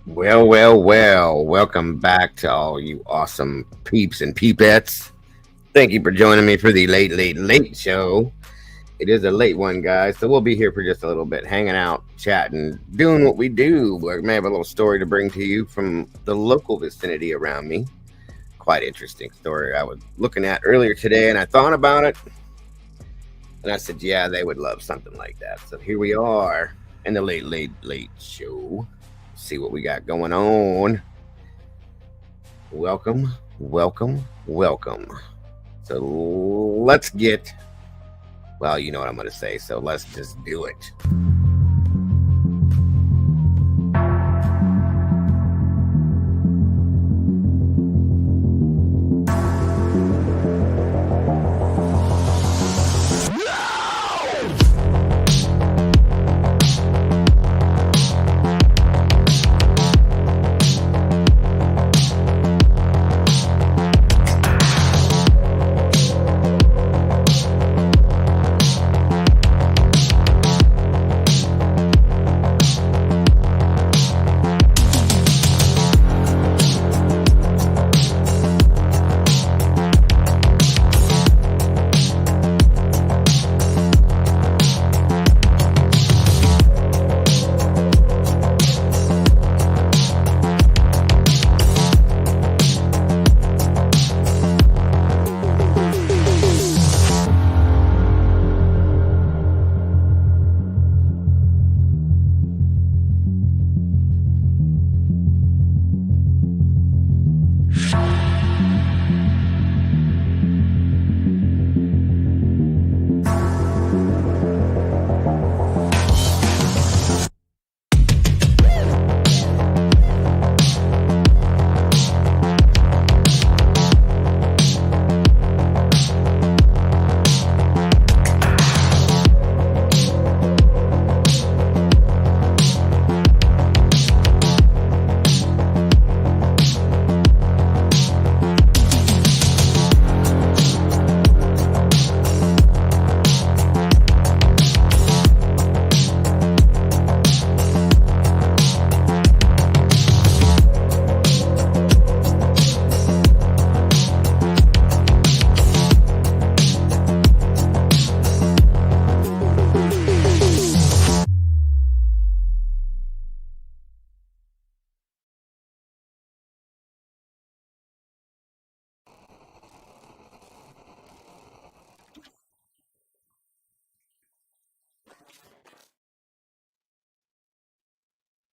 Well. Welcome back to all you awesome peeps and peepettes. Thank you for joining me for the late show. It is a late one, guys, so we'll be here for just a little bit, hanging out, chatting, doing what we do. We may have a little story to bring to you from the local vicinity around me. Quite interesting story I was looking at earlier today, and I thought about it, and I said, yeah, they would love something like that. So here we are in the late show. See what we got going on. Welcome. So let's get, well, you know what I'm going to say. So let's just do it.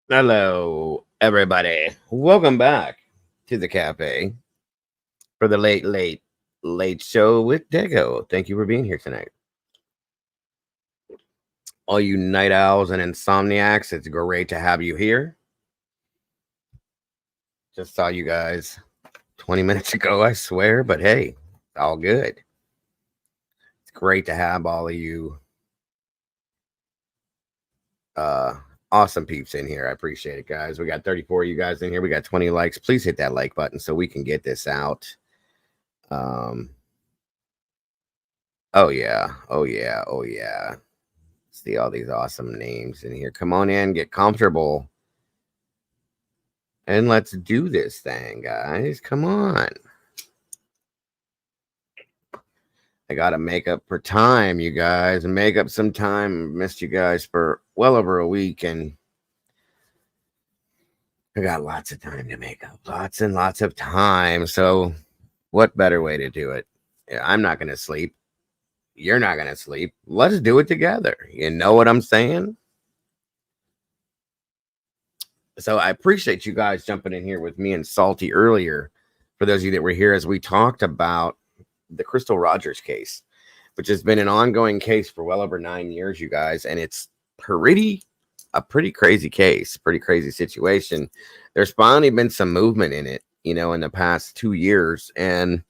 Hello, everybody. Welcome back to the cafe for the late show with Dago. Thank you for being here tonight. All you night owls and insomniacs, it's great to have you here. Just saw you guys 20 minutes ago, I swear, but hey, all good. It's great to have all of you awesome peeps in here. I appreciate it, guys. We got 34 of you guys in here. We got 20 likes. Please hit that like button so we can get this out. Oh yeah. See all these awesome names in here. Come on in, get comfortable. And let's do this thing, guys. Come on. I got to make up for time, you guys, and make up some time. Missed you guys for well over a week, and I got lots of time to make up. Lots and lots of time. So, what better way to do it? I'm not going to sleep. You're not going to sleep. Let's do it together. You know what I'm saying? So, I appreciate you guys jumping in here with me and Salty earlier. For those of you that were here, as we talked about the Crystal Rogers case, which has been an ongoing case for well over 9 years, you guys, and it's a pretty crazy case, pretty crazy situation. There's finally been some movement in it, in the past 2 years, and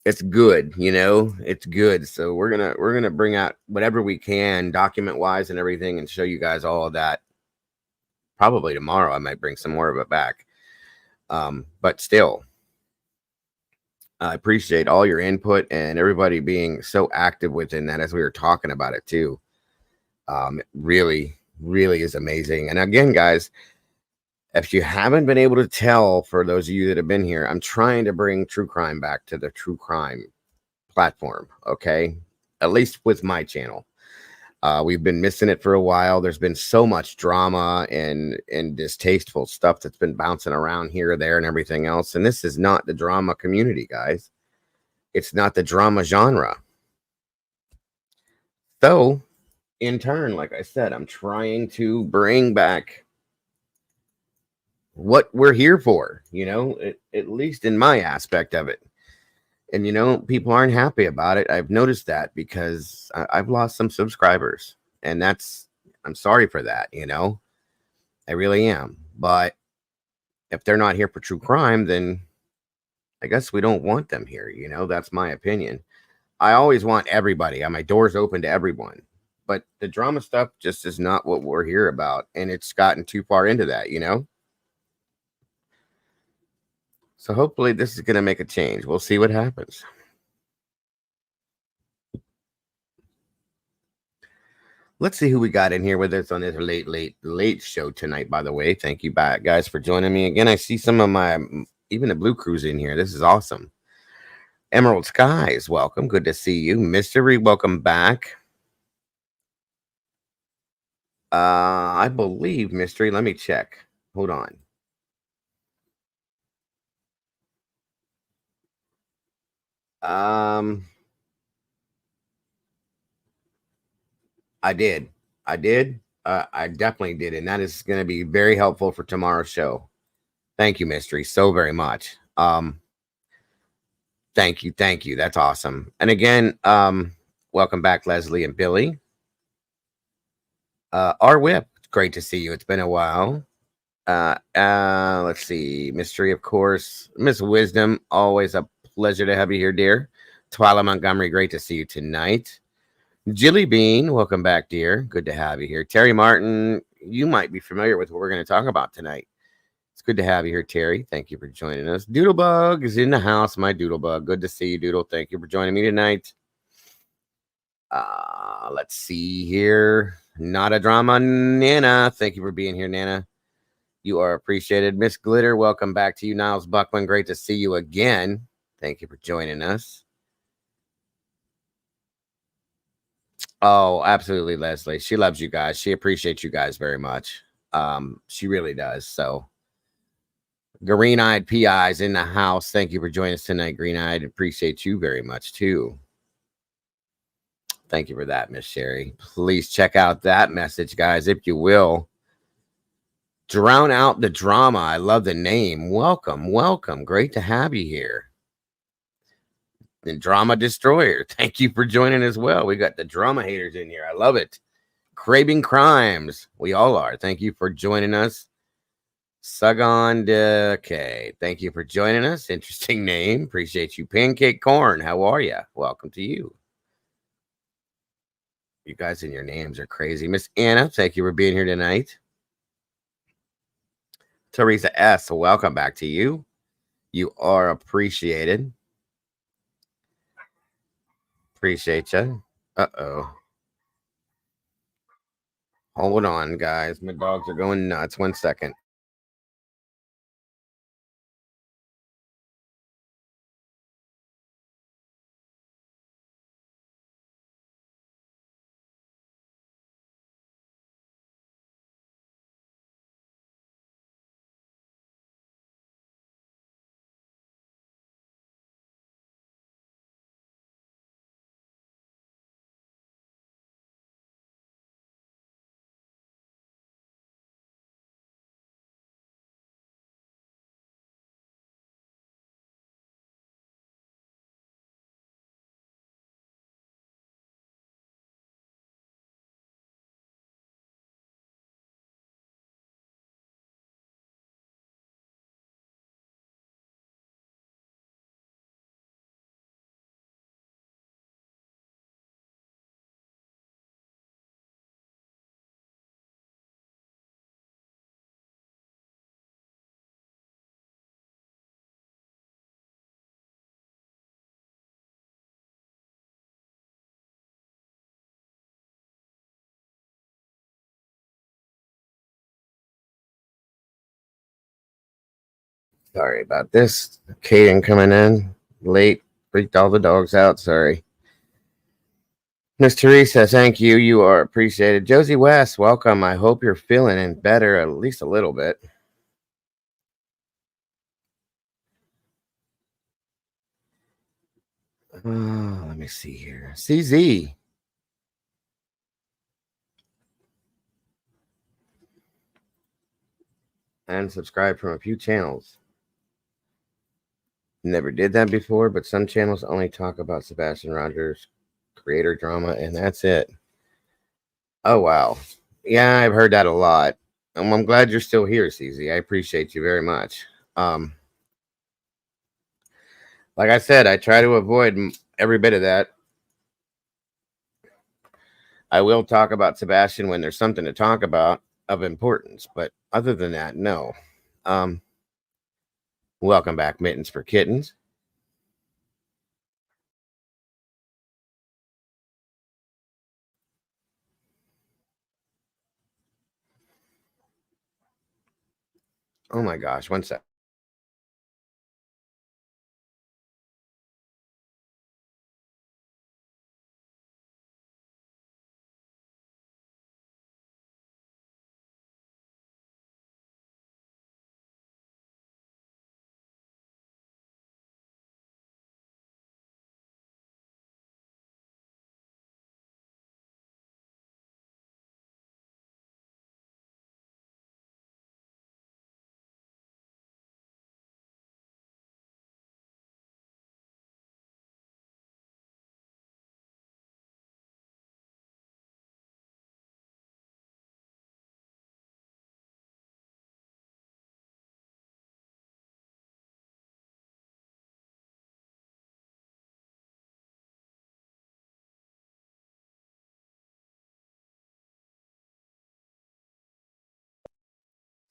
it's good, it's good. So we're gonna bring out whatever we can, document wise and everything, and show you guys all of that. Probably tomorrow I might bring some more of it back, but still. I appreciate all your input and everybody being so active within that as we were talking about it too. It really is amazing. And again, guys, If you haven't been able to tell, for those of you that have been here, I'm trying to bring true crime back to the true crime platform. Okay. At least with my channel. We've been missing it for a while. There's been so much drama and distasteful stuff that's been bouncing around here or there and everything else. And this is not the drama community, guys. It's not the drama genre. So, in turn, like I said, I'm trying to bring back what we're here for, at least in my aspect of it. And, people aren't happy about it. I've noticed that because I've lost some subscribers. And I'm sorry for that, I really am. But if they're not here for true crime, then I guess we don't want them here. That's my opinion. I always want everybody. My door's open to everyone. But the drama stuff just is not what we're here about. And it's gotten too far into that, So hopefully this is going to make a change. We'll see what happens. Let's see who we got in here with us on this late show tonight, by the way. Thank you back, guys, for joining me again. I see some of even the Blue Crews in here. This is awesome. Emerald Skies, welcome. Good to see you. Mystery, welcome back. I believe Mystery. Let me check. Hold on. I did. I definitely did. And that is going to be very helpful for tomorrow's show. Thank you, Mystery, so very much. Thank you. Thank you. That's awesome. And again, welcome back, Leslie and Billy. R Whip, great to see you. It's been a while. Let's see. Mystery, of course. Miss Wisdom, always a pleasure to have you here, dear. Twyla Montgomery, great to see you tonight. Jilly Bean, welcome back, dear. Good to have you here. Terry Martin, you might be familiar with what we're going to talk about tonight. It's good to have you here, Terry. Thank you for joining us. Doodlebug is in the house. My Doodlebug. Good to see you, Doodle. Thank you for joining me tonight. Let's see here. Not a drama, Nana. Thank you for being here, Nana. You are appreciated. Miss Glitter, welcome back to you. Niles Buckman, great to see you again. Thank you for joining us. Oh, absolutely, Leslie. She loves you guys. She appreciates you guys very much. She really does. So, Green-eyed PI's in the house. Thank you for joining us tonight, Green-eyed. Appreciate you very much, too. Thank you for that, Miss Sherry. Please check out that message, guys, if you will. Drown out the drama. I love the name. Welcome, welcome. Great to have you here. And Drama Destroyer, thank you for joining as well. We got the drama haters in here. I love it. Craving Crimes. We all are. Thank you for joining us. Sagan Decay, thank you for joining us. Interesting name. Appreciate you. Pancake Corn, how are you? Welcome to you. You guys and your names are crazy. Miss Anna, thank you for being here tonight. Teresa S., welcome back to you. You are appreciated. Appreciate you. Uh-oh. Hold on, guys. My dogs are going nuts. 1 second. Sorry about this. Caden coming in late. Freaked all the dogs out. Sorry. Miss Teresa, thank you. You are appreciated. Josie West, welcome. I hope you're feeling better at least a little bit. Let me see here. CZ. And subscribe from a few channels. Never did that before, but some channels only talk about Sebastian Rogers, creator drama, and that's it. Oh, wow. Yeah, I've heard that a lot. I'm glad you're still here, CZ. I appreciate you very much. Like I said, I try to avoid every bit of that. I will talk about Sebastian when there's something to talk about of importance, but other than that, no. Welcome back, Mittens for Kittens. Oh my gosh, one sec.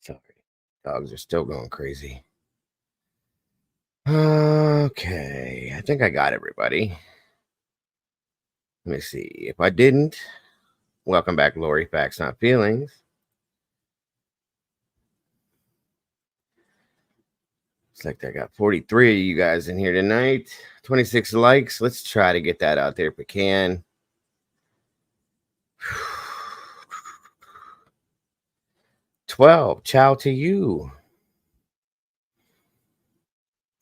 Sorry, dogs are still going crazy. Okay, I think I got everybody. Let me see. If I didn't, welcome back, Lori. Facts, not feelings. Looks like I got 43 of you guys in here tonight. 26 likes. Let's try to get that out there if we can. 12. Ciao to you.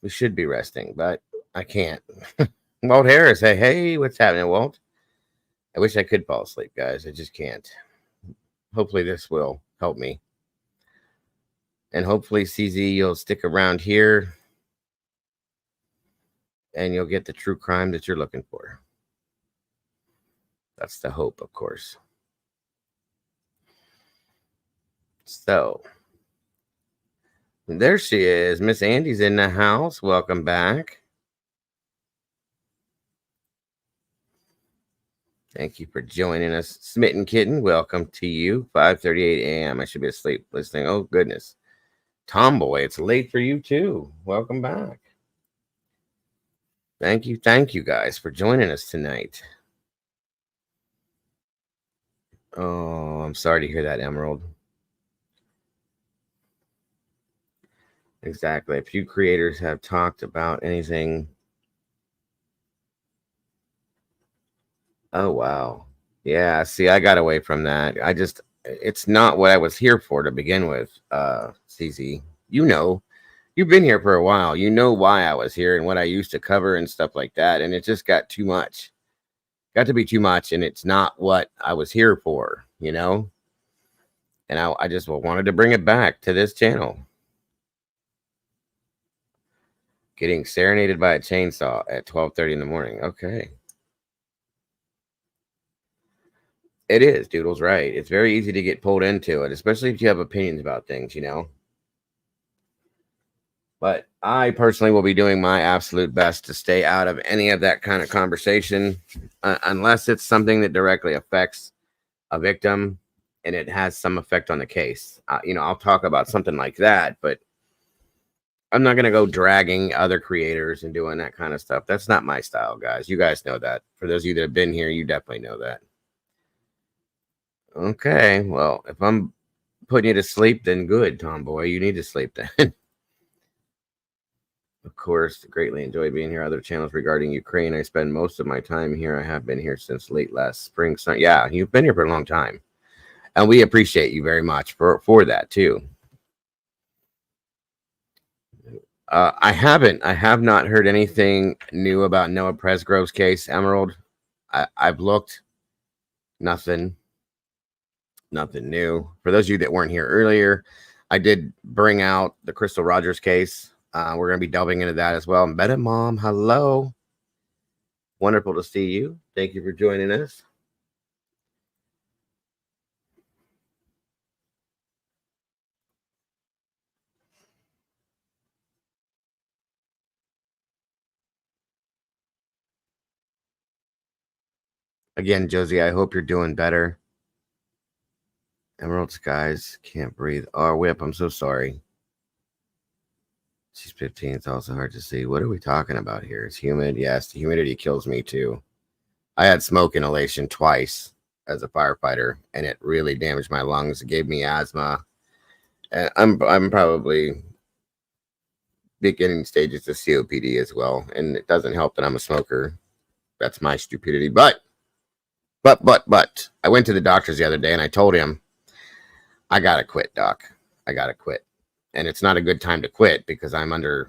We should be resting, but I can't. Walt Harris, hey, what's happening, Walt? I wish I could fall asleep, guys. I just can't. Hopefully, this will help me. And hopefully, CZ, you'll stick around here and you'll get the true crime that you're looking for. That's the hope, of course. So, there she is. Miss Andy's in the house. Welcome back. Thank you for joining us. Smitten Kitten, welcome to you. 5:38 a.m. I should be asleep listening. Oh, goodness. Tomboy, it's late for you, too. Welcome back. Thank you guys for joining us tonight. Oh, I'm sorry to hear that, Emerald. Exactly. A few creators have talked about anything. Oh, wow. Yeah, see, I got away from that. It's not what I was here for to begin with, CZ. You know, you've been here for a while. You know why I was here and what I used to cover and stuff like that. And it just got too much. Got to be too much. And it's not what I was here for, you know? And I just wanted to bring it back to this channel. Getting serenaded by a chainsaw at 12:30 in the morning. Okay. It is, Doodle's right. It's very easy to get pulled into it, especially if you have opinions about things, you know? But I personally will be doing my absolute best to stay out of any of that kind of conversation unless it's something that directly affects a victim and it has some effect on the case. I'll talk about something like that, but I'm not going to go dragging other creators and doing that kind of stuff. That's not my style, guys. You guys know that. For those of you that have been here, you definitely know that. Okay, well, if I'm putting you to sleep, then good, Tomboy. You need to sleep then. Of course, greatly enjoy being here. Other channels regarding Ukraine. I spend most of my time here. I have been here since late last spring. So, yeah, you've been here for a long time. And we appreciate you very much for that, too. I have not heard anything new about Noah Presgrove's case, Emerald. I've looked, nothing, nothing new. For those of you that weren't here earlier, I did bring out the Crystal Rogers case. We're going to be delving into that as well. Meta Mom, hello. Wonderful to see you. Thank you for joining us. Again, Josie, I hope you're doing better. Emerald Skies, can't breathe. Oh, Whip, I'm so sorry. She's 15. It's also hard to see. What are we talking about here? It's humid. Yes, the humidity kills me too. I had smoke inhalation twice as a firefighter, and it really damaged my lungs. It gave me asthma. And I'm probably beginning stages of COPD as well. And it doesn't help that I'm a smoker. That's my stupidity. But I went to the doctors the other day and I told him, I gotta quit, doc. I gotta quit. And it's not a good time to quit because I'm under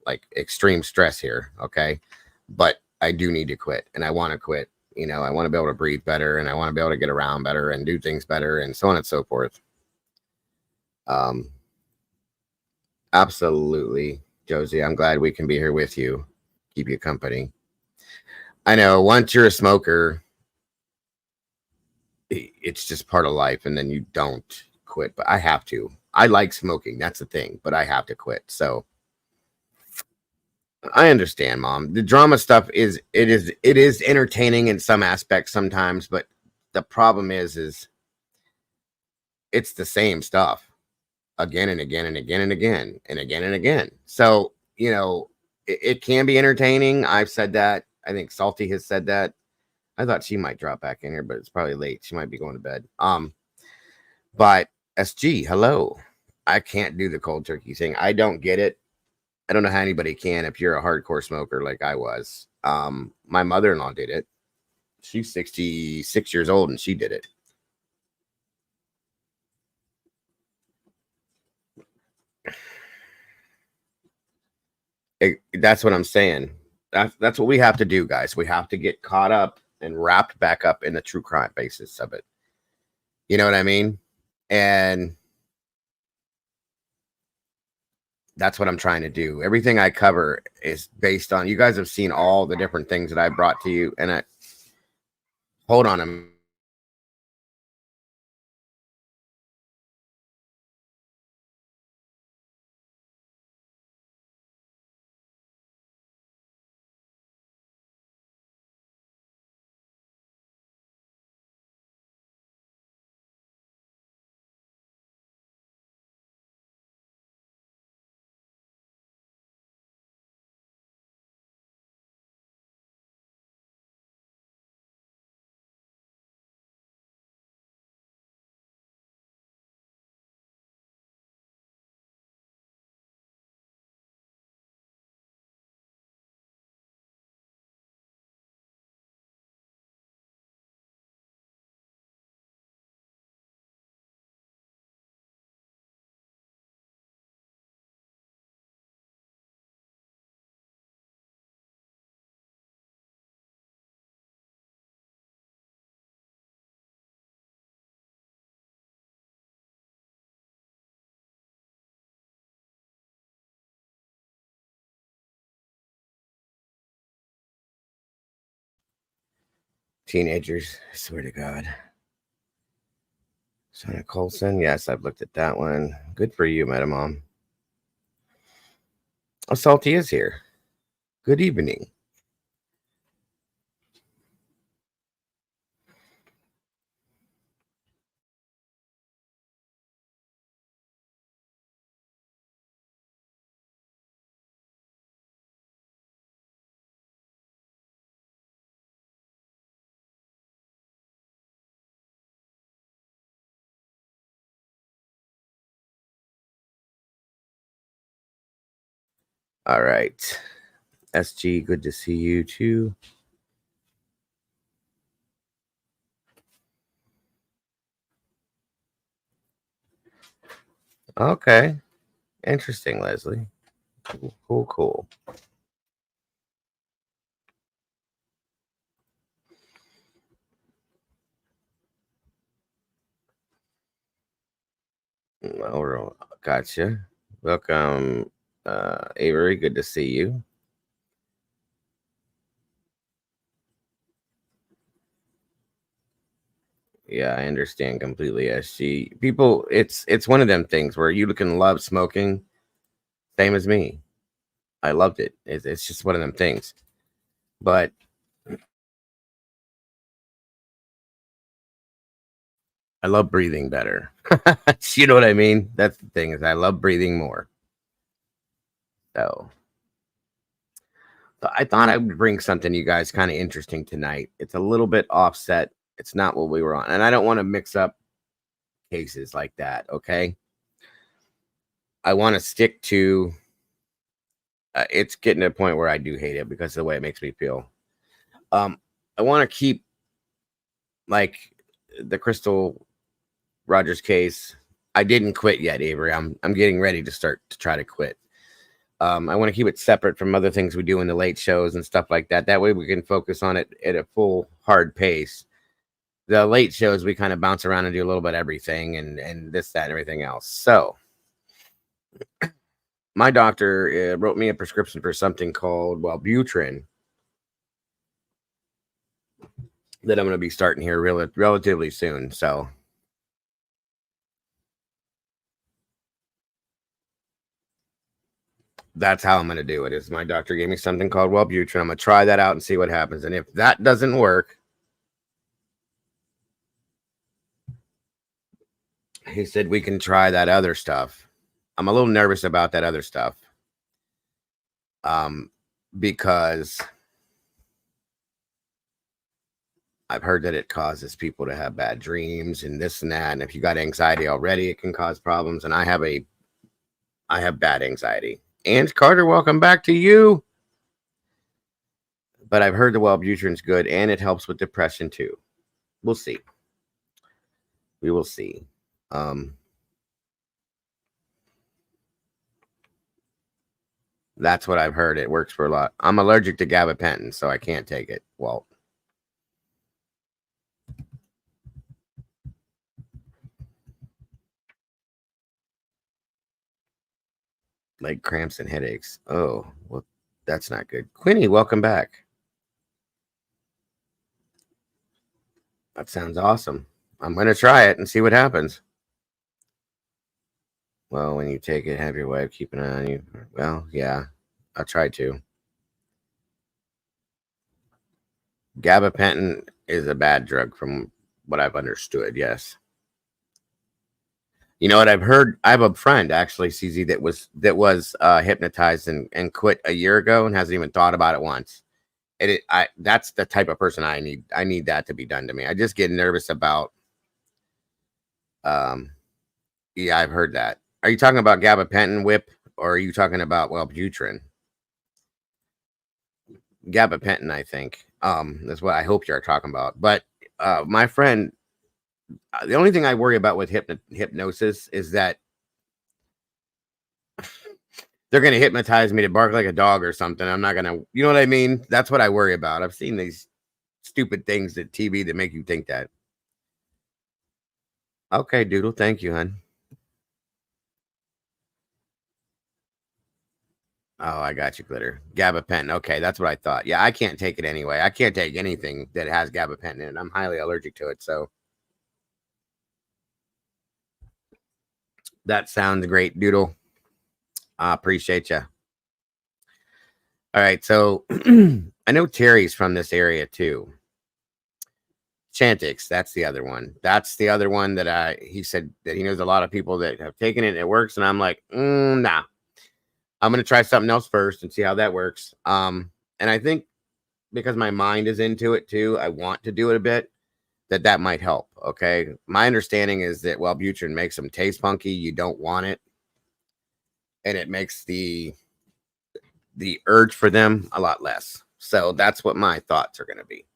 like extreme stress here. Okay. But I do need to quit and I want to quit. You know, I want to be able to breathe better and I want to be able to get around better and do things better and so on and so forth. Um, Absolutely, Josie. I'm glad we can be here with you, keep you company. I know once you're a smoker, it's just part of life and then you don't quit. But I have to. I like smoking. That's the thing, but I have to quit. So I understand, Mom. The drama stuff is entertaining in some aspects sometimes, but the problem is it's the same stuff again and again and again and again and again and again. So, you know, it can be entertaining. I've said that. I think Salty has said that. I thought she might drop back in here, but it's probably late. She might be going to bed. But SG, hello. I can't do the cold turkey thing. I don't get it. I don't know how anybody can if you're a hardcore smoker like I was. My mother-in-law did it. She's 66 years old and she did it. That's what I'm saying. That's what we have to do, guys. We have to get caught up and wrapped back up in the true crime basis of it. You know what I mean? And that's what I'm trying to do. Everything I cover is based on you guys have seen all the different things that I brought to you. And I hold on a minute. Teenagers, I swear to God. Sonic Colson, yes, I've looked at that one. Good for you, Madam Mom. Oh, Salty is here. Good evening. All right. SG, good to see you too. Okay. Interesting, Leslie. Cool. Well, gotcha. Welcome, Avery. Good to see you. Yeah, I understand completely, SG. People, it's one of them things where you can love smoking, same as me. I loved it. It's just one of them things. But I love breathing better. You know what I mean? That's the thing, is I love breathing more. So but I thought I would bring something you guys kind of interesting tonight. It's a little bit offset. It's not what we were on. And I don't want to mix up cases like that. Okay. I want to stick to it's getting to a point where I do hate it because of the way it makes me feel. I want to keep like the Crystal Rogers case. I didn't quit yet, Avery. I'm getting ready to start to try to quit. I want to keep it separate from other things we do in the late shows and stuff like that. That way we can focus on it at a full hard pace. The late shows we kind of bounce around and do a little bit of everything and this, that, and everything else. So my doctor wrote me a prescription for something called Wellbutrin that I'm going to be starting here relatively soon. So that's how I'm going to do it. Is my doctor gave me something called Wellbutrin. I'm going to try that out and see what happens. And if that doesn't work, he said we can try that other stuff. I'm a little nervous about that other stuff. Because I've heard that it causes people to have bad dreams and this and that. And if you got anxiety already, it can cause problems. And I have bad anxiety. And Carter, welcome back to you. But I've heard the Wellbutrin's good and it helps with depression too. We'll see. We will see. That's what I've heard. It works for a lot. I'm allergic to gabapentin, so I can't take it. Walt. Leg cramps and headaches. Oh, well, that's not good. Quinny, welcome back. That sounds awesome. I'm going to try it and see what happens. Well, when you take it, have your wife keep an eye on you. Well, yeah, I'll try to. Gabapentin is a bad drug from what I've understood. Yes. You know what I've heard? I have a friend actually, CZ, that was hypnotized and quit a year ago and hasn't even thought about it once. That's the type of person I need. I need that to be done to me. I just get nervous about. Yeah, I've heard that. Are you talking about gabapentin whip or are you talking about Wellbutrin? Gabapentin, I think. That's what I hope you're talking about. But my friend, the only thing I worry about with hypnosis is that they're going to hypnotize me to bark like a dog or something. I'm not going to, you know what I mean? That's what I worry about. I've seen these stupid things at TV that make you think that. Okay, Doodle. Thank you, hon. Oh, I got you, Glitter. Gabapentin. Okay, that's what I thought. Yeah, I can't take it anyway. I can't take anything that has gabapentin in it. I'm highly allergic to it. So that sounds great, Doodle. I appreciate you. All right, so I know Terry's from this area too. Chantix, that's the other one. That's the other one that he said that he knows a lot of people that have taken it and it works. And I'm like, nah, I'm gonna try something else first and see how that works. And I think because my mind is into it too, I want to do it a bit. That might help. Okay, my understanding is that Wellbutrin makes them taste funky. You don't want it, and it makes the the urge for them a lot less. So that's what my thoughts are going to be.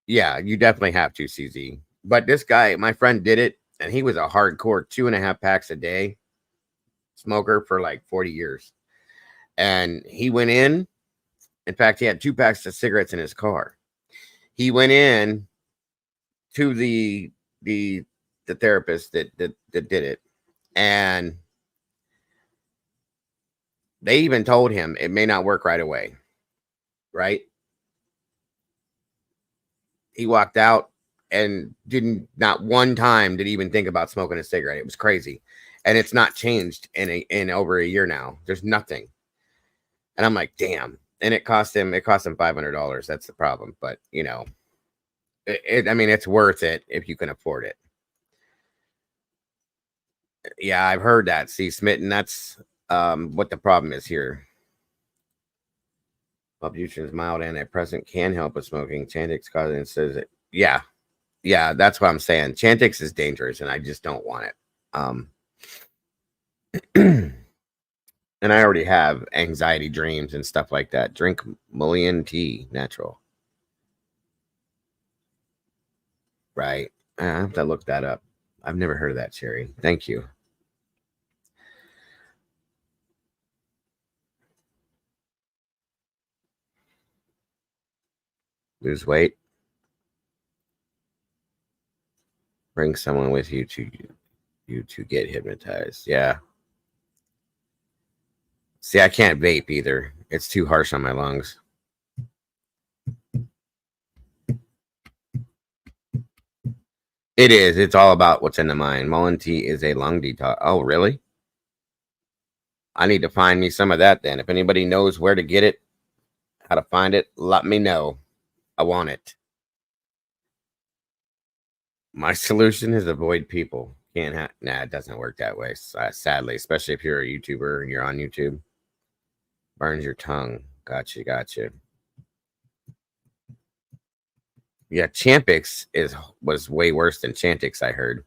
Yeah, you definitely have to, CZ. But this guy, my friend, did it, and he was a hardcore 2.5 packs a day smoker for like 40 years. And he went in fact, he had 2 packs of cigarettes in his car. He went in to the therapist that did it, and they even told him it may not work right away. Right? He walked out and didn't, not one time did he even think about smoking a cigarette. It was crazy. And it's not changed in over a year now. There's nothing. And I'm like, damn. And it cost him $500. That's the problem. But you know, I mean, it's worth it if you can afford it. Yeah, I've heard that. See, Smitten, that's what the problem is here. Wellbutrin is mild antidepressant, can help with smoking. Chantix causing says it. Yeah, that's what I'm saying. Chantix is dangerous, and I just don't want it. And I already have anxiety dreams and stuff like that. Drink Mullion tea, natural. Right. I have to look that up. I've never heard of that, Cherry. Thank you. Lose weight. Bring someone with you to get hypnotized. Yeah. See, I can't vape either. It's too harsh on my lungs. It is. It's all about what's in the mind. Mullein tea is a lung detox. Oh, really? I need to find me some of that then. If anybody knows where to get it, how to find it, let me know. I want it. My solution is avoid people. Nah, it doesn't work that way. Sadly, especially if you're a YouTuber and you're on YouTube. Burns your tongue. Gotcha. Yeah, Champix was way worse than Chantix, I heard.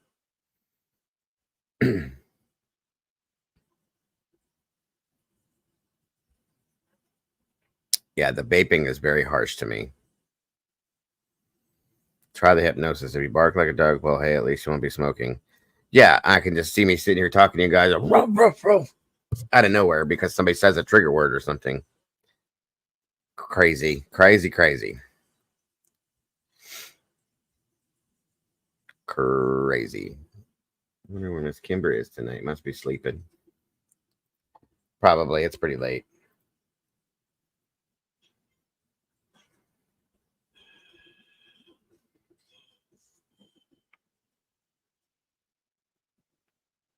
Yeah, the vaping is very harsh to me. Try the hypnosis. If you bark like a dog, well, hey, at least you won't be smoking. Yeah, I can just see me sitting here talking to you guys ruff, ruff, ruff, out of nowhere because somebody says a trigger word or something. Crazy. Crazy. I wonder where Miss Kimber is tonight. Must be sleeping. Probably. It's pretty late.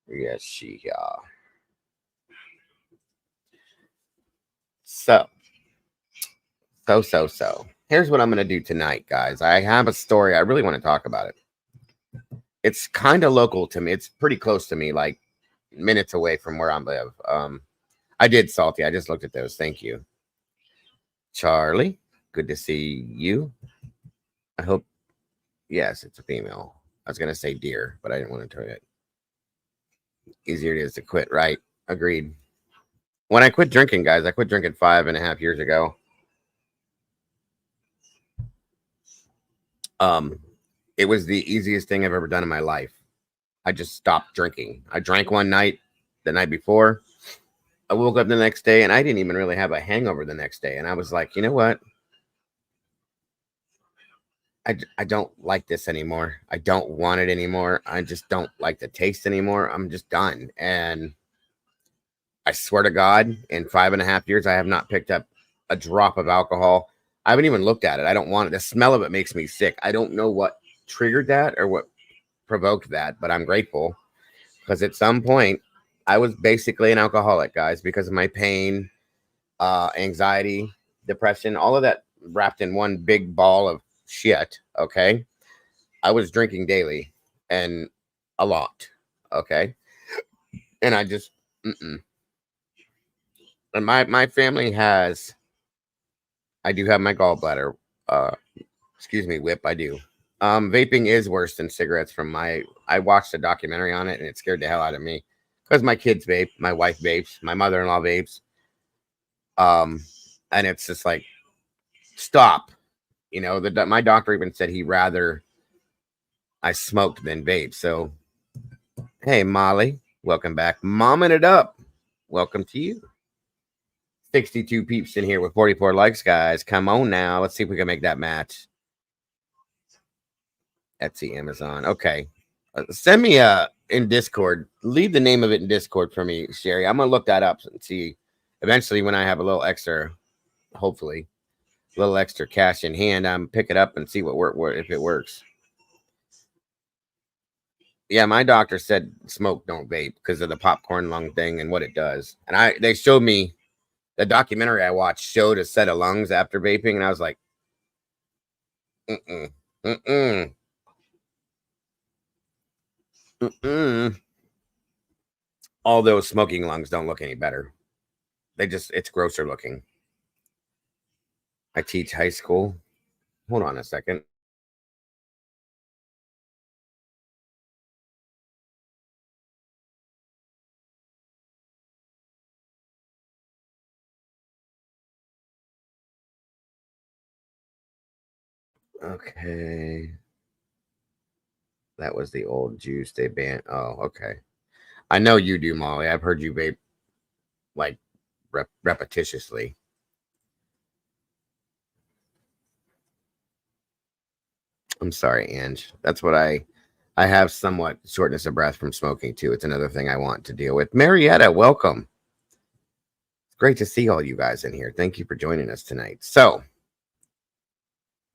Yes, she. So. Here's what I'm going to do tonight, guys. I have a story. I really want to talk about it. It's kind of local to me. It's pretty close to me, like minutes away from where I live. I did, Salty. I just looked at those. Thank you. Charlie, good to see you. I hope. Yes, it's a female. I was going to say deer, but I didn't want to tell you it. Easier it is to quit, right? Agreed. When I quit drinking, guys, I quit drinking 5.5 years ago. It was the easiest thing I've ever done in my life. I just stopped drinking. I drank one night, the night before. I woke up the next day and I didn't even really have a hangover the next day. And I was like, you know what? I don't like this anymore. I don't want it anymore. I just don't like the taste anymore. I'm just done. And I swear to God, in 5.5 years, I have not picked up a drop of alcohol. I haven't even looked at it. I don't want it. The smell of it makes me sick. I don't know what triggered that or what provoked that, but I'm grateful because at some point I was basically an alcoholic, guys, because of my pain, anxiety, depression, all of that wrapped in one big ball of shit. Okay. I was drinking daily and a lot. Okay. And I just, and my family has, I do have my gallbladder, whip. I do. Vaping is worse than cigarettes I watched a documentary on it and it scared the hell out of me because my kids vape, my wife vapes, my mother-in-law vapes. Um, and it's just like, stop. You know, my doctor even said he'd rather I smoked than vape. So, hey, Molly, welcome back. Momming it up. Welcome to you. 62 peeps in here with 44 likes, guys. Come on now. Let's see if we can make that match. Etsy, Amazon. Okay. Send me in Discord. Leave the name of it in Discord for me, Sherry. I'm going to look that up and see eventually when I have a little extra, hopefully, a little extra cash in hand, pick it up and see what if it works. Yeah, my doctor said smoke, don't vape because of the popcorn lung thing and what it does. And they showed me the documentary I watched showed a set of lungs after vaping, and I was like, mm-mm, mm-mm, mm-mm. Although smoking lungs don't look any better. It's grosser looking. I teach high school. Hold on a second. Okay. That was the old juice they banned. Oh, okay. I know you do, Molly. I've heard you vape like repetitiously. I'm sorry, Ange. That's what I have somewhat shortness of breath from smoking too. It's another thing I want to deal with. Marietta, welcome. It's great to see all you guys in here. Thank you for joining us tonight. So,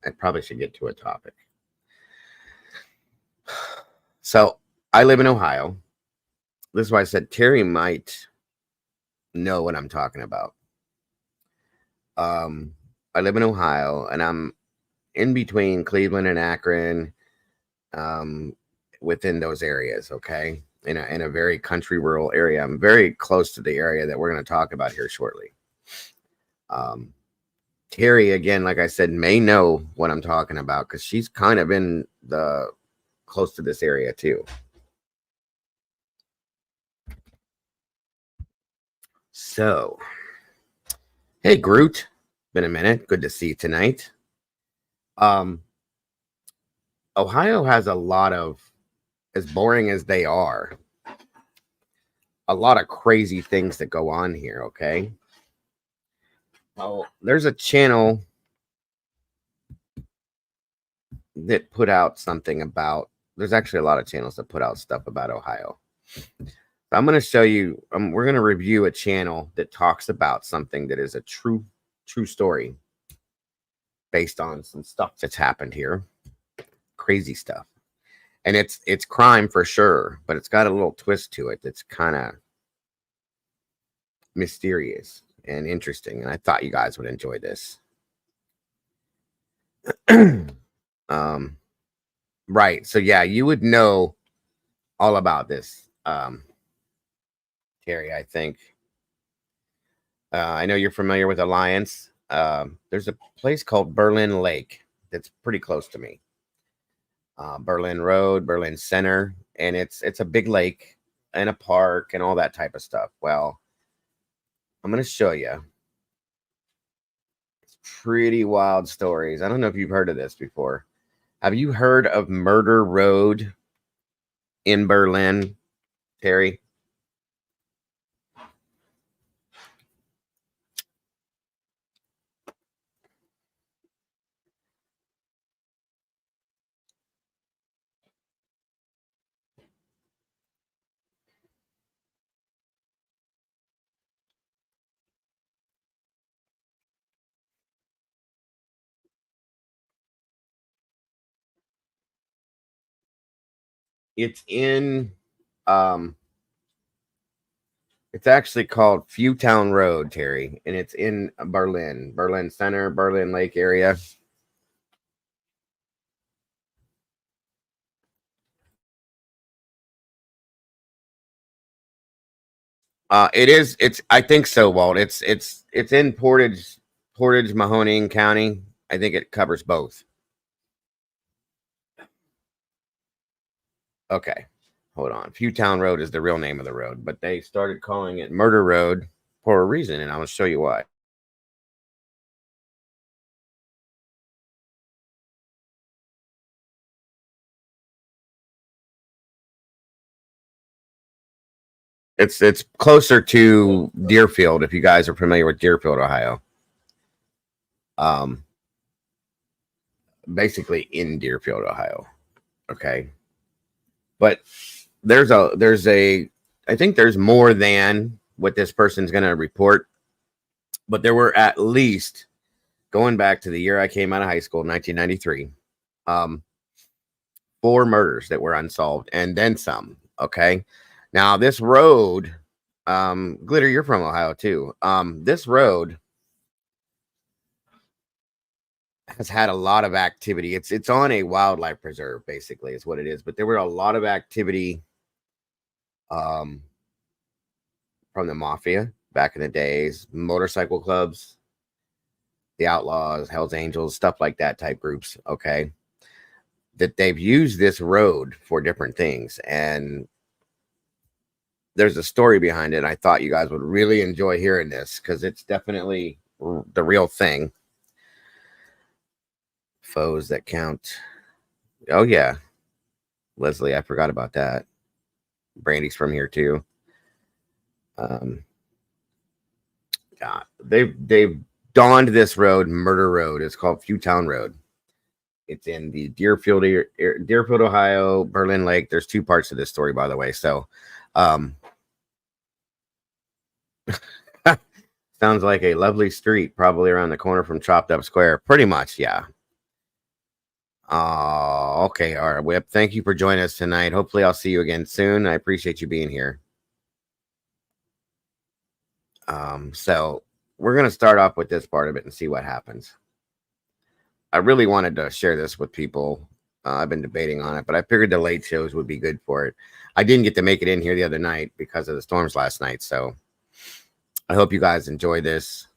I probably should get to a topic. So, I live in Ohio. This is why I said Terry might know what I'm talking about. I live in Ohio, and I'm in between Cleveland and Akron, within those areas. Okay, in a very country rural area. I'm very close to the area that we're going to talk about here shortly. Terry, again, like I said, may know what I'm talking about because she's kind of in the close to this area too. So, hey, Groot, been a minute. Good to see you tonight. Ohio has a lot of, as boring as they are, a lot of crazy things that go on here. Okay. Well, there's a channel that put out something about, there's actually a lot of channels that put out stuff about Ohio. So I'm going to show you, we're going to review a channel that talks about something that is a true story based on some stuff that's happened here. Crazy stuff. And it's crime for sure, but it's got a little twist to it that's kind of mysterious and interesting. And I thought you guys would enjoy this. Right. So yeah, you would know all about this, Terry. I think. I know you're familiar with Alliance. There's a place called Berlin Lake that's pretty close to me. Berlin Road, Berlin Center, and it's a big lake and a park and all that type of stuff. Well, I'm going to show you. It's pretty wild stories. I don't know if you've heard of this before. Have you heard of Murder Road in Berlin, Terry? It's in it's actually called Fewtown Road, Terry, and it's in Berlin Center, Berlin Lake area. It is. It's. I think so, Walt. It's in Portage, Mahoning County. I think it covers both. Okay, hold on. Pewtown Road is the real name of the road, but they started calling it Murder Road for a reason, and I'm going to show you why. It's closer to Deerfield, if you guys are familiar with Deerfield, Ohio. Basically in Deerfield, Ohio. Okay. But there's a I think there's more than what this person's going to report, but there were at least, going back to the year I came out of high school, 1993, 4 murders that were unsolved and then some. Okay. Now this road, Glitter, you're from Ohio too. This road has had a lot of activity. It's on a wildlife preserve, basically, is what it is. But there were a lot of activity from the mafia back in the days, motorcycle clubs, the Outlaws, Hell's Angels, stuff like that type groups. Okay. That they've used this road for different things. And there's a story behind it. I thought you guys would really enjoy hearing this because it's definitely the real thing. Foes that count. Oh, yeah. Leslie, I forgot about that. Brandy's from here, too. God, they've donned this road, Murder Road. It's called Pewtown Road. It's in the Deerfield, Ohio, Berlin Lake. There's 2 parts of this story, by the way. So, sounds like a lovely street, probably around the corner from Chopped Up Square. Pretty much, yeah. Okay. All right, Whip. Thank you for joining us tonight. Hopefully, I'll see you again soon. I appreciate you being here. So we're going to start off with this part of it and see what happens. I really wanted to share this with people. I've been debating on it, but I figured the late shows would be good for it. I didn't get to make it in here the other night because of the storms last night. So I hope you guys enjoy this.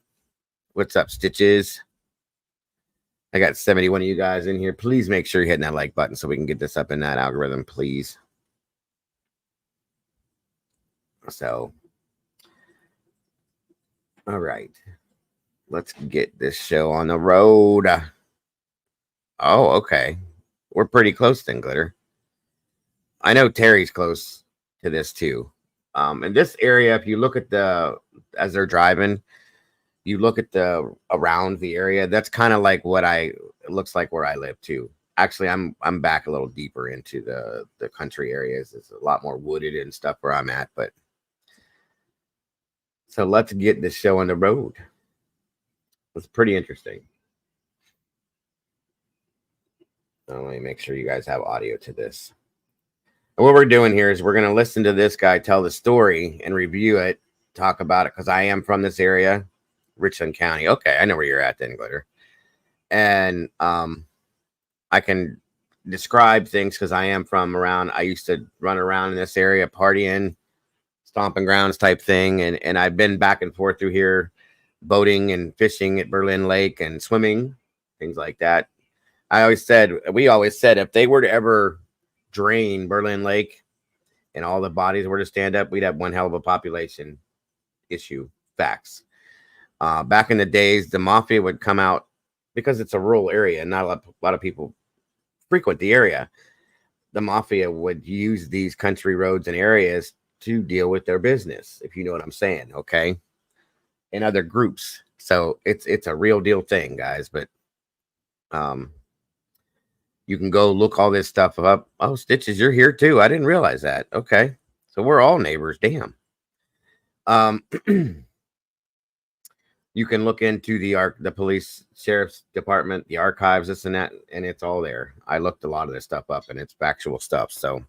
What's up, Stitches? I got 71 of you guys in here. Please make sure you're hitting that like button so we can get this up in that algorithm, please. So, all right. Let's get this show on the road. Oh, okay. We're pretty close then, Glitter. I know Terry's close to this too. In this area, if you look at as they're driving, you look at around the area, that's kind of like it looks like where I live too. Actually, I'm back a little deeper into the country areas. It's a lot more wooded and stuff where I'm at, but so let's get this show on the road. It's pretty interesting. Let me make sure you guys have audio to this. And what we're doing here is we're going to listen to this guy tell the story and review it, talk about it, because I am from this area. Richland County. Okay, I know where you're at then, Glitter. And I can describe things because I am from around. I used to run around in this area, partying, stomping grounds type thing. And I've been back and forth through here, boating and fishing at Berlin Lake and swimming, things like that. We always said, if they were to ever drain Berlin Lake and all the bodies were to stand up, we'd have one hell of a population issue. Facts. Back in the days, the mafia would come out because it's a rural area and not a lot of people frequent the area. The mafia would use these country roads and areas to deal with their business, if you know what I'm saying, okay? And other groups. So it's a real deal thing, guys. But you can go look all this stuff up. Oh, Stitches, you're here too. I didn't realize that. Okay. So we're all neighbors. Damn. You can look into the police, sheriff's department, the archives, this and that, and it's all there. I looked a lot of this stuff up, and it's factual stuff. So,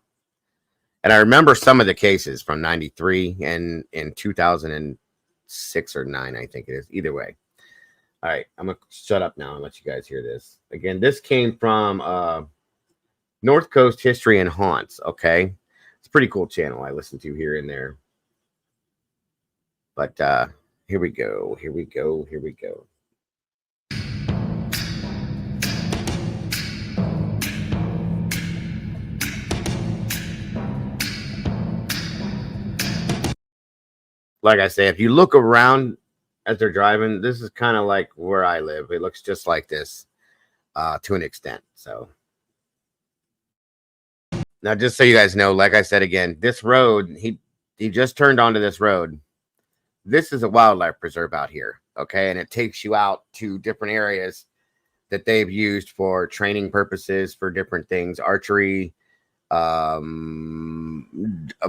and I remember some of the cases from 93 and in 2006 or 9, I think it is. Either way. All right, I'm going to shut up now and let you guys hear this. Again, this came from North Coast History and Haunts, okay? It's a pretty cool channel I listen to here and there. But here we go. like I say, if you look around as they're driving, this is kind of like where I live. It looks just like this to an extent. So now, just so you guys know, like I said again, this road, he just turned onto this road. This is a wildlife preserve out here, okay? And it takes you out to different areas that they've used for training purposes, for different things, archery, a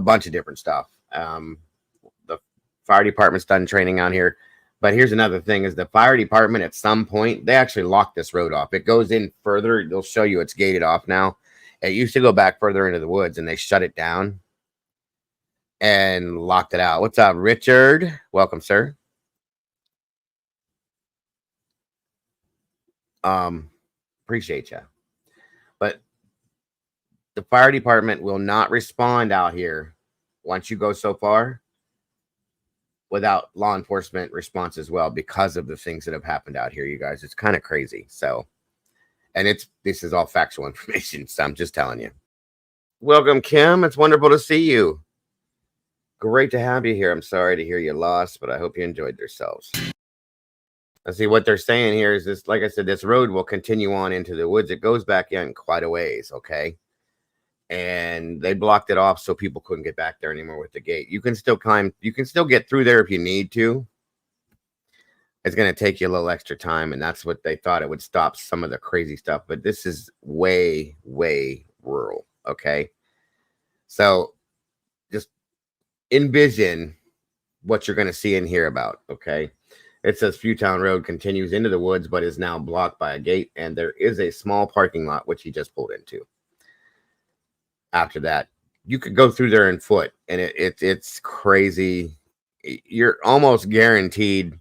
bunch of different stuff. The fire department's done training on here. But here's another thing is the fire department at some point, they actually locked this road off. It goes in further. They'll show you it's gated off now. It used to go back further into the woods, and they shut it down and locked it out. What's up, Richard? Welcome, sir. Appreciate you. But the fire department will not respond out here once you go so far without law enforcement response as well, because of the things that have happened out here, you guys. It's kind of crazy. So, and this is all factual information, so I'm just telling you. Welcome, Kim. It's wonderful to see you. Great to have you here. I'm sorry to hear you lost, but I hope you enjoyed yourselves. Let's see what they're saying here is this, like I said, this road will continue on into the woods. It goes back in quite a ways, okay? And they blocked it off so people couldn't get back there anymore with the gate. You can still climb, you can still get through there if you need to. It's going to take you a little extra time, and that's what they thought it would stop some of the crazy stuff. But this is way, way rural, okay? So just envision what you're going to see and hear about, okay? It says Fewtown Road continues into the woods, but is now blocked by a gate, and there is a small parking lot, which he just pulled into. After that, you could go through there on foot, and it's crazy. You're almost guaranteed.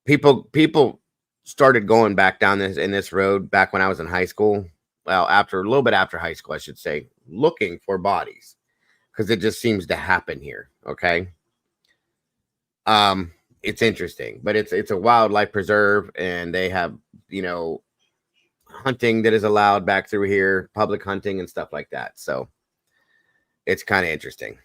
People started going back down this road back when I was in high school. Well, after a little bit after high school, I should say, looking for bodies, because it just seems to happen here. Okay. It's interesting, but it's a wildlife preserve, and they have, hunting that is allowed back through here, public hunting and stuff like that. So it's kind of interesting.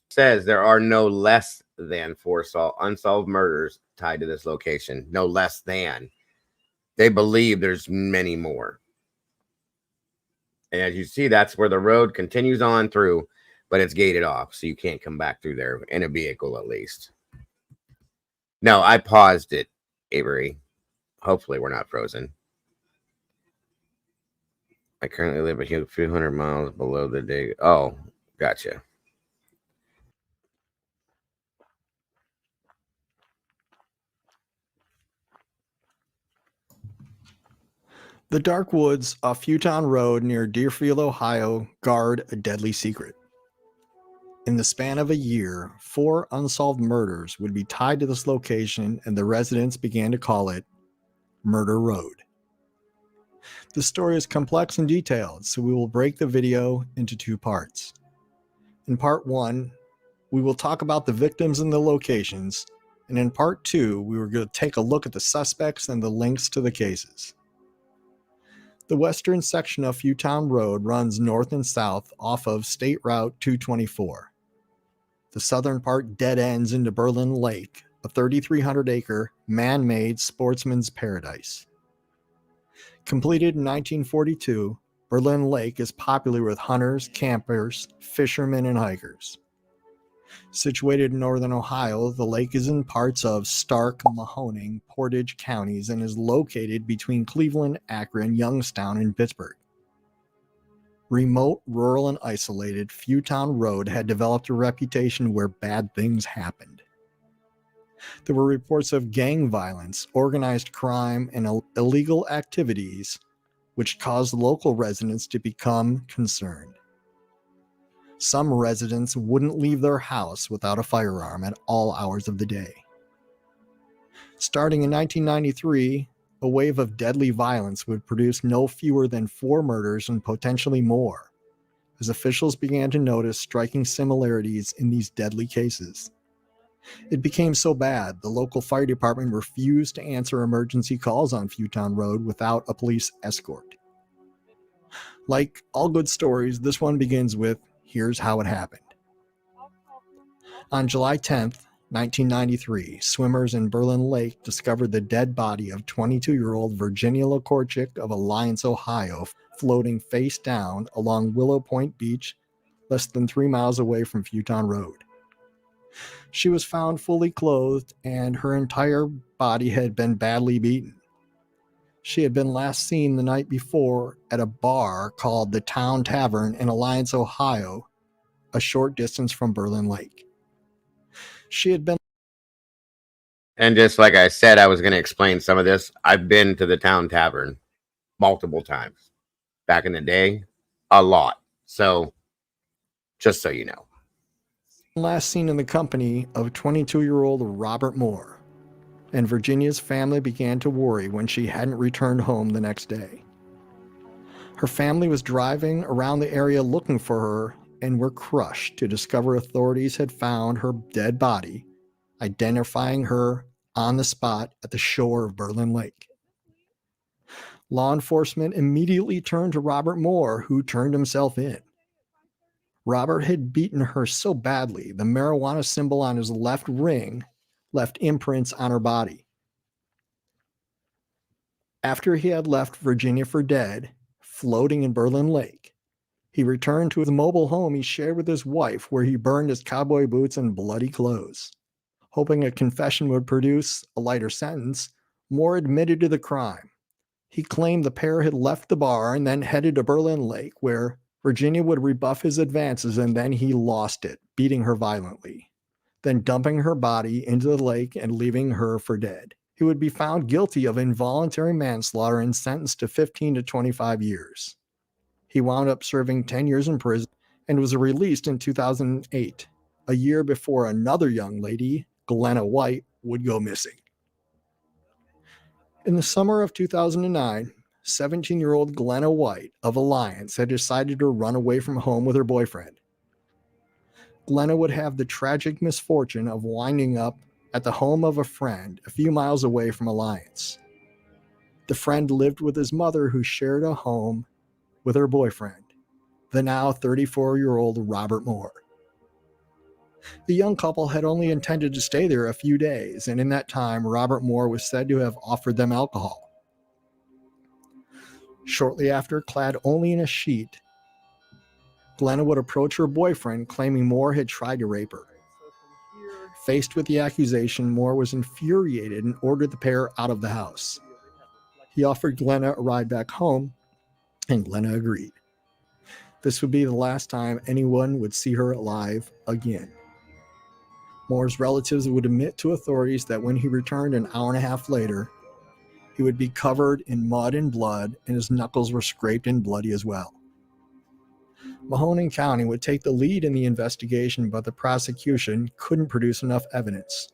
Says there are no less than 4 unsolved murders tied to this location. No less than. They believe there's many more. And as you see, that's where the road continues on through, but it's gated off, so you can't come back through there in a vehicle, at least. No, I paused it, Avery. Hopefully we're not frozen. I currently live a few hundred miles below the Dago. Oh, gotcha. The dark woods off Fewtown Road near Deerfield, Ohio, guard a deadly secret. In the span of a year, 4 unsolved murders would be tied to this location, and the residents began to call it Murder Road. The story is complex and detailed, so we will break the video into 2 parts. In part 1, we will talk about the victims and the locations, and in part 2, we were going to take a look at the suspects and the links to the cases. The western section of Fewtown Road runs north and south off of State Route 224. The southern part dead ends into Berlin Lake, a 3,300-acre man-made sportsman's paradise. Completed in 1942, Berlin Lake is popular with hunters, campers, fishermen, and hikers. Situated in northern Ohio, the lake is in parts of Stark, Mahoning, Portage counties and is located between Cleveland, Akron, Youngstown, and Pittsburgh. Remote, rural, and isolated, Fewtown Road had developed a reputation where bad things happened. There were reports of gang violence, organized crime, and illegal activities, which caused local residents to become concerned. Some residents wouldn't leave their house without a firearm at all hours of the day. Starting in 1993, a wave of deadly violence would produce no fewer than 4 murders and potentially more, as officials began to notice striking similarities in these deadly cases. It became so bad, the local fire department refused to answer emergency calls on Fewtown Road without a police escort. Like all good stories, this one begins with, here's how it happened. On July 10th, 1993, swimmers in Berlin Lake discovered the dead body of 22-year-old Virginia Lakorchik of Alliance, Ohio, floating face down along Willow Point Beach, less than 3 miles away from Futon Road. She was found fully clothed, and her entire body had been badly beaten. She had been last seen the night before at a bar called the Town Tavern in Alliance, Ohio, a short distance from Berlin Lake. She had been... And just like I said, I was going to explain some of this. I've been to the Town Tavern multiple times. Back in the day, a lot. So, just so you know. last seen in the company of 22-year-old Robert Moore, and Virginia's family began to worry when she hadn't returned home the next day. Her family was driving around the area looking for her and were crushed to discover authorities had found her dead body, identifying her on the spot at the shore of Berlin Lake. Law enforcement immediately turned to Robert Moore, who turned himself in. Robert had beaten her so badly, the marijuana symbol on his left ring left imprints on her body. After he had left Virginia for dead, floating in Berlin Lake, he returned to the mobile home he shared with his wife, where he burned his cowboy boots and bloody clothes. Hoping a confession would produce a lighter sentence, Moore admitted to the crime. He claimed the pair had left the bar and then headed to Berlin Lake, where Virginia would rebuff his advances, and then he lost it, beating her violently, then dumping her body into the lake and leaving her for dead. He would be found guilty of involuntary manslaughter and sentenced to 15 to 25 years. He wound up serving 10 years in prison and was released in 2008, a year before another young lady, Glenna White, would go missing. In the summer of 2009, 17-year-old Glenna White of Alliance had decided to run away from home with her boyfriend. Glenna would have the tragic misfortune of winding up at the home of a friend a few miles away from Alliance. The friend lived with his mother, who shared a home with her boyfriend, the now 34-year-old Robert Moore. The young couple had only intended to stay there a few days, and in that time, Robert Moore was said to have offered them alcohol. Shortly after, clad only in a sheet, Glenna would approach her boyfriend, claiming Moore had tried to rape her. Faced with the accusation, Moore was infuriated and ordered the pair out of the house. He offered Glenna a ride back home, and Glenna agreed. This would be the last time anyone would see her alive again. Moore's relatives would admit to authorities that when he returned an hour and a half later, he would be covered in mud and blood, and his knuckles were scraped and bloody as well. Mahoning County would take the lead in the investigation, but the prosecution couldn't produce enough evidence.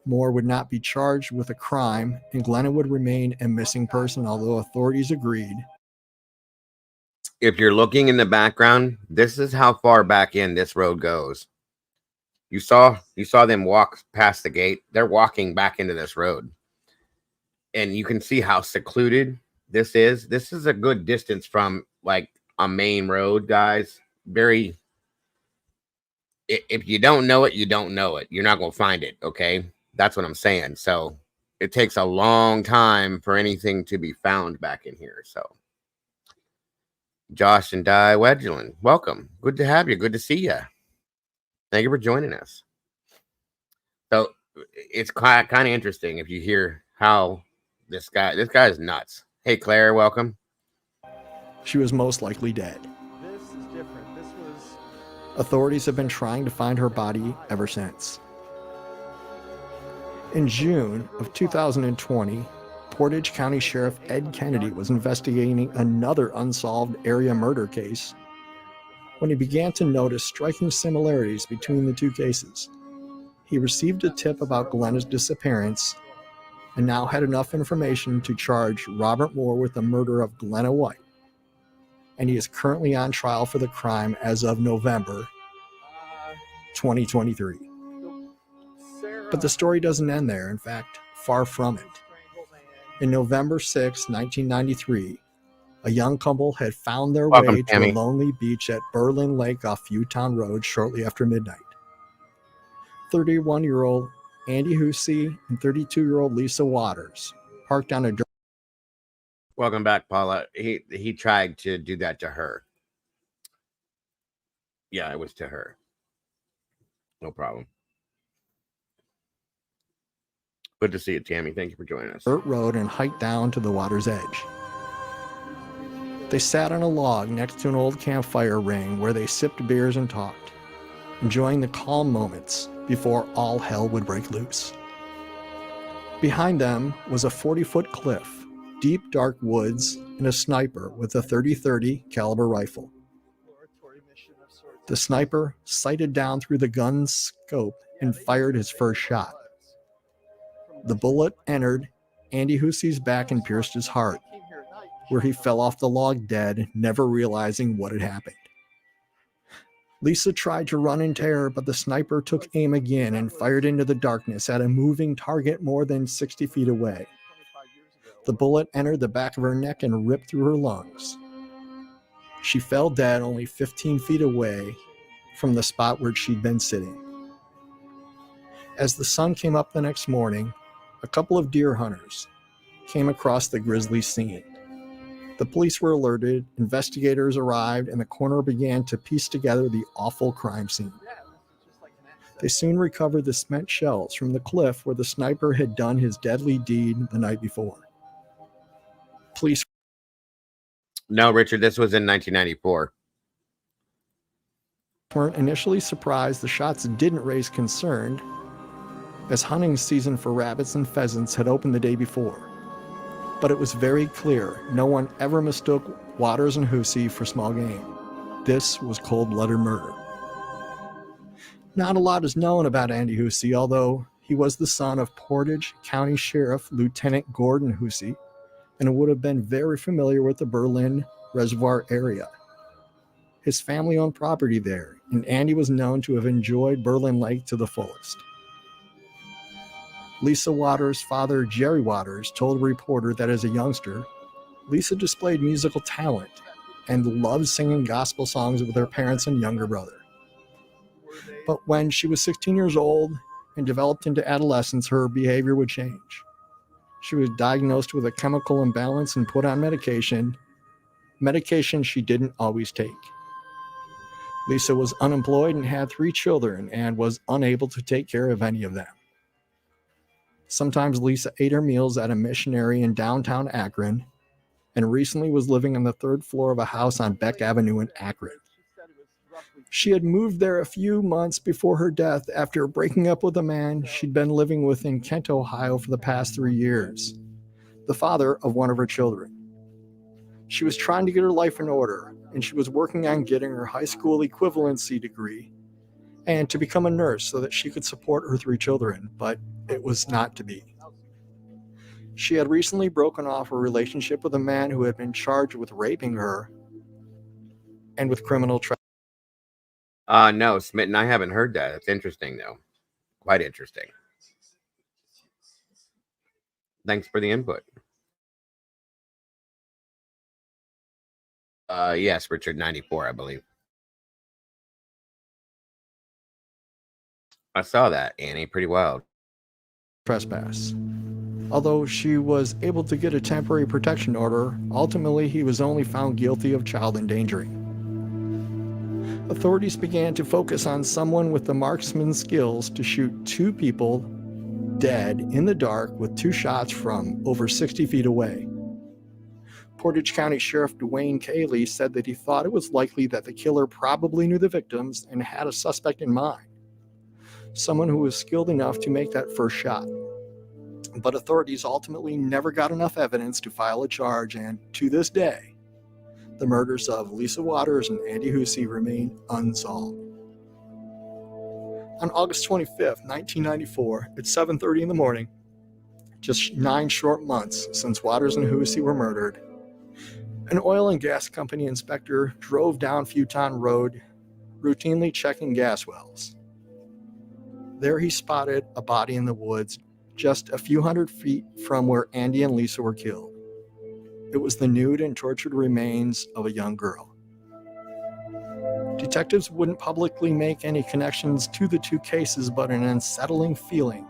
Moore would not be charged with a crime, and Glenna would remain a missing person, although authorities agreed. If you're looking in the background, this is how far back in this road goes. You saw them walk past the gate. They're walking back into this road. And you can see how secluded this is. This is a good distance from like a main road, guys. Very, if you don't know it, you don't know it. You're not going to find it, okay? That's what I'm saying. So it takes a long time for anything to be found back in here. So Josh and Di Wedgelin, welcome. Good to have you. Good to see you. Thank you for joining us. So it's kind of interesting if you hear how this guy is nuts. Hey, Claire, welcome. She was most likely dead. This is different. Authorities have been trying to find her body ever since. In June of 2020, Portage County Sheriff Ed Kennedy was investigating another unsolved area murder case when he began to notice striking similarities between the two cases. He received a tip about Glenna's disappearance and now had enough information to charge Robert Moore with the murder of Glenna White, and he is currently on trial for the crime as of November 2023. But the story doesn't end there. In fact, far from it. In November 6, 1993, A young couple had found their Welcome, way to Tammy. a lonely beach at Berlin Lake off Viewtown Road shortly after midnight. 31-year-old Andy Hussey and 32-year-old Lisa Waters parked on a dirt. Welcome back, Paula. He tried to do that to her. Yeah, it was to her. No problem. Good to see you, Tammy. Thank you for joining us. Dirt road and hiked down to the water's edge. They sat on a log next to an old campfire ring where they sipped beers and talked, enjoying the calm moments before all hell would break loose. Behind them was a 40-foot cliff, deep dark woods, and a sniper with a .30-30 caliber rifle. The sniper sighted down through the gun's scope and fired his first shot. The bullet entered Andy Hussey's back and pierced his heart, where he fell off the log dead, never realizing what had happened. Lisa tried to run in terror, but the sniper took aim again and fired into the darkness at a moving target more than 60 feet away. The bullet entered the back of her neck and ripped through her lungs. She fell dead only 15 feet away from the spot where she'd been sitting. As the sun came up the next morning, a couple of deer hunters came across the grisly scene. The police were alerted, investigators arrived, and the coroner began to piece together the awful crime scene. They soon recovered the spent shells from the cliff where the sniper had done his deadly deed the night before. Police. No, Richard, this was in 1994. Weren't initially surprised the shots didn't raise concern, as hunting season for rabbits and pheasants had opened the day before. But it was very clear no one ever mistook Waters and Hussey for small game. This was cold-blooded murder. Not a lot is known about Andy Hussey, although he was the son of Portage County Sheriff Lieutenant Gordon Hussey, and would have been very familiar with the Berlin Reservoir area. His family owned property there, and Andy was known to have enjoyed Berlin Lake to the fullest. Lisa Waters' father, Jerry Waters, told a reporter that as a youngster, Lisa displayed musical talent and loved singing gospel songs with her parents and younger brother. But when she was 16 years old and developed into adolescence, her behavior would change. She was diagnosed with a chemical imbalance and put on medication she didn't always take. Lisa was unemployed and had 3 children and was unable to take care of any of them. Sometimes Lisa ate her meals at a missionary in downtown Akron, and recently was living on the 3rd floor of a house on Beck Avenue in Akron. She had moved there a few months before her death after breaking up with a man she'd been living with in Kent, Ohio for the past 3 years, the father of one of her children. She was trying to get her life in order, and she was working on getting her high school equivalency degree and to become a nurse so that she could support her 3 children, but it was not to be. She had recently broken off a relationship with a man who had been charged with raping her and with criminal trafficking. No, Smitten, I haven't heard that. It's interesting, though. Quite interesting. Thanks for the input. Yes, Richard, 94, I believe. I saw that, Annie. Pretty wild. Trespass. Although she was able to get a temporary protection order, ultimately he was only found guilty of child endangering. Authorities began to focus on someone with the marksman's skills to shoot 2 people dead in the dark with 2 shots from over 60 feet away. Portage County Sheriff Dwayne Cayley said that he thought it was likely that the killer probably knew the victims and had a suspect in mind, someone who was skilled enough to make that first shot. But authorities ultimately never got enough evidence to file a charge, and to this day, the murders of Lisa Waters and Andy Hussey remain unsolved. On August 25th, 1994, at 7:30 in the morning, just 9 short months since Waters and Hussey were murdered, an oil and gas company inspector drove down Viewtown Road, routinely checking gas wells. There he spotted a body in the woods just a few hundred feet from where Andy and Lisa were killed. It was the nude and tortured remains of a young girl. Detectives wouldn't publicly make any connections to the two cases, but an unsettling feeling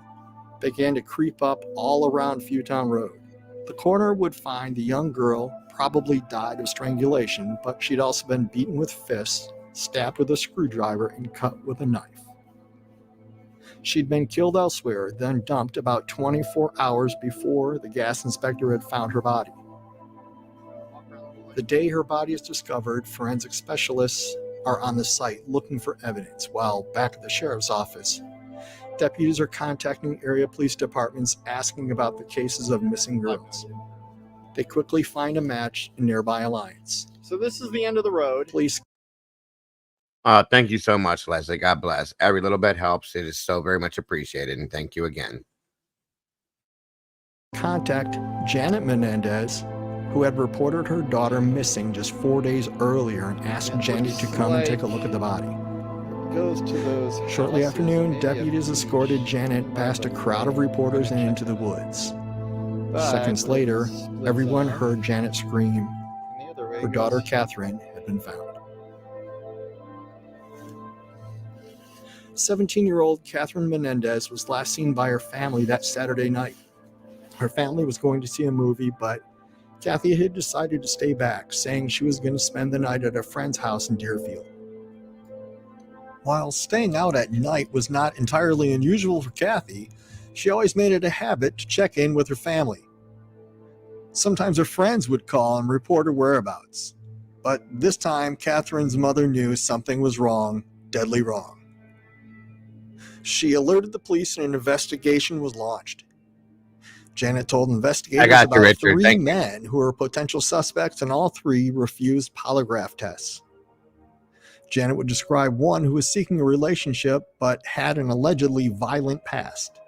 began to creep up all around Fewtown Road. The coroner would find the young girl probably died of strangulation, but she'd also been beaten with fists, stabbed with a screwdriver, and cut with a knife. She'd been killed elsewhere, then dumped about 24 hours before the gas inspector had found her body. The day her body is discovered, forensic specialists are on the site looking for evidence, while back at the sheriff's office, deputies are contacting area police departments asking about the cases of missing girls. They quickly find a match in nearby Alliance. So this is the end of the road. Police. Thank you so much, Leslie. God bless. Every little bit helps. It is so very much appreciated, and thank you again. Contact Janet Menendez, who had reported her daughter missing just 4 days earlier, and asked Janet to come and take a look at the body. Goes to those Shortly after noon, deputies escorted Janet past a crowd of reporters and into the woods. Seconds later, everyone heard Janet scream. Her daughter Catherine had been found. 17-year-old Catherine Menendez was last seen by her family that Saturday night. Her family was going to see a movie, but Kathy had decided to stay back, saying she was going to spend the night at a friend's house in Deerfield. While staying out at night was not entirely unusual for Kathy, she always made it a habit to check in with her family. Sometimes her friends would call and report her whereabouts. But this time, Catherine's mother knew something was wrong, deadly wrong. She alerted the police and an investigation was launched. Janet told investigators about three men who were potential suspects, and all three refused polygraph tests. Janet would describe one who was seeking a relationship but had an allegedly violent past.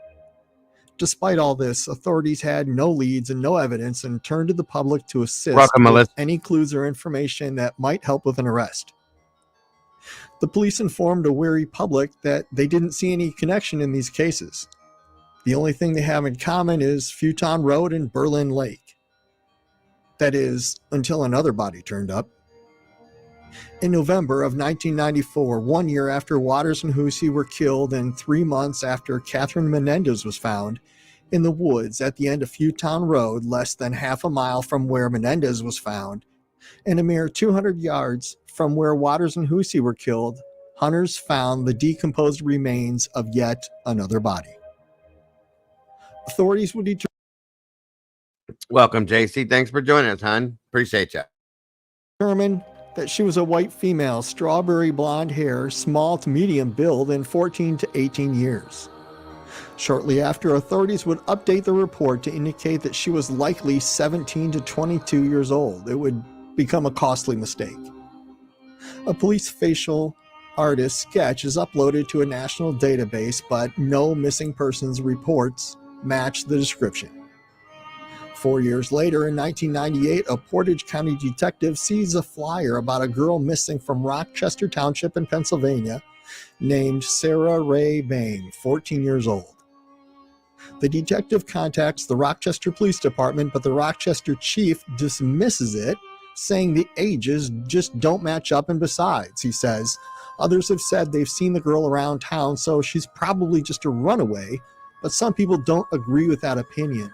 Despite all this, authorities had no leads and no evidence and turned to the public to assist with any clues or information that might help with an arrest. The police informed a wary public that they didn't see any connection in these cases. The only thing they have in common is Fewtown Road and Berlin Lake. That is, until another body turned up. In November of 1994, 1 year after Waters and Hussey were killed and 3 months after Catherine Menendez was found in the woods at the end of Fewtown Road, less than half a mile from where Menendez was found, and a mere 200 yards from where Waters and Hussey were killed, hunters found the decomposed remains of yet another body. Authorities would Welcome, JC. Thanks for joining us, hon. Appreciate you. Determine that she was a white female, strawberry blonde hair, small to medium build, and 14 to 18 years. Shortly after, authorities would update the report to indicate that she was likely 17 to 22 years old. It would become a costly mistake. A police facial artist sketch is uploaded to a national database, but no missing persons reports match the description. 4 years later, in 1998, a Portage County detective sees a flyer about a girl missing from Rochester Township in Pennsylvania named Sarah Ray Bain, 14 years old. The detective contacts the Rochester Police Department, but the Rochester chief dismisses it, saying the ages just don't match up, and besides, he says, others have said they've seen the girl around town, so she's probably just a runaway, but some people don't agree with that opinion.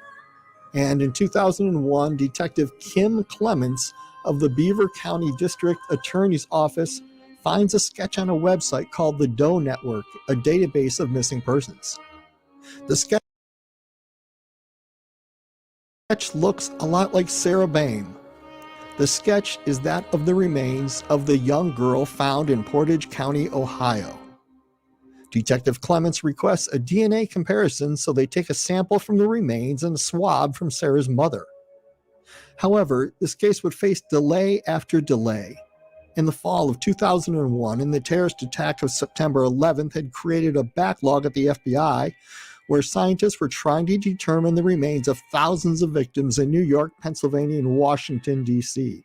And in 2001, Detective Kim Clements of the Beaver County District Attorney's Office finds a sketch on a website called the Doe Network, a database of missing persons. The sketch looks a lot like Sarah Bain. The sketch is that of the remains of the young girl found in Portage County, Ohio. Detective Clements requests a DNA comparison, so they take a sample from the remains and a swab from Sarah's mother. However, this case would face delay after delay. In the fall of 2001, and the terrorist attack of September 11th had created a backlog at the FBI, where scientists were trying to determine the remains of thousands of victims in New York, Pennsylvania, and Washington, D.C.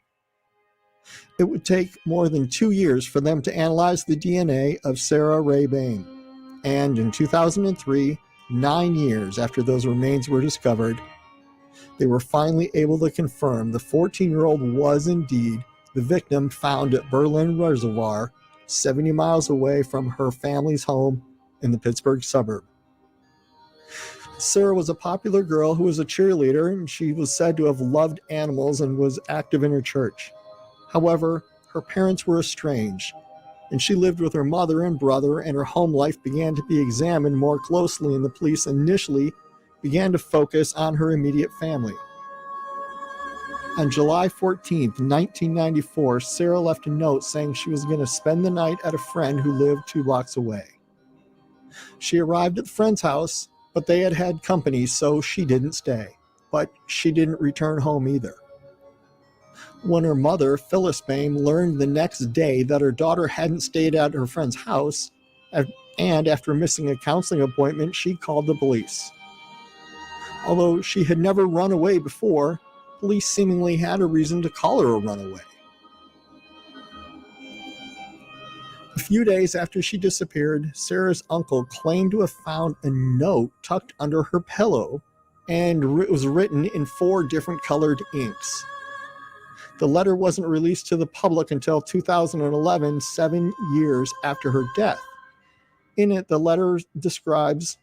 It would take more than 2 years for them to analyze the DNA of Sarah Ray Bain. And in 2003, 9 years after those remains were discovered, They were finally able to confirm the 14-year-old was indeed the victim found at Berlin Reservoir, 70 miles away from her family's home in the Pittsburgh suburb. Sarah was a popular girl who was a cheerleader, and she was said to have loved animals and was active in her church. However, her parents were estranged, and she lived with her mother and brother, and her home life began to be examined more closely, and the police initially began to focus on her immediate family. On July 14, 1994, Sarah left a note saying she was going to spend the night at a friend who lived 2 blocks away. She arrived at the friend's house, but they had had company, so she didn't stay. But she didn't return home either. When her mother, Phyllis Boehm, learned the next day that her daughter hadn't stayed at her friend's house, and after missing a counseling appointment, she called the police. Although she had never run away before, police seemingly had a reason to call her a runaway. A few days after she disappeared, Sarah's uncle claimed to have found a note tucked under her pillow, and it was written in 4 different colored inks. The letter wasn't released to the public until 2011, 7 years after her death. In it, the letter describes,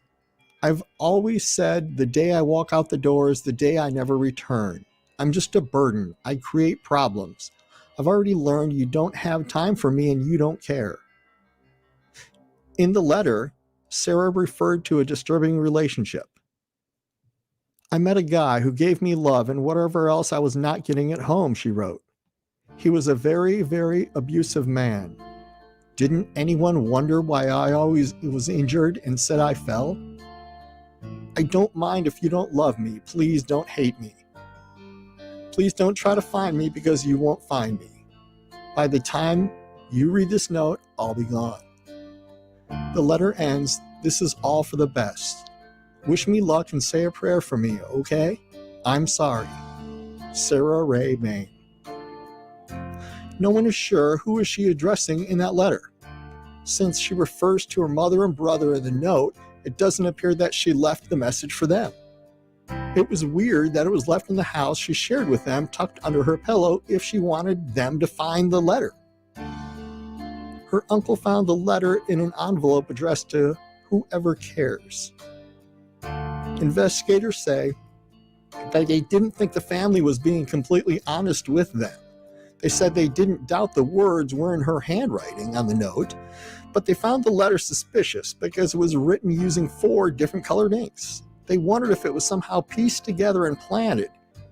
"I've always said the day I walk out the door is the day I never return. I'm just a burden. I create problems. I've already learned you don't have time for me and you don't care." In the letter, Sarah referred to a disturbing relationship. "I met a guy who gave me love and whatever else I was not getting at home," she wrote. "He was a very, very abusive man. Didn't anyone wonder why I always was injured and said I fell? I don't mind if you don't love me. Please don't hate me. Please don't try to find me because you won't find me. By the time you read this note, I'll be gone." The letter ends, "This is all for the best. Wish me luck and say a prayer for me, okay? I'm sorry. Sarah Ray Boehm." No one is sure who is she addressing in that letter. Since she refers to her mother and brother in the note, it doesn't appear that she left the message for them. It was weird that it was left in the house she shared with them, tucked under her pillow, if she wanted them to find the letter. Her uncle found the letter in an envelope addressed to "Whoever Cares." Investigators say that they didn't think the family was being completely honest with them. They said they didn't doubt the words were in her handwriting on the note, but they found the letter suspicious because it was written using 4 different colored inks. They wondered if it was somehow pieced together and planted,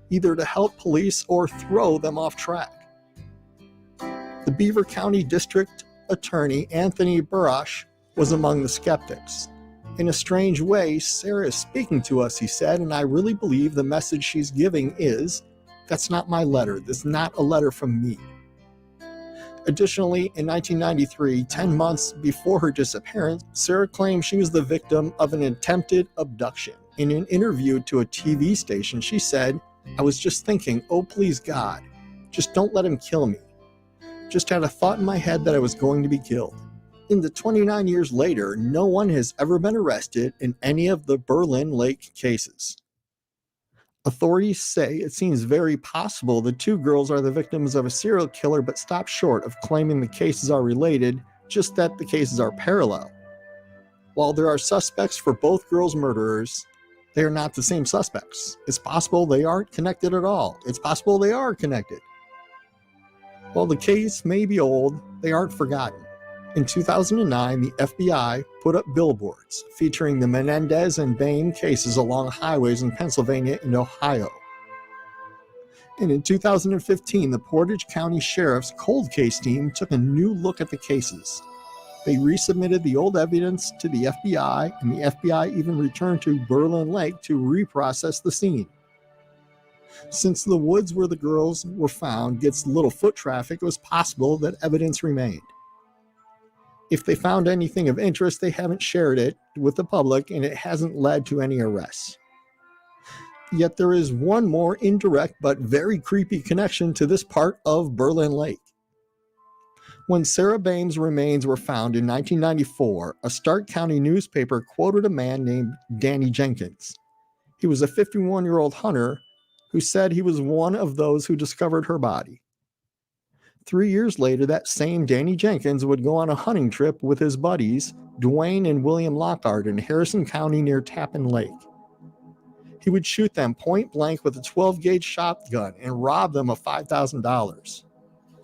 either to help police or throw them off track. The Beaver County District Attorney Anthony Burash was among the skeptics. "In a strange way, Sarah is speaking to us," he said, "and I really believe the message she's giving is, that's not my letter. This is not a letter from me." Additionally, in 1993, 10 months before her disappearance, Sarah claimed she was the victim of an attempted abduction. In an interview to a TV station, she said, "I was just thinking, oh please God, just don't let him kill me. Just had a thought in my head that I was going to be killed." In the 29 years later, no one has ever been arrested in any of the Berlin Lake cases. Authorities say it seems very possible the 2 girls are the victims of a serial killer, but stop short of claiming the cases are related, just that the cases are parallel. While there are suspects for both girls' murderers, they are not the same suspects. It's possible they aren't connected at all. It's possible they are connected. While the case may be old, they aren't forgotten. In 2009, the FBI put up billboards featuring the Menendez and Boehm cases along highways in Pennsylvania and Ohio. And in 2015, the Portage County Sheriff's cold case team took a new look at the cases. They resubmitted the old evidence to the FBI, and the FBI even returned to Berlin Lake to reprocess the scene. Since the woods where the girls were found gets little foot traffic, it was possible that evidence remained. If they found anything of interest, they haven't shared it with the public, and it hasn't led to any arrests. Yet there is one more indirect but very creepy connection to this part of Berlin Lake. When Sarah Boehm's remains were found in 1994, a Stark County newspaper quoted a man named Danny Jenkins. He was a 51-year-old hunter who said he was one of those who discovered her body. 3 years later, that same Danny Jenkins would go on a hunting trip with his buddies, Dwayne and William Lockhart, in Harrison County near Tappan Lake. He would shoot them point blank with a 12-gauge shotgun and rob them of $5,000.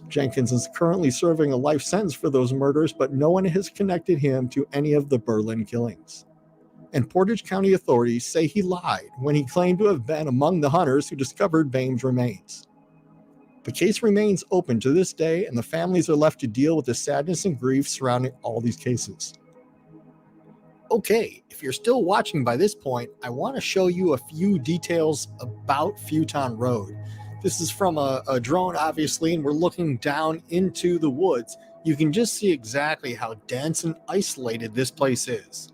Jenkins is currently serving a life sentence for those murders, but no one has connected him to any of the Berlin killings. And Portage County authorities say he lied when he claimed to have been among the hunters who discovered Bame's remains. The case remains open to this day, and the families are left to deal with the sadness and grief surrounding all these cases. Okay, if you're still watching by this point, I want to show you a few details about Futon Road. This is from a drone, obviously, and we're looking down into the woods. You can just see exactly how dense and isolated this place is.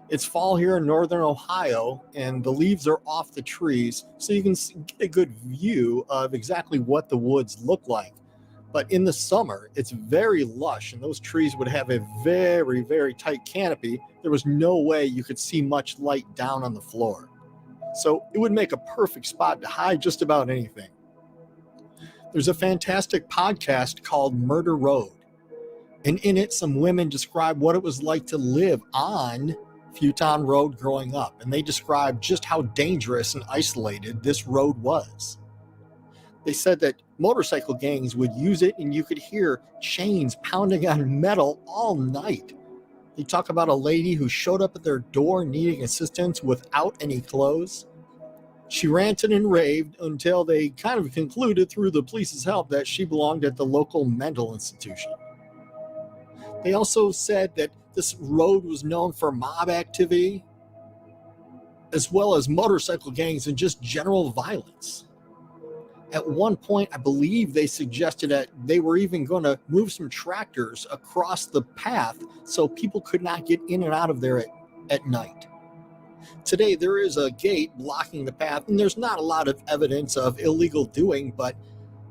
It's fall here in northern Ohio, and the leaves are off the trees, so you can get a good view of exactly what the woods look like. But in the summer, it's very lush, and those trees would have a very, very tight canopy. There was no way you could see much light down on the floor. So it would make a perfect spot to hide just about anything. There's a fantastic podcast called Murder Road, and in it, some women describe what it was like to live on Futon Road growing up, and they describe just how dangerous and isolated this road was. They said that motorcycle gangs would use it, and you could hear chains pounding on metal all night. They talk about a lady who showed up at their door needing assistance without any clothes. She ranted and raved until they kind of concluded through the police's help that she belonged at the local mental institution. They also said that this road was known for mob activity, as well as motorcycle gangs and just general violence. At one point, I believe they suggested that they were even going to move some tractors across the path so people could not get in and out of there at night. Today, there is a gate blocking the path, and there's not a lot of evidence of illegal doing, but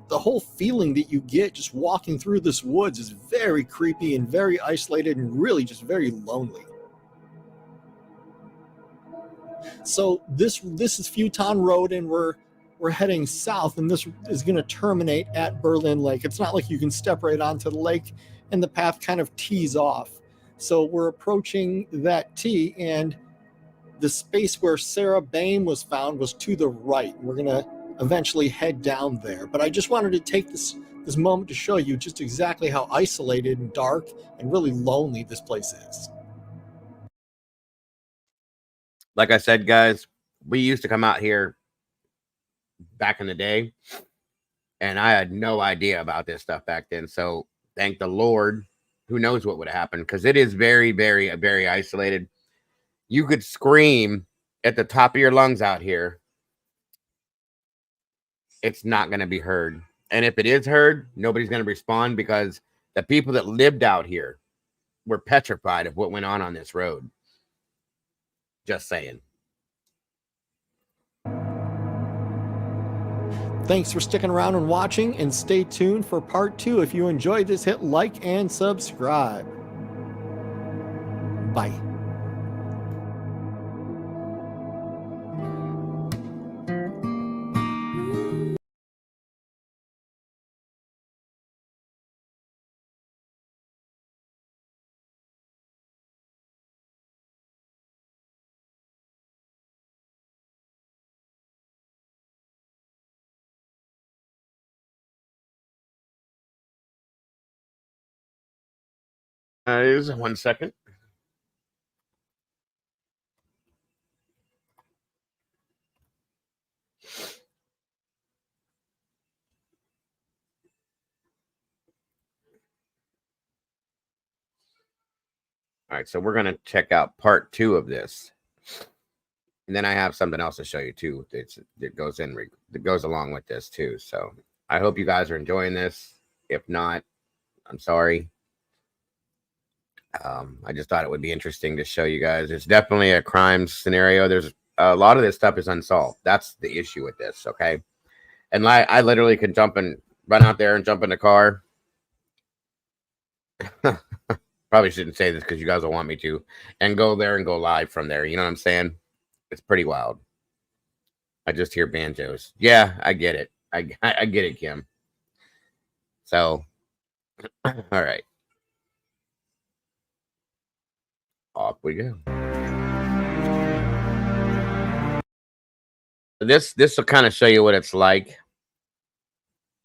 the whole feeling that you get just walking through this woods is very creepy and very isolated and really just very lonely. So this is Futon Road, and we're heading south, and this is going to terminate at Berlin Lake. It's not like you can step right onto the lake, and the path kind of tees off. So we're approaching that tee, and the space where Sarah Bame was found was to the right. We're going to eventually head down there. But I just wanted to take this moment to show you just exactly how isolated and dark and really lonely this place is. Like I said, guys, we used to come out here back in the day, and I had no idea about this stuff back then. So thank the Lord. Who knows what would have happened, because it is very, very, very isolated. You could scream at the top of your lungs out here. It's not going to be heard. And if it is heard, nobody's going to respond, because the people that lived out here were petrified of what went on this road. Just saying. Thanks for sticking around and watching, and stay tuned for part 2. If you enjoyed this, hit like and subscribe. Bye. Just 1 second. All right, so we're going to check out part 2 of this. And then I have something else to show you too that goes along with this too. So I hope you guys are enjoying this. If not, I'm sorry. I just thought it would be interesting to show you guys. It's definitely a crime scenario. There's a lot of this stuff is unsolved. That's the issue with this, okay? And I literally can run out there and jump in the car. Probably shouldn't say this because you guys will want me to. And go there and go live from there. You know what I'm saying? It's pretty wild. I just hear banjos. Yeah, I get it. I get it, Kim. So, all right, off we go. This will kind of show you what it's like.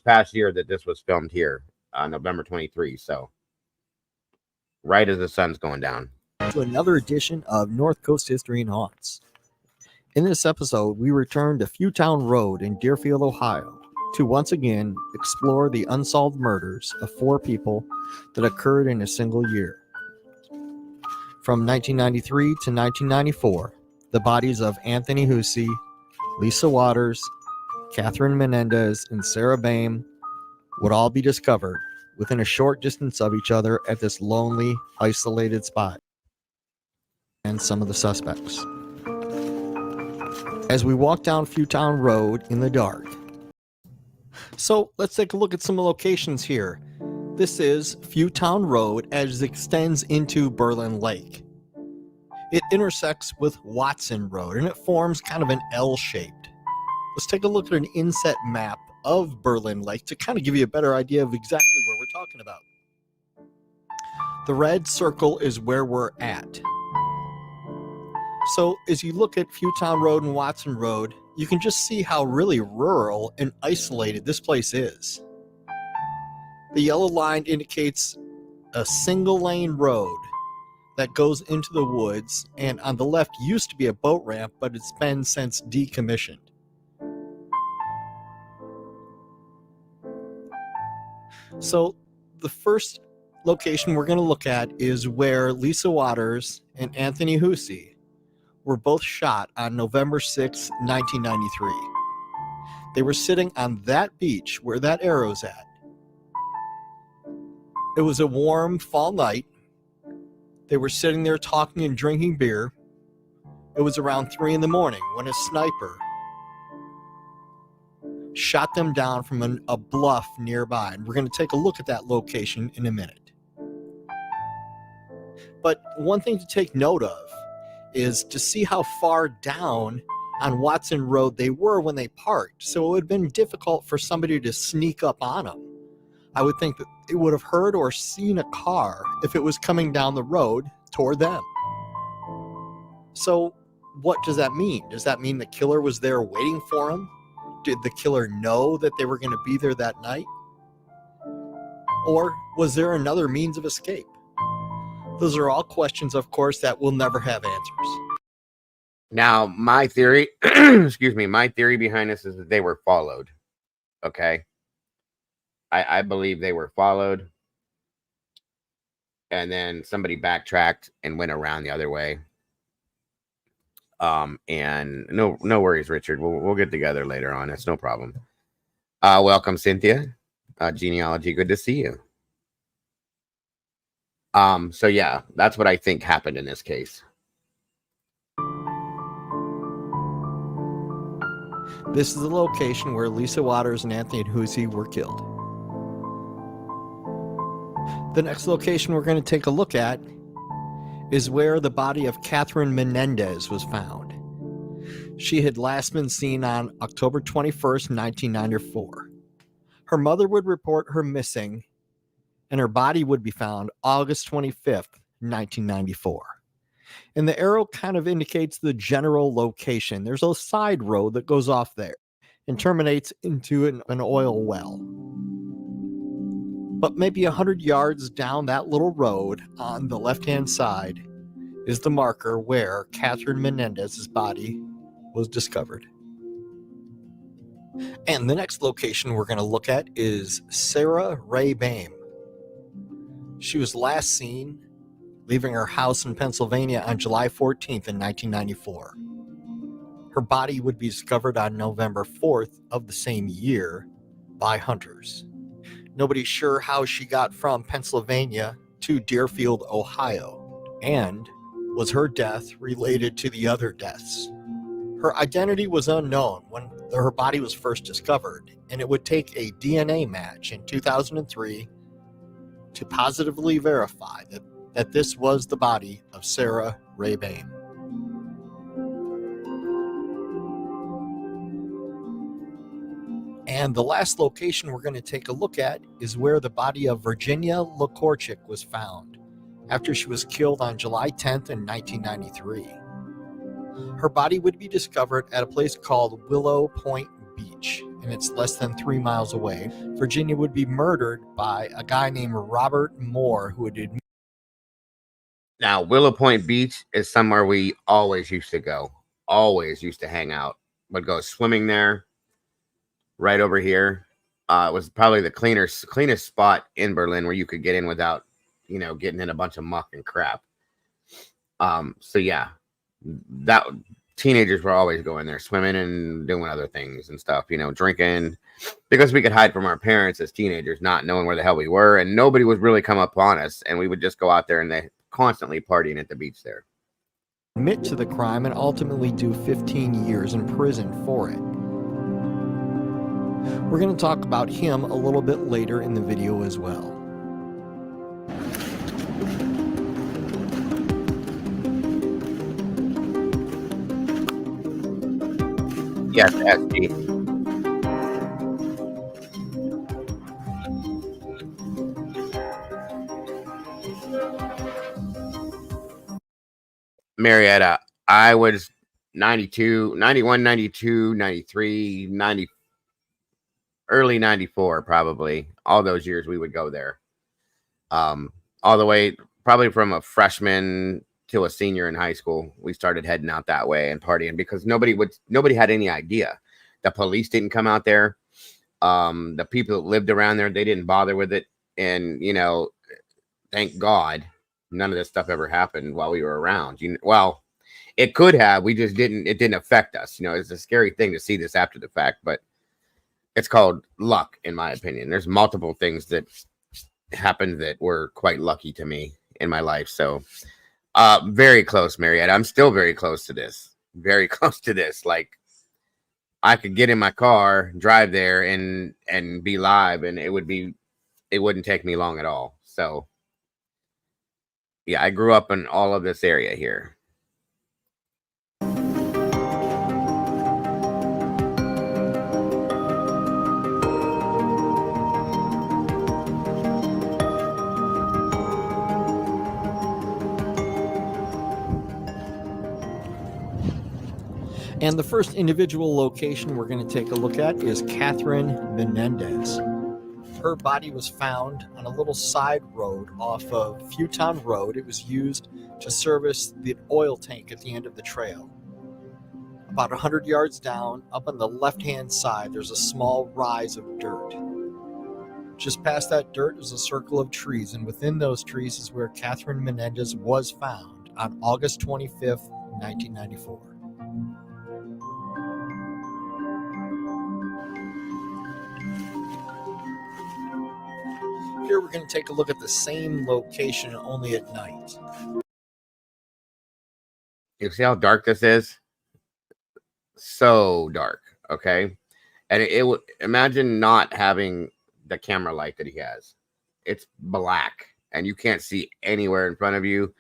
Past year that this was filmed here, November 23. So, right as the sun's going down. To another edition of North Coast History and Haunts. In this episode, we return to Fewtown Road in Deerfield, Ohio, to once again explore the unsolved murders of 4 people that occurred in a single year. From 1993 to 1994, the bodies of Anthony Hussey, Lisa Waters, Catherine Menendez, and Sarah Boehm would all be discovered within a short distance of each other at this lonely, isolated spot. And some of the suspects. As we walk down Fewtown Road in the dark. So let's take a look at some locations here. This is Fewtown Road as it extends into Berlin Lake. It intersects with Watson Road and it forms kind of an L-shaped. Let's take a look at an inset map of Berlin Lake to kind of give you a better idea of exactly where we're talking about. The red circle is where we're at. So as you look at Fewtown Road and Watson Road, you can just see how really rural and isolated this place is. The yellow line indicates a single lane road that goes into the woods, and on the left used to be a boat ramp, but it's been since decommissioned. So the first location we're going to look at is where Lisa Waters and Anthony Hussey were both shot on November 6, 1993. They were sitting on that beach where that arrow's at. It was a warm fall night. They were sitting there talking and drinking beer. It was around 3 in the morning when a sniper shot them down from a bluff nearby. And we're going to take a look at that location in a minute. But one thing to take note of is to see how far down on Watson Road they were when they parked. So it would have been difficult for somebody to sneak up on them. I would think that they would have heard or seen a car if it was coming down the road toward them. So what does that mean? Does that mean the killer was there waiting for them? Did the killer know that they were going to be there that night? Or was there another means of escape? Those are all questions, of course, that we'll never have answers. Now, my theory, my theory behind this is that they were followed. Okay. I believe they were followed. And then somebody backtracked and went around the other way. And no worries, Richard. We'll get together later on. It's no problem. Welcome, Cynthia. Genealogy, good to see you. So yeah, that's what I think happened in this case. This is the location where Lisa Waters and Anthony Hussey were killed. The next location we're going to take a look at is where the body of Catherine Menendez was found. She had last been seen on October 21st, 1994. Her mother would report her missing, and her body would be found August 25th, 1994. And the arrow kind of indicates the general location. There's a side road that goes off there and terminates into an oil well. But maybe 100 yards down that little road on the left-hand side is the marker where Catherine Menendez's body was discovered. And the next location we're going to look at is Sarah Ray Boehm. She was last seen leaving her house in Pennsylvania on July 14th in 1994. Her body would be discovered on November 4th of the same year by hunters. Nobody's sure how she got from Pennsylvania to Deerfield, Ohio, and was her death related to the other deaths. Her identity was unknown when her body was first discovered, and it would take a DNA match in 2003 to positively verify that this was the body of Sarah Ray Boehm. And the last location we're going to take a look at is where the body of Virginia Lokorchik was found after she was killed on July 10th in 1993. Her body would be discovered at a place called Willow Point Beach, and it's less than 3 miles away. Virginia would be murdered by a guy named Robert Moore, who had... Now, Willow Point Beach is somewhere we always used to go. Always used to hang out. Would go swimming there. Right over here. It was probably the cleanest spot in Berlin where you could get in without, getting in a bunch of muck and crap. So yeah, that teenagers were always going there, swimming and doing other things and stuff, drinking, because we could hide from our parents as teenagers, not knowing where the hell we were, and nobody would really come up on us, and we would just go out there and they constantly partying at the beach there. Admit to the crime and ultimately do 15 years in prison for it. We're going to talk about him a little bit later in the video as well. Yes, SG. Marietta, I was 92, 91, 92, 93, 90, early 94, probably. All those years we would go there. All the way, probably from a freshman to a senior in high school, we started heading out that way and partying because nobody had any idea. The police didn't come out there. The people that lived around there, they didn't bother with it. And, thank God, none of this stuff ever happened while we were around. Well, it could have. We just didn't. It didn't affect us. It's a scary thing to see this after the fact, but it's called luck, in my opinion. There's multiple things that happened that were quite lucky to me in my life. So, very close, Marietta. I'm still very close to this. Very close to this. Like, I could get in my car, drive there, and be live, and it wouldn't take me long at all. So, yeah, I grew up in all of this area here. And the first individual location we're going to take a look at is Catherine Menendez. Her body was found on a little side road off of Futon Road. It was used to service the oil tank at the end of the trail. About 100 yards down, up on the left-hand side, there's a small rise of dirt. Just past that dirt is a circle of trees, and within those trees is where Catherine Menendez was found on August 25th, 1994. Here we're going to take a look at the same location, only at night. You see how dark this is? So dark, okay? And it would, imagine not having the camera light that he has. It's black, and you can't see anywhere in front of you.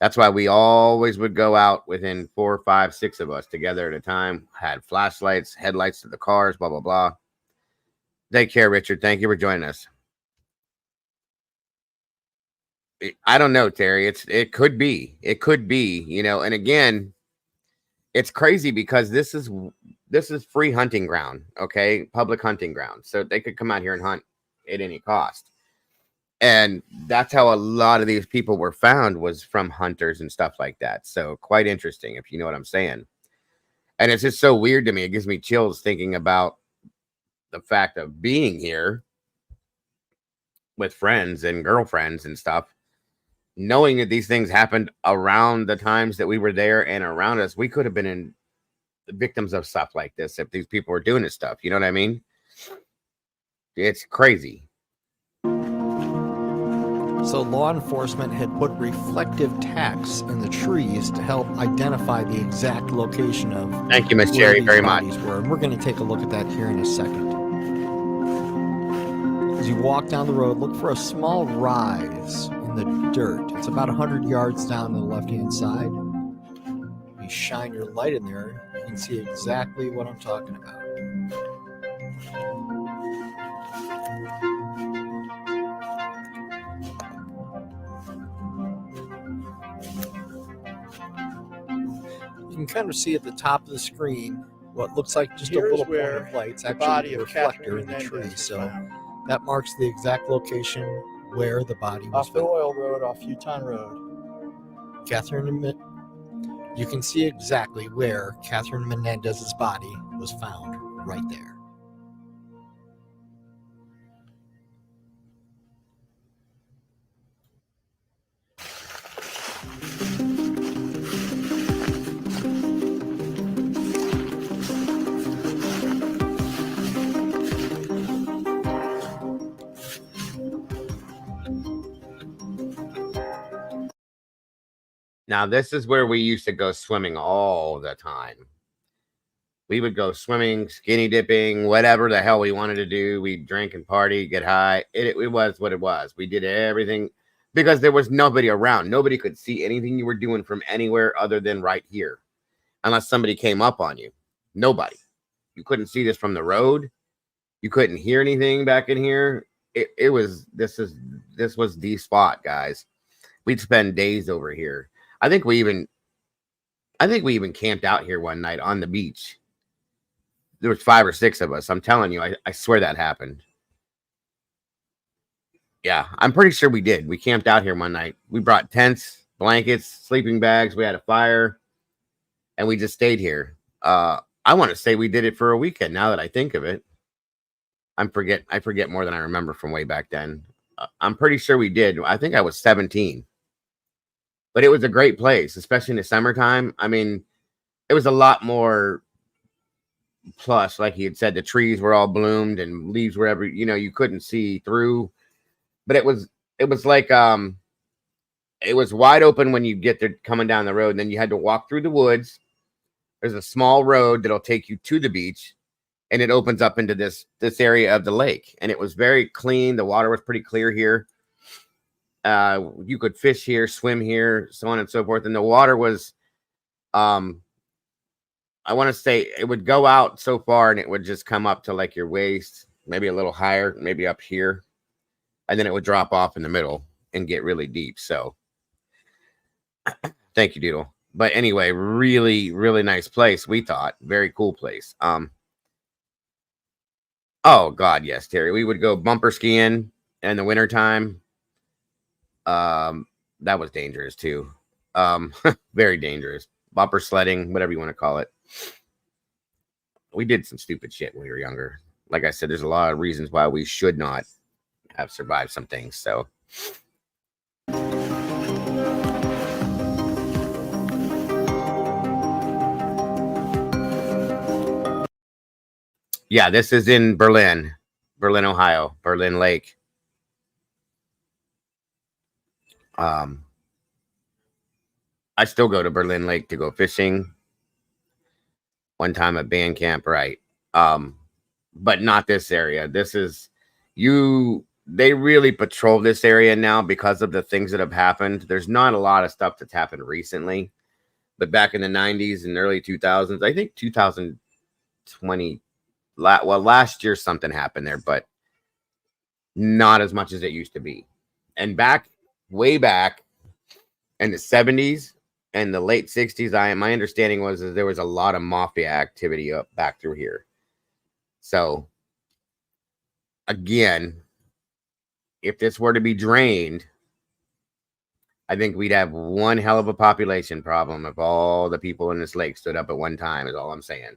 That's why we always would go out within 4, 5, 6 of us together at a time. Had flashlights, headlights to the cars, blah, blah, blah. Take care, Richard. Thank you for joining us. I don't know, Terry. It could be, and again, it's crazy because this is free hunting ground, okay? Public hunting ground. So they could come out here and hunt at any cost. And that's how a lot of these people were found, was from hunters and stuff like that. So quite interesting, if you know what I'm saying. And it's just so weird to me. It gives me chills thinking about the fact of being here with friends and girlfriends and stuff, knowing that these things happened around the times that we were there and around us. We could have been victims of stuff like this if these people were doing this stuff. You know what I mean? It's crazy. So law enforcement had put reflective tacks in the trees to help identify the exact location of... Thank you, Miss Jerry, very much. And we're going to take a look at that here in a second. As you walk down the road, look for a small rise in the dirt. It's about 100 yards down the left-hand side. You shine your light in there, you can see exactly what I'm talking about. can kind of see at the top of the screen what looks like just a Here's little point where of light. It's the actually body the of reflector Catherine in the tree. Menendez was So found. that marks the exact location where the body was Off the found. oil road, off Futon Road. You can see exactly where Catherine Menendez's body was found right there. Now, this is where we used to go swimming all the time. We would go swimming, skinny dipping, whatever the hell we wanted to do. We'd drink and party, get high. It was what it was. We did everything because there was nobody around. Nobody could see anything you were doing from anywhere other than right here, unless somebody came up on you. Nobody. You couldn't see this from the road. You couldn't hear anything back in here. This was the spot, guys. We'd spend days over here. I think we even camped out here one night on the beach. There was 5 or 6 of us. I'm telling you, I swear that happened. Yeah, I'm pretty sure we did. We camped out here one night. We brought tents, blankets, sleeping bags. We had a fire, and we just stayed here. I want to say we did it for a weekend. Now that I think of it, I forget more than I remember from way back then. I'm pretty sure we did. I think I was 17. But it was a great place, especially in the summertime. I mean, it was a lot more plush, like he had said. The trees were all bloomed and leaves were you couldn't see through. But it was like it was wide open when you get there coming down the road, and then you had to walk through the woods. There's a small road that'll take you to the beach, and it opens up into this area of the lake. And it was very clean. The water was pretty clear here. You could fish here, swim here, so on and so forth. And the water was, I want to say it would go out so far and it would just come up to like your waist, maybe a little higher, maybe up here. And then it would drop off in the middle and get really deep. So thank you, Doodle. But anyway, really, really nice place. We thought very cool place. Oh God, yes, Terry, we would go bumper skiing in the wintertime. That was dangerous too. Very dangerous. Bumper sledding, whatever you want to call it. We did some stupid shit when we were younger. Like I said, there's a lot of reasons why we should not have survived some things. So yeah, this is in Berlin, Ohio, Berlin Lake. I still go to Berlin Lake to go fishing. One time at band camp, right? But not this area. This is they really patrol this area now because of the things that have happened. There's not a lot of stuff that's happened recently, but back in the 90s and early 2000s, I think 2020, last year something happened there, but not as much as it used to be. And way back in the 70s and the late 60s, my understanding was that there was a lot of mafia activity up back through here. So again, if this were to be drained, I think we'd have one hell of a population problem if all the people in this lake stood up at one time, is all I'm saying.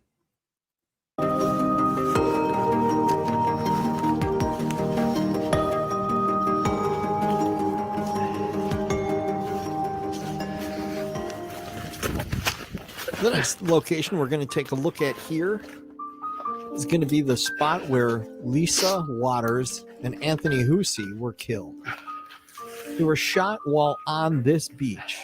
The next location we're going to take a look at here is going to be the spot where Lisa Waters and Anthony Hussey were killed. They were shot while on this beach.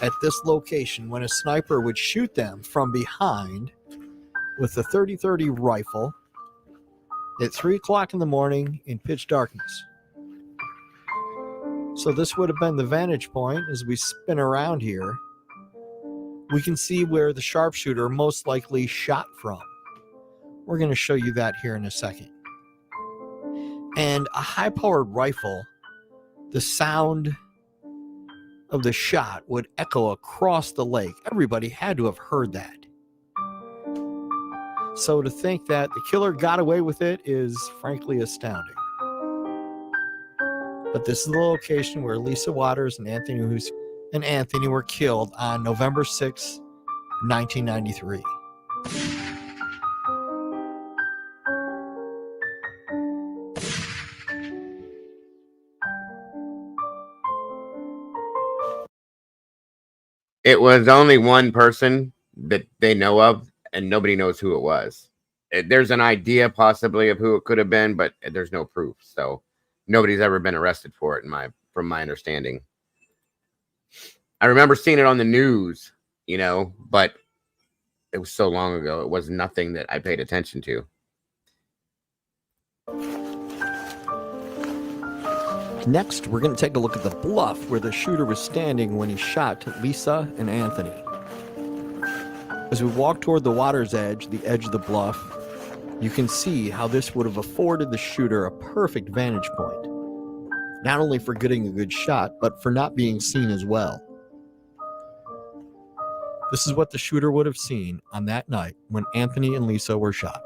At this location, when a sniper would shoot them from behind with a 30-30 rifle at 3 o'clock in the morning in pitch darkness. So this would have been the vantage point as we spin around here. We can see where the sharpshooter most likely shot from. We're going to show you that here in a second. And a high-powered rifle, the sound of the shot would echo across the lake. Everybody had to have heard that. So to think that the killer got away with it is frankly astounding. But this is the location where Lisa Waters and Anthony were killed on November 6, 1993. It was only one person that they know of, and nobody knows who it was. There's an idea possibly of who it could have been, but there's no proof. So nobody's ever been arrested for it, from my understanding. I remember seeing it on the news, but it was so long ago. It was nothing that I paid attention to. Next, we're going to take a look at the bluff where the shooter was standing when he shot Lisa and Anthony. As we walk toward the water's edge, the edge of the bluff, you can see how this would have afforded the shooter a perfect vantage point. Not only for getting a good shot, but for not being seen as well. This is what the shooter would have seen on that night when Anthony and Lisa were shot.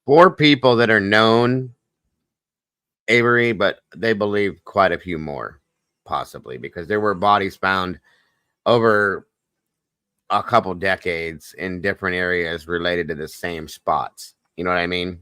Four people that are known, Avery, but they believe quite a few more, possibly, because there were bodies found over a couple decades in different areas related to the same spots. You know what I mean?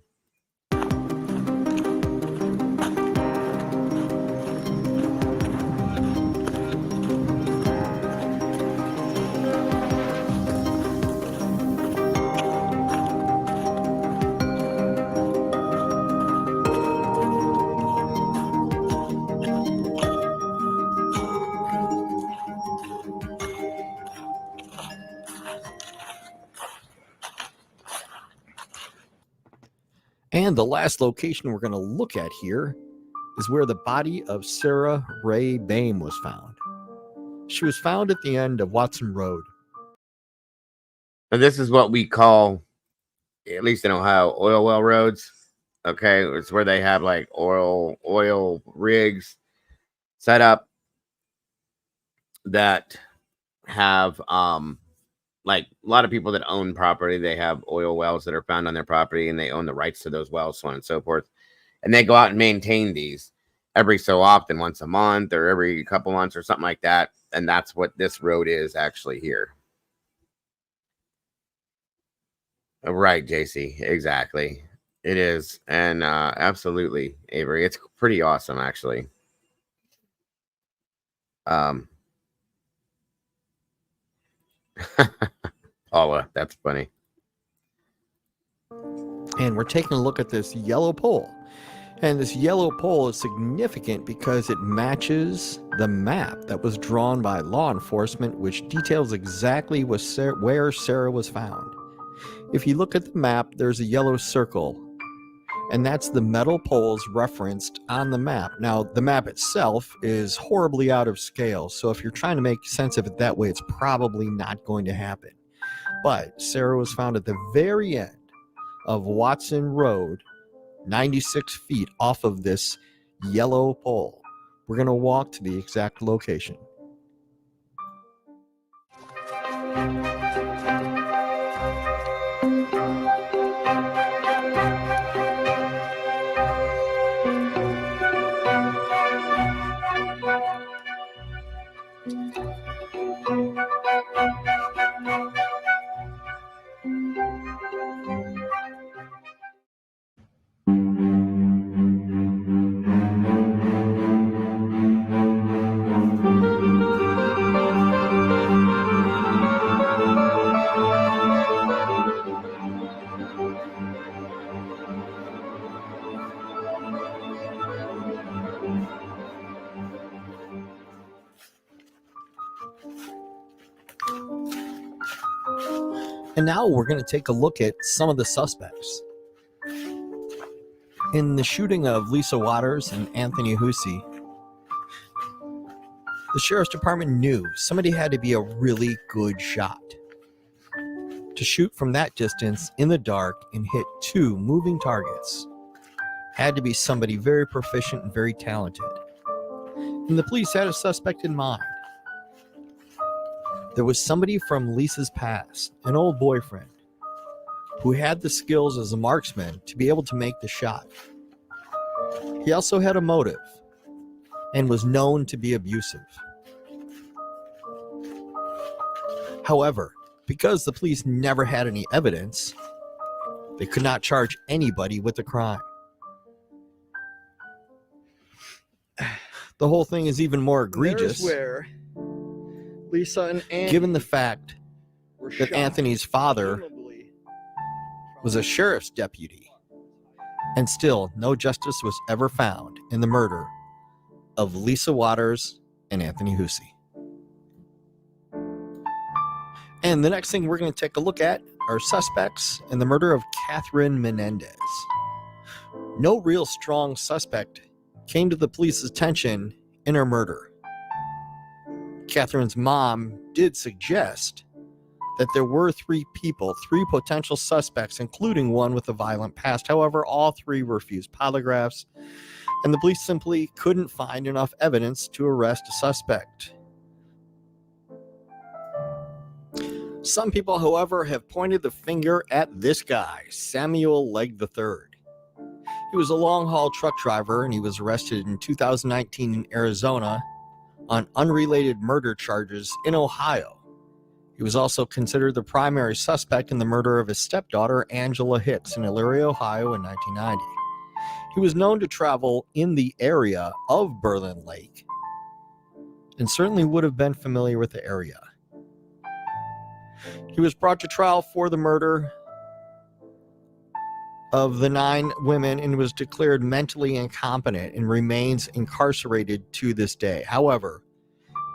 And the last location we're going to look at here is where the body of Sarah Ray Boehm was found. She was found at the end of Watson Road. And this is what we call, at least in Ohio, oil well roads. Okay, it's where they have like oil rigs set up that have like a lot of people that own property, they have oil wells that are found on their property and they own the rights to those wells, so on and so forth. And they go out and maintain these every so often, once a month or every couple months or something like that. And that's what this road is actually here. Right, JC, exactly. It is. And absolutely, Avery, it's pretty awesome, actually. Paula, that's funny. And we're taking a look at this yellow pole. And this yellow pole is significant because it matches the map that was drawn by law enforcement, which details exactly where Sarah was found. If you look at the map, there's a yellow circle, and that's the metal poles referenced on the map. Now, the map itself is horribly out of scale, so if you're trying to make sense of it that way, it's probably not going to happen. But Sarah was found at the very end of Watson Road, 96 feet off of this yellow pole. We're going to walk to the exact location. And now we're going to take a look at some of the suspects. In the shooting of Lisa Waters and Anthony Hussey, The sheriff's department knew somebody had to be a really good shot to shoot from that distance in the dark and hit 2 moving targets. Had to be somebody very proficient and very talented. And the police had a suspect in mind. There was somebody from Lisa's past, an old boyfriend, who had the skills as a marksman to be able to make the shot. He also had a motive and was known to be abusive. However, because the police never had any evidence, they could not charge anybody with the crime. The whole thing is even more egregious. There's where Lisa and Andy Given the fact were that shot, Anthony's father presumably was a sheriff's deputy, and still no justice was ever found in the murder of Lisa Waters and Anthony Hussey. And the next thing we're going to take a look at are suspects in the murder of Catherine Menendez. No real strong suspect came to the police's attention in her murder. Catherine's mom did suggest that there were 3 potential suspects, including one with a violent past. However, all 3 refused polygraphs, and the police simply couldn't find enough evidence to arrest a suspect. Some people, however, have pointed the finger at this guy, Samuel Legg III. He was a long-haul truck driver, and he was arrested in 2019 in Arizona on unrelated murder charges in Ohio. He was also considered the primary suspect in the murder of his stepdaughter, Angela Hicks, in Elyria, Ohio in 1990. He was known to travel in the area of Berlin Lake and certainly would have been familiar with the area. He was brought to trial for the murder of the 9 women and was declared mentally incompetent and remains incarcerated to this day. However,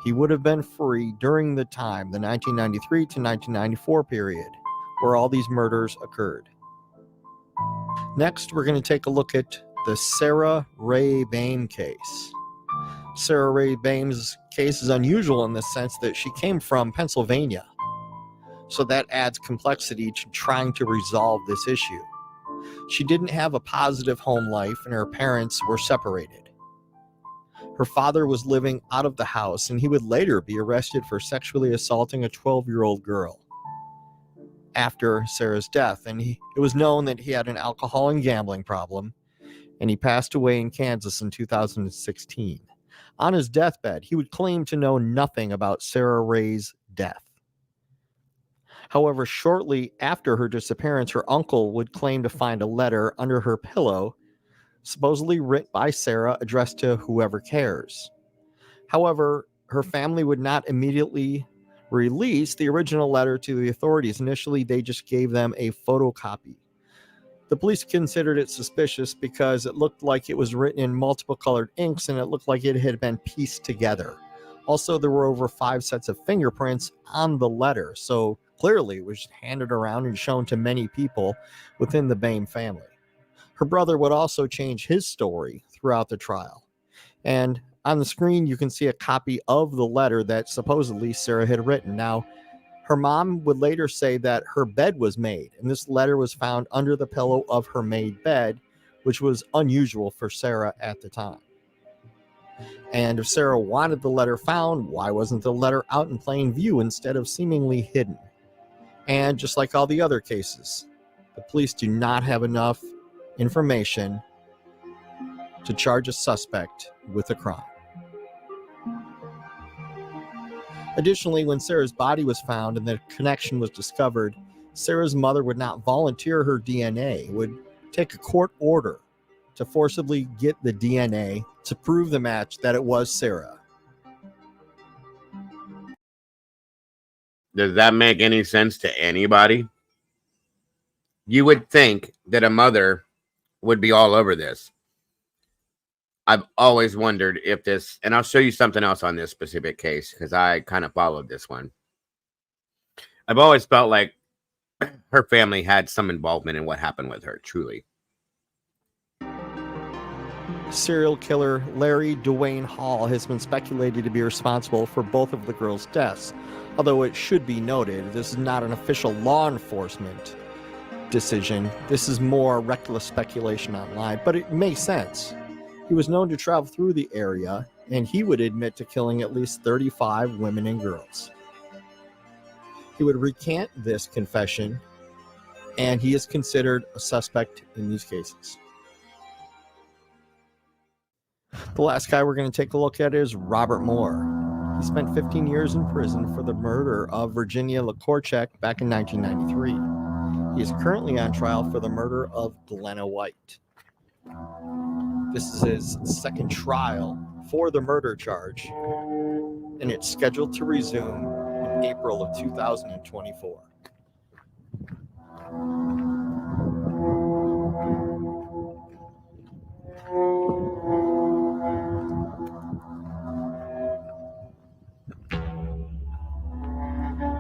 he would have been free during the time, the 1993 to 1994 period, where all these murders occurred. Next, we're going to take a look at the Sarah Ray Baim case. Sarah Ray Baim's case is unusual in the sense that she came from Pennsylvania, so that adds complexity to trying to resolve this issue. She didn't have a positive home life, and her parents were separated. Her father was living out of the house, and he would later be arrested for sexually assaulting a 12-year-old girl after Sarah's death. And it was known that he had an alcohol and gambling problem, and he passed away in Kansas in 2016. On his deathbed, he would claim to know nothing about Sarah Ray's death. However, shortly after her disappearance, her uncle would claim to find a letter under her pillow, supposedly written by Sarah, addressed to whoever cares. However, her family would not immediately release the original letter to the authorities. Initially, they just gave them a photocopy. The police considered it suspicious because it looked like it was written in multiple colored inks, and it looked like it had been pieced together. Also, there were over 5 sets of fingerprints on the letter, so clearly it was handed around and shown to many people within the Baim family. Her brother would also change his story throughout the trial. And on the screen, you can see a copy of the letter that supposedly Sarah had written. Now, her mom would later say that her bed was made, and this letter was found under the pillow of her made bed, which was unusual for Sarah at the time. And if Sarah wanted the letter found, why wasn't the letter out in plain view instead of seemingly hidden? And just like all the other cases, the police do not have enough information to charge a suspect with a crime. Additionally, when Sarah's body was found and the connection was discovered, Sarah's mother would not volunteer her DNA, would take a court order to forcibly get the DNA to prove the match that it was Sarah. Does that make any sense to anybody? You would think that a mother would be all over this. I've always wondered if this, and I'll show you something else on this specific case because I kind of followed this one. I've always felt like her family had some involvement in what happened with her, truly. Serial killer Larry Dwayne Hall has been speculated to be responsible for both of the girls' deaths. Although it should be noted, this is not an official law enforcement decision. This is more reckless speculation online, but it makes sense. He was known to travel through the area, and he would admit to killing at least 35 women and girls. He would recant this confession, and he is considered a suspect in these cases. The last guy we're going to take a look at is Robert Moore. He spent 15 years in prison for the murder of Virginia LaCorchek back in 1993. He is currently on trial for the murder of Glenna White. This is his second trial for the murder charge, and it's scheduled to resume in April of 2024.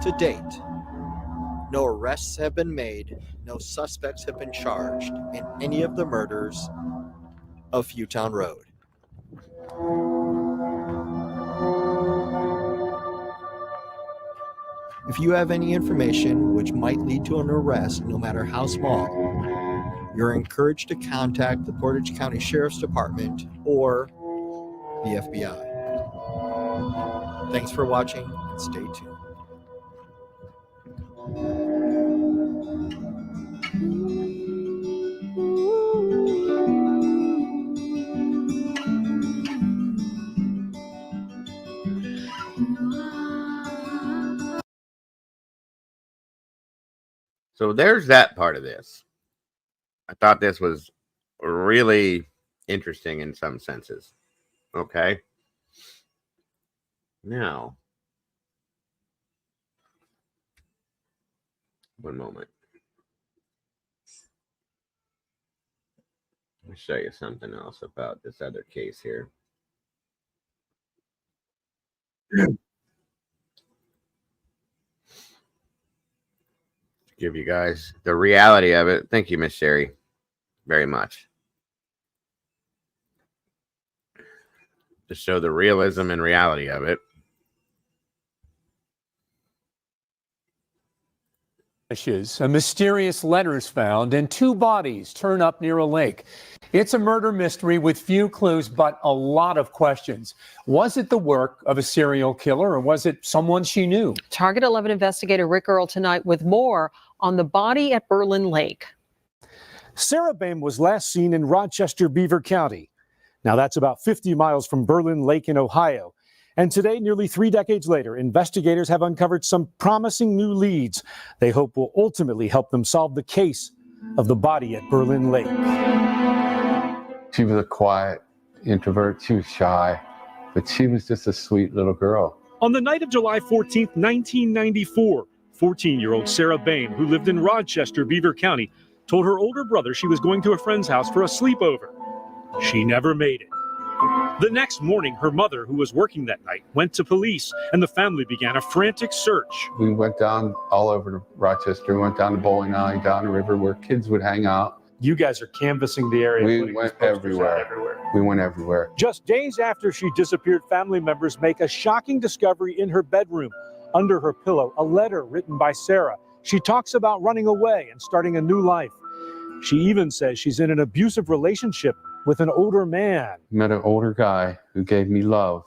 To date, no arrests have been made, no suspects have been charged in any of the murders of Fewtown Road. If you have any information which might lead to an arrest, no matter how small, you're encouraged to contact the Portage County Sheriff's Department or the FBI. Thanks for watching and stay tuned. So there's that part of this. I thought this was really interesting in some senses. Okay. Now, one moment. Let me show you something else about this other case here. Give you guys the reality of it. Thank you, Miss Sherry, very much. To show the realism and reality of it. A mysterious letter is found and 2 bodies turn up near a lake. It's a murder mystery with few clues, but a lot of questions. Was it the work of a serial killer, or was it someone she knew? Target 11 investigator Rick Earl tonight with more on the body at Berlin Lake. Sarah Boehm was last seen in Rochester, Beaver County. Now that's about 50 miles from Berlin Lake in Ohio. And today, nearly 3 decades later, investigators have uncovered some promising new leads they hope will ultimately help them solve the case of the body at Berlin Lake. She was a quiet introvert. She was shy, but she was just a sweet little girl. On the night of July 14th, 1994, 14-year-old Sarah Boehm, who lived in Rochester, Beaver County, told her older brother she was going to a friend's house for a sleepover. She never made it. The next morning, her mother, who was working that night, went to police, and the family began a frantic search. We went down all over Rochester. We went down to bowling alley, down the river where kids would hang out. You guys are canvassing the area. We went everywhere. We went everywhere. Just days after she disappeared, family members make a shocking discovery in her bedroom. Under her pillow, a letter written by Sarah. She talks about running away and starting a new life. She even says she's in an abusive relationship with an older man. Met an older guy who gave me love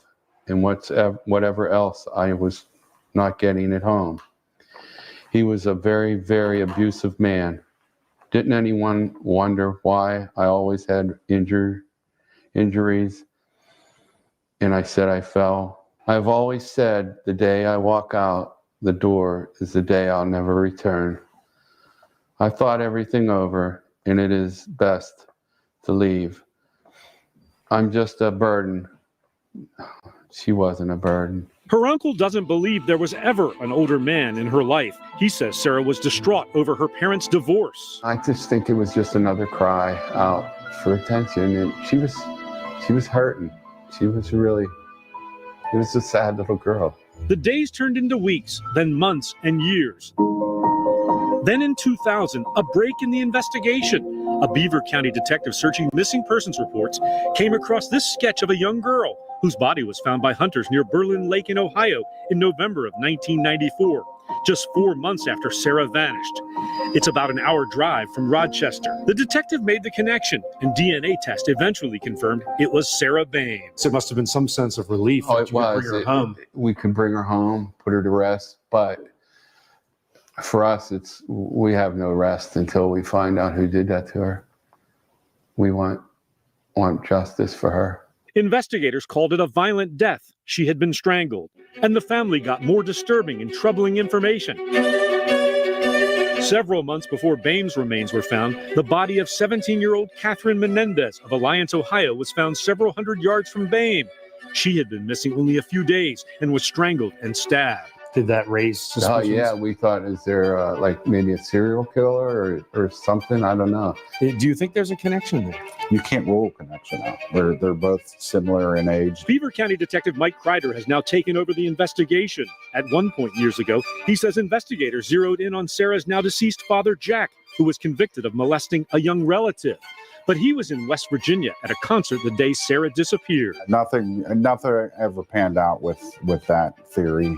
and whatever else I was not getting at home. He was a very, very abusive man. Didn't anyone wonder why I always had injuries? And I said I fell. I've always said the day I walk out the door is the day I'll never return. I thought everything over, and it is best to leave. I'm just a burden. She wasn't a burden. Her uncle doesn't believe there was ever an older man in her life. He says Sarah was distraught over her parents' divorce. I just think it was just another cry out for attention, and she was hurting. It was a sad little girl. The days turned into weeks, then months and years. Then in 2000, a break in the investigation. A Beaver County detective searching missing persons reports came across this sketch of a young girl whose body was found by hunters near Berlin Lake in Ohio in November of 1994, just 4 months after Sarah vanished. It's about an hour drive from Rochester. The detective made the connection, and DNA test eventually confirmed it was Sarah Bain. So it must have been some sense of relief Oh, that it you could was. bring her home. We could bring her home, put her to rest, but for us, we have no rest until we find out who did that to her. We want justice for her. Investigators called it a violent death. She had been strangled, and the family got more disturbing and troubling information. Several months before Bain's remains were found, the body of 17-year-old Catherine Menendez of Alliance, Ohio, was found several hundred yards from Bain. She had been missing only a few days and was strangled and stabbed. Did that raise Oh, suspicions? yeah, we thought, is there like maybe a serial killer or something? I don't know. Do you think there's a connection there? You can't rule a connection out. They're both similar in age. Beaver County Detective Mike Kreider has now taken over the investigation. At one point years ago, he says investigators zeroed in on Sarah's now deceased father, Jack, who was convicted of molesting a young relative. But he was in West Virginia at a concert the day Sarah disappeared. Nothing ever panned out with that theory.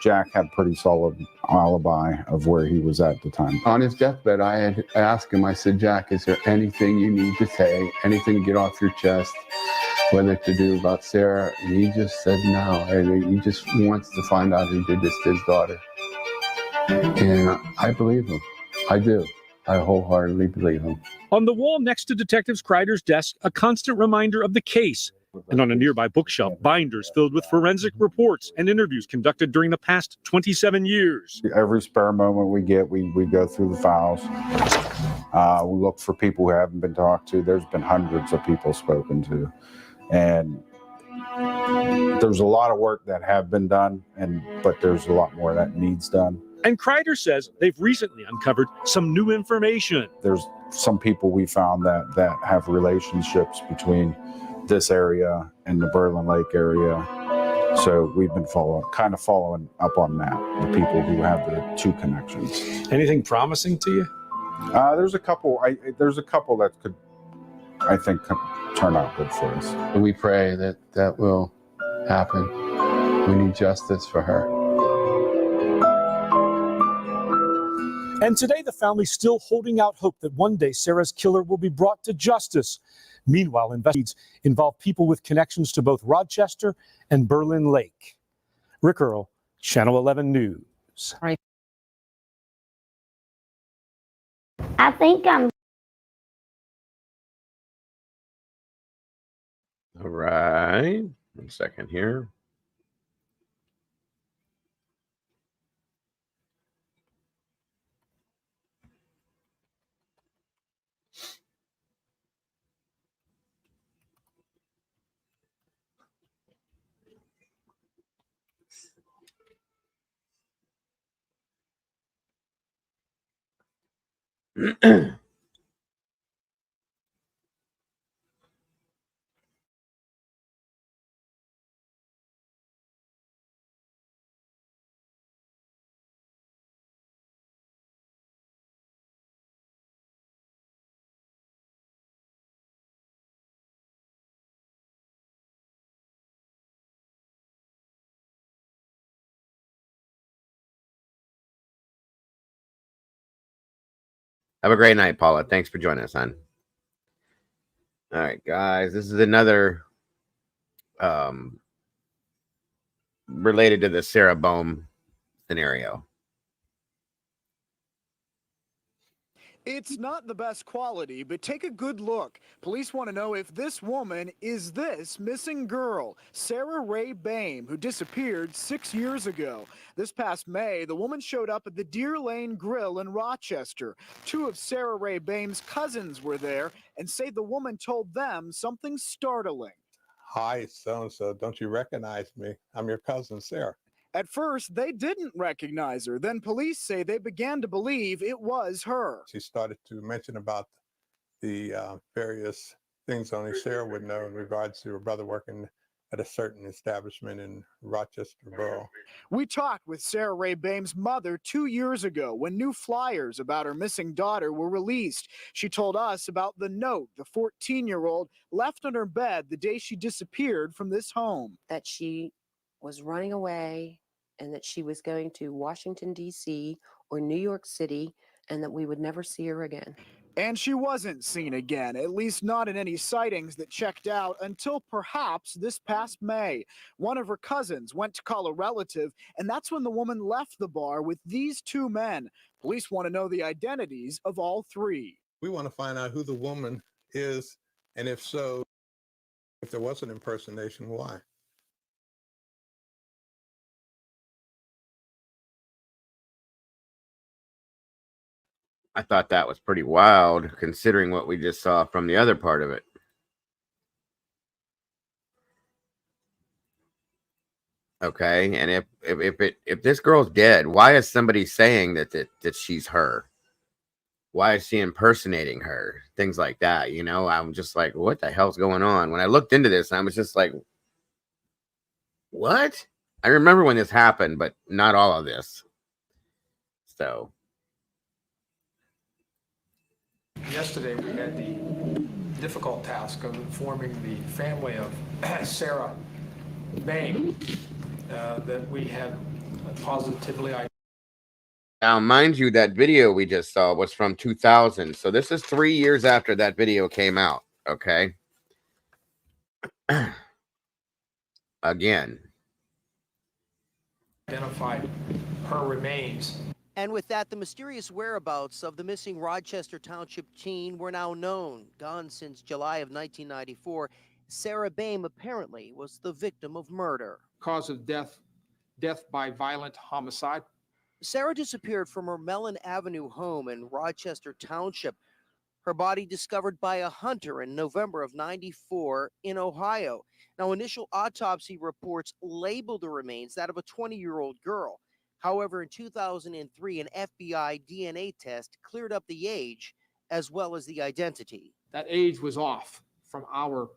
Jack had pretty solid alibi of where he was at the time. On his deathbed, I had asked him, I said, Jack, is there anything you need to say, anything to get off your chest, whether to do about Sarah? And he just said no. And he just wants to find out who did this to his daughter. And I believe him. I do. I wholeheartedly believe him. On the wall next to Detective Kreider's desk, a constant reminder of the case. And on a nearby bookshelf, binders filled with forensic reports and interviews conducted during the past 27 years. Every spare moment we get, we go through the files. We look for people who haven't been talked to. There's been hundreds of people spoken to. And there's a lot of work that have been done, but there's a lot more that needs done. And Kreider says they've recently uncovered some new information. There's some people we found that have relationships between this area and the Berlin Lake area. So we've been following up on that, the people who have the two connections. Anything promising to you? There's a couple that could, I think, turn out good for us. And we pray that will happen. We need justice for her. And today, the family's still holding out hope that one day Sarah's killer will be brought to justice. Meanwhile, investigations involve people with connections to both Rochester and Berlin Lake. Rick Earl, Channel 11 News. I think I'm. All right. 1 second here. Have a great night, Paula. Thanks for joining us, hon. All right, guys. This is another related to the Sarah Bohm scenario. It's not the best quality, but take a good look. Police want to know if this woman is this missing girl, Sarah Ray Bain, who disappeared 6 years ago. This past May, the woman showed up at the Deer Lane Grill in Rochester. Two of Sarah Ray Bain's cousins were there and say the woman told them something startling. Hi, so-and-so, don't you recognize me? I'm your cousin, Sarah. At first, they didn't recognize her. Then police say they began to believe it was her. She started to mention about the various things only Sarah would know in regards to her brother working at a certain establishment in Rochester Borough. We talked with Sarah Ray Bame's mother 2 years ago when new flyers about her missing daughter were released. She told us about the note the 14-year-old left on her bed the day she disappeared from this home. That she was running away and that she was going to Washington, D.C. or New York City, and that we would never see her again. And she wasn't seen again, at least not in any sightings that checked out until perhaps this past May. One of her cousins went to call a relative, and that's when the woman left the bar with these two men. Police want to know the identities of all three. We want to find out who the woman is, and if so, if there was an impersonation, why? I thought that was pretty wild, considering what we just saw from the other part of it. Okay, and if this girl's dead, why is somebody saying that she's her? Why is she impersonating her? Things like that, you know? I'm just like, what the hell's going on? When I looked into this, I was just like, what? I remember when this happened, but not all of this. So yesterday, we had the difficult task of informing the family of Sarah Bame that we had positively identified. now, mind you, that video we just saw was from 2000. So this is 3 years after that video came out. Okay. Again. Identified her remains. And with that, the mysterious whereabouts of the missing Rochester Township teen were now known. Gone since July of 1994, Sarah Bame apparently was the victim of murder. Cause of death by violent homicide. Sarah disappeared from her Mellon Avenue home in Rochester Township. Her body discovered by a hunter in November of '94 in Ohio. Now, initial autopsy reports labeled the remains that of a 20-year-old girl. However, in 2003, an FBI DNA test cleared up the age as well as the identity. That age was off from our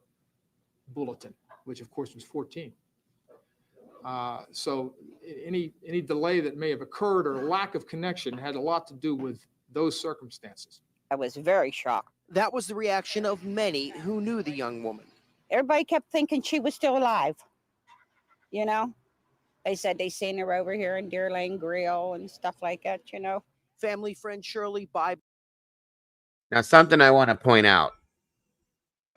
bulletin, which of course was 14. So any delay that may have occurred or lack of connection had a lot to do with those circumstances. I was very shocked. That was the reaction of many who knew the young woman. Everybody kept thinking she was still alive. You know, they said they seen her over here in Deer Lane Grill and stuff like that, you know. Family friend Shirley Bible. Now, something I want to point out.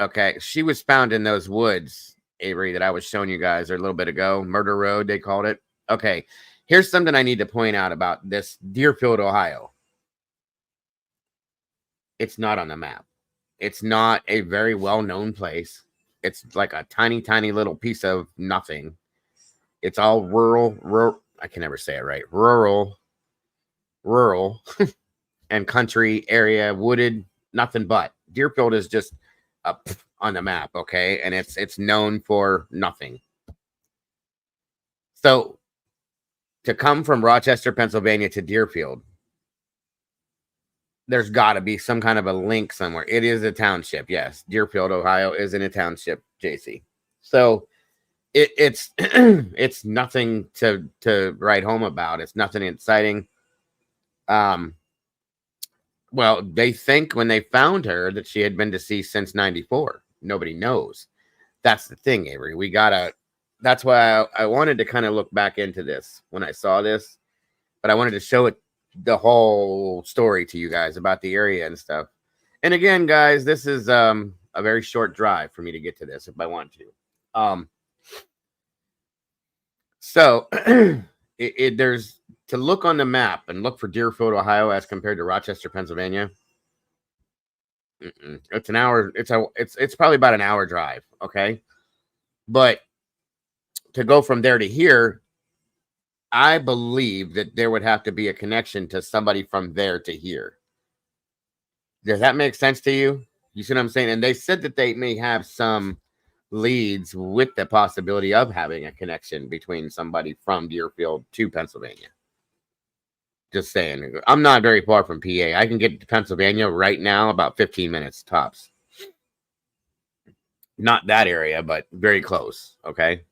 Okay, she was found in those woods, Avery, that I was showing you guys a little bit ago. Murder Road, they called it. Okay, here's something I need to point out about this Deerfield, Ohio. It's not on the map. It's not a very well-known place. It's like a tiny, tiny little piece of nothing. It's all rural. I can never say it right. Rural, and country area, wooded, nothing but. Deerfield is just up on the map, okay? And it's known for nothing. So to come from Rochester, Pennsylvania to Deerfield, there's got to be some kind of a link somewhere. It is a township, yes. Deerfield, Ohio is in a township, JC. So it's it's nothing to write home about. It's nothing exciting. Well, they think when they found her that she had been deceased since '94. Nobody knows. That's the thing, Avery. That's why I wanted to kind of look back into this when I saw this, but I wanted to show it the whole story to you guys about the area and stuff. And again, guys, this is a very short drive for me to get to this if I want to. So there's to look on the map and look for Deerfield, Ohio, as compared to Rochester, Pennsylvania. It's an hour. It's probably about an hour drive. Okay, but to go from there to here, I believe that there would have to be a connection to somebody from there to here. Does that make sense to you? You see what I'm saying? And they said that they may have some leads with the possibility of having a connection between somebody from Deerfield to Pennsylvania. Just saying. I'm not very far from PA. I can get to Pennsylvania right now about 15 minutes tops. Not that area, but very close. Okay.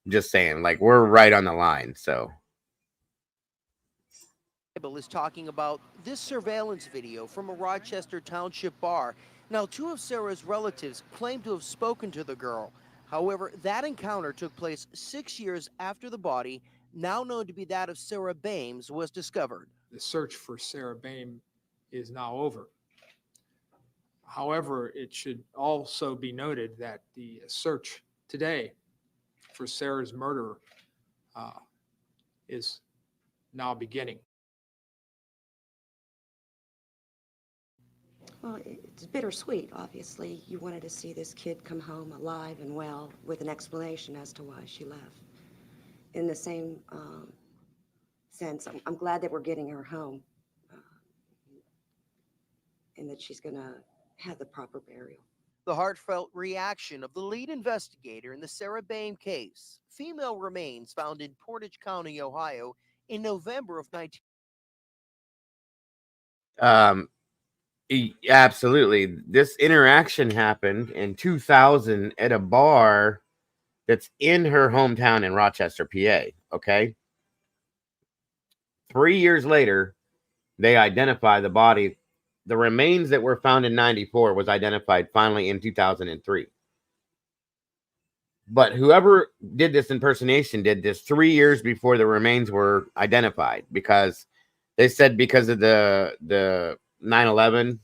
Just saying, like, we're right on the line. So Is talking about this surveillance video from a Rochester Township bar. Now, two of Sarah's relatives claim to have spoken to the girl. However, that encounter took place 6 years after the body, now known to be that of Sarah Bames, was discovered. The search for Sarah Bame is now over. However, it should also be noted that the search today for Sarah's murderer is now beginning. Well, it's bittersweet, obviously. You wanted to see this kid come home alive and well with an explanation as to why she left. In the same sense, I'm glad that we're getting her home and that she's going to have the proper burial. The heartfelt reaction of the lead investigator in the Sarah Bame case. Female remains found in Portage County, Ohio in November of 19... Absolutely. This interaction happened in 2000 at a bar that's in her hometown in Rochester, PA. Okay. 3 years later, they identify the body. The remains that were found in 94 was identified finally in 2003. But whoever did this impersonation did this 3 years before the remains were identified, because they said because of the 9/11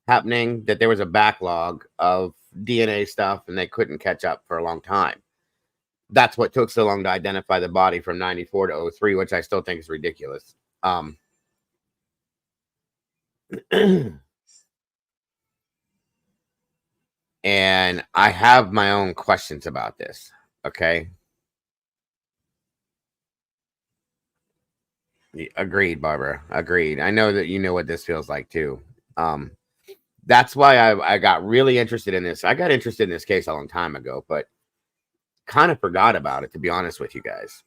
happening that there was a backlog of DNA stuff and they couldn't catch up for a long time. That's what took so long to identify the body from 94 to 03, which I still think is ridiculous. And I have my own questions about this. Okay. Agreed, Barbara. Agreed. I know that you know what this feels like too. That's why I got really interested in this. I got interested in this case a long time ago, but kind of forgot about it, to be honest with you guys.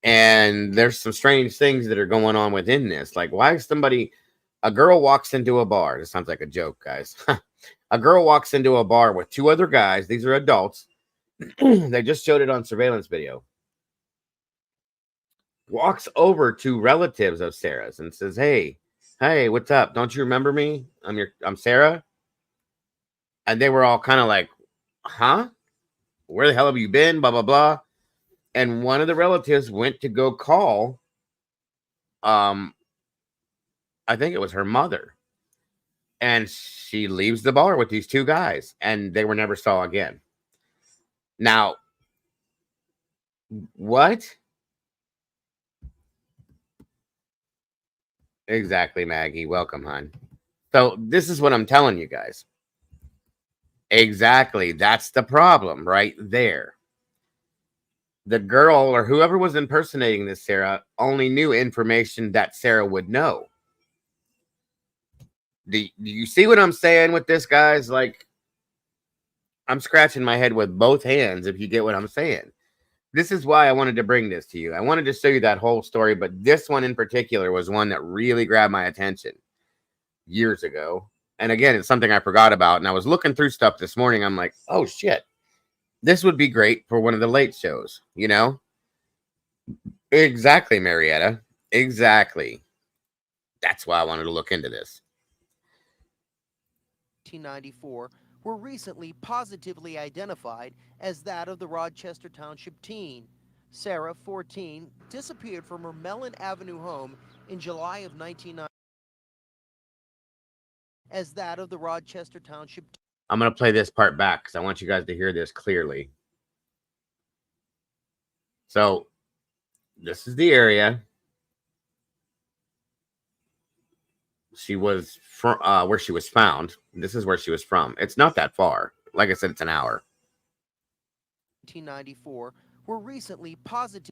And there's some strange things that are going on within this. Like, why is a girl walks into a bar. This sounds like a joke, guys. A girl walks into a bar with two other guys. These are adults. They just showed it on surveillance video. Walks over to relatives of Sarah's and says, hey, what's up? Don't you remember me? I'm Sarah. And they were all kind of like, huh? Where the hell have you been? Blah, blah, blah. And one of the relatives went to go call, I think it was her mother. And she leaves the bar with these two guys, and they were never saw again. Now, what? Exactly, Maggie. Welcome, hon. So this is what I'm telling you guys. Exactly. That's the problem right there. The girl or whoever was impersonating this Sarah only knew information that Sarah would know. Do you see what I'm saying with this, guys? Like, I'm scratching my head with both hands, if you get what I'm saying. This is why I wanted to bring this to you. I wanted to show you that whole story, but this one in particular was one that really grabbed my attention years ago. And again, it's something I forgot about. And I was looking through stuff this morning. I'm like, oh, shit. This would be great for one of the late shows, you know? Exactly, Marietta. Exactly. That's why I wanted to look into this. 1994 were recently positively identified as that of the Rochester Township teen. Sarah, 14, disappeared from her Mellon Avenue home in July of 1990 as that of the Rochester Township. I'm going to play this part back because I want you guys to hear this clearly. So, this is the area she was from, where she was found. This is where she was from. It's not that far. Like I said, it's an hour. 1994 were recently positive.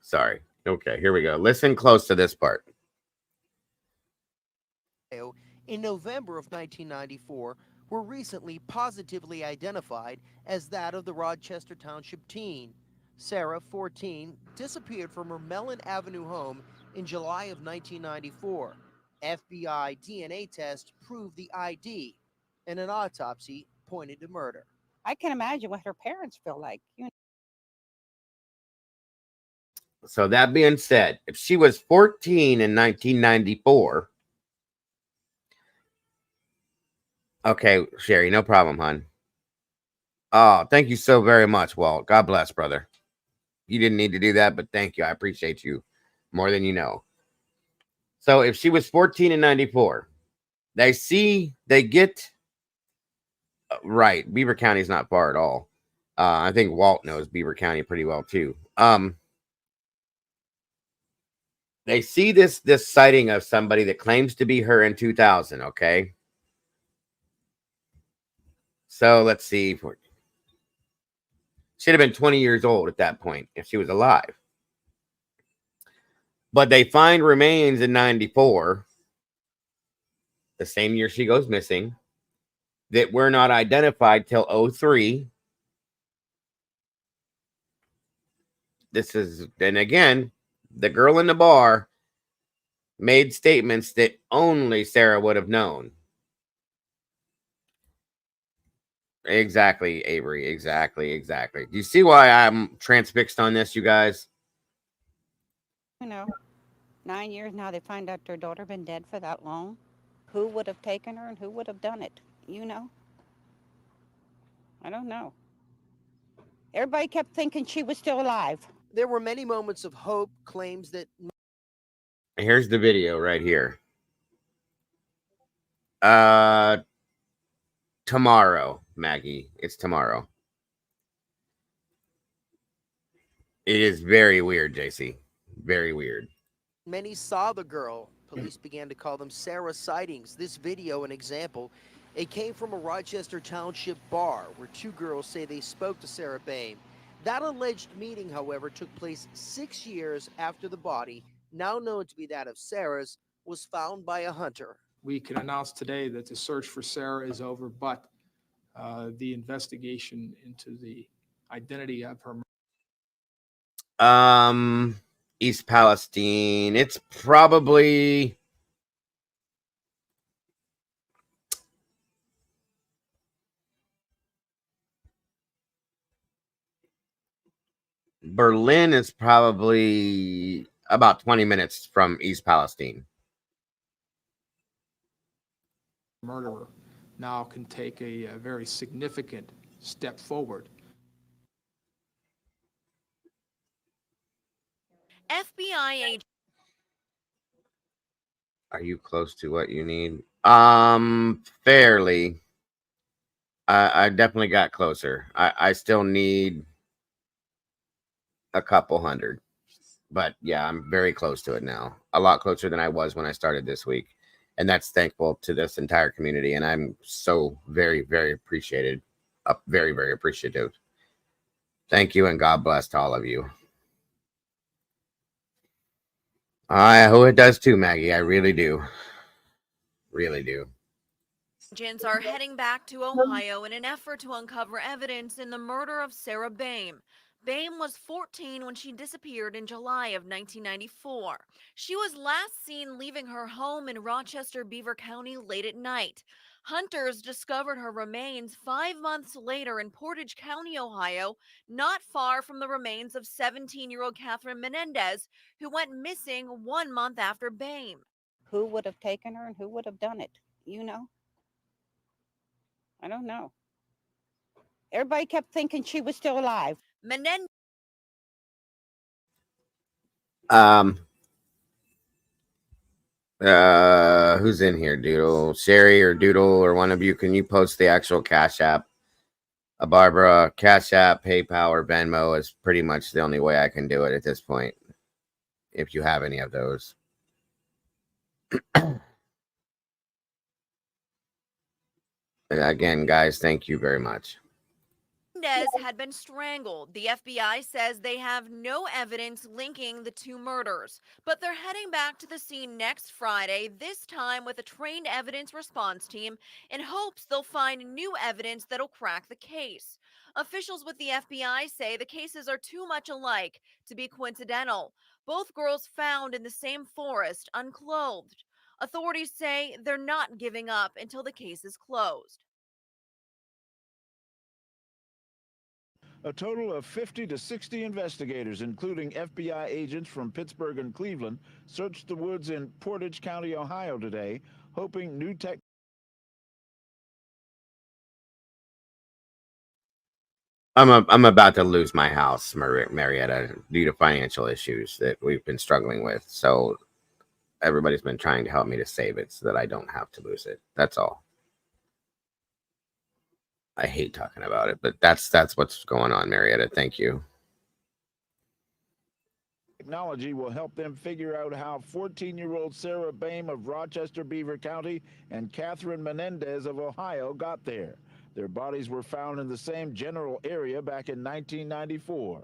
Sorry. Okay, here we go. Listen close to this part. In November of 1994 were recently positively identified as that of the Rochester Township teen. Sarah, 14, disappeared from her Mellon Avenue home in July of 1994. FBI DNA test proved the ID, and an autopsy pointed to murder. I can imagine what her parents feel like. So that being said, if she was 14 in 1994, okay, Sherry, no problem, hon. Oh, thank you so very much, Walt. God bless, brother. You didn't need to do that, but thank you. I appreciate you more than you know. So if she was 14 in 94, they get right. Beaver County is not far at all. I think Walt knows Beaver County pretty well too. They see this sighting of somebody that claims to be her in 2000. Okay, so let's see. She'd have been 20 years old at that point if she was alive. But they find remains in 94, the same year she goes missing, that were not identified till 03. This is, and again, the girl in the bar made statements that only Sarah would have known. Exactly, Avery. Exactly. Do you see why I'm transfixed on this, you guys? 9 years now, they find out their daughter been dead for that long. Who would have taken her and who would have done it? I don't know. Everybody kept thinking she was still alive. There were many moments of hope, claims that. Here's the video right here. Tomorrow, Maggie. It's tomorrow. It is very weird, JC. Very weird. Many saw the girl. Police began to call them Sarah sightings. This video, an example, it came from a Rochester Township bar where two girls say they spoke to Sarah Bain. That alleged meeting, however, took place 6 years after the body, now known to be that of Sarah's, was found by a hunter. We can announce today that the search for Sarah is over, but the investigation into the identity of her. East Palestine. It's probably Berlin is probably about 20 minutes from East Palestine. Murderer now can take a very significant step forward. FBI agent. Are you close to what you need? Fairly. I definitely got closer. I still need a couple hundred. But yeah, I'm very close to it now. A lot closer than I was when I started this week. And that's thankful to this entire community. And I'm so very, very appreciated. Very, very appreciative. Thank you, and God bless to all of you. I hope it does too, Maggie. I really do. Really do. Agents are heading back to Ohio in an effort to uncover evidence in the murder of Sarah Bain. Bain was 14 when she disappeared in July of 1994. She was last seen leaving her home in Rochester, Beaver County late at night. Hunters discovered her remains 5 months later in Portage County, Ohio, not far from the remains of 17-year-old Catherine Menendez, who went missing 1 month after Bain. Who would have taken her and who would have done it? I don't know. Everybody kept thinking she was still alive. Menendez. Who's in here? Doodle, Sherry, or Doodle, or one of you? Can you post the actual Cash App? Barbara, Cash App, PayPal, or Venmo is pretty much the only way I can do it at this point. If you have any of those. Again, guys, thank you very much. Menendez had been strangled. The FBI says they have no evidence linking the two murders, but they're heading back to the scene next Friday, this time with a trained evidence response team, in hopes they'll find new evidence that'll crack the case. Officials with the FBI say the cases are too much alike to be coincidental. Both girls found in the same forest, unclothed. Authorities say they're not giving up until the case is closed. A total of 50 to 60 investigators, including FBI agents from Pittsburgh and Cleveland, searched the woods in Portage County, Ohio today, hoping new tech. I'm about to lose my house, Marietta, due to financial issues that we've been struggling with. So everybody's been trying to help me to save it so that I don't have to lose it. That's all. I hate talking about it, but that's what's going on, Marietta. Thank you. Technology will help them figure out how 14-year-old Sarah Boehm of Rochester, Beaver County, and Catherine Menendez of Ohio got there. Their bodies were found in the same general area back in 1994.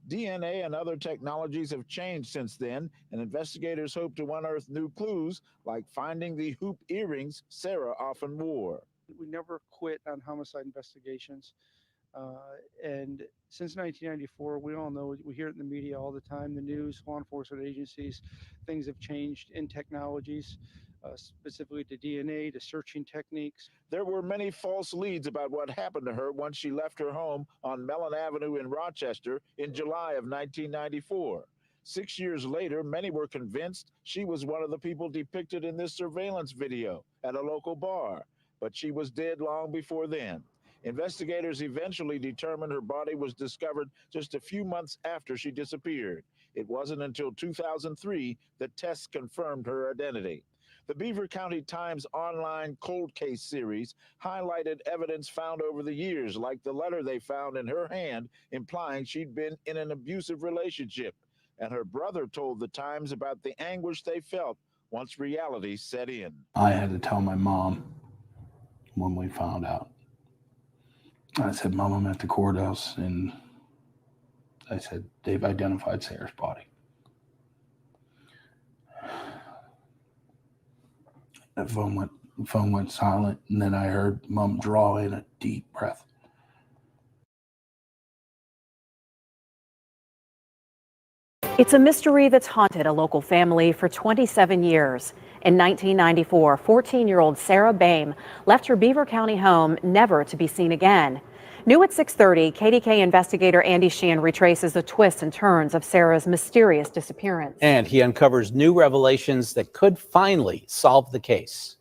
DNA and other technologies have changed since then, and investigators hope to unearth new clues, like finding the hoop earrings Sarah often wore. We never quit on homicide investigations. And since 1994, we all know, we hear it in the media all the time, the news, law enforcement agencies, things have changed in technologies, specifically to DNA, to searching techniques. There were many false leads about what happened to her once she left her home on Mellon Avenue in Rochester in July of 1994. 6 years later, many were convinced she was one of the people depicted in this surveillance video at a local bar, but she was dead long before then. Investigators eventually determined her body was discovered just a few months after she disappeared. It wasn't until 2003 that tests confirmed her identity. The Beaver County Times online cold case series highlighted evidence found over the years, like the letter they found in her hand implying she'd been in an abusive relationship. And her brother told the Times about the anguish they felt once reality set in. I had to tell my mom when we found out. I said, Mom, I'm at the courthouse, and I said, they've identified Sarah's body. The phone went silent, and then I heard Mom draw in a deep breath. It's a mystery that's haunted a local family for 27 years. In 1994, 14-year-old Sarah Boehm left her Beaver County home never to be seen again. New at 6:30, KDK investigator Andy Sheehan retraces the twists and turns of Sarah's mysterious disappearance. And he uncovers new revelations that could finally solve the case.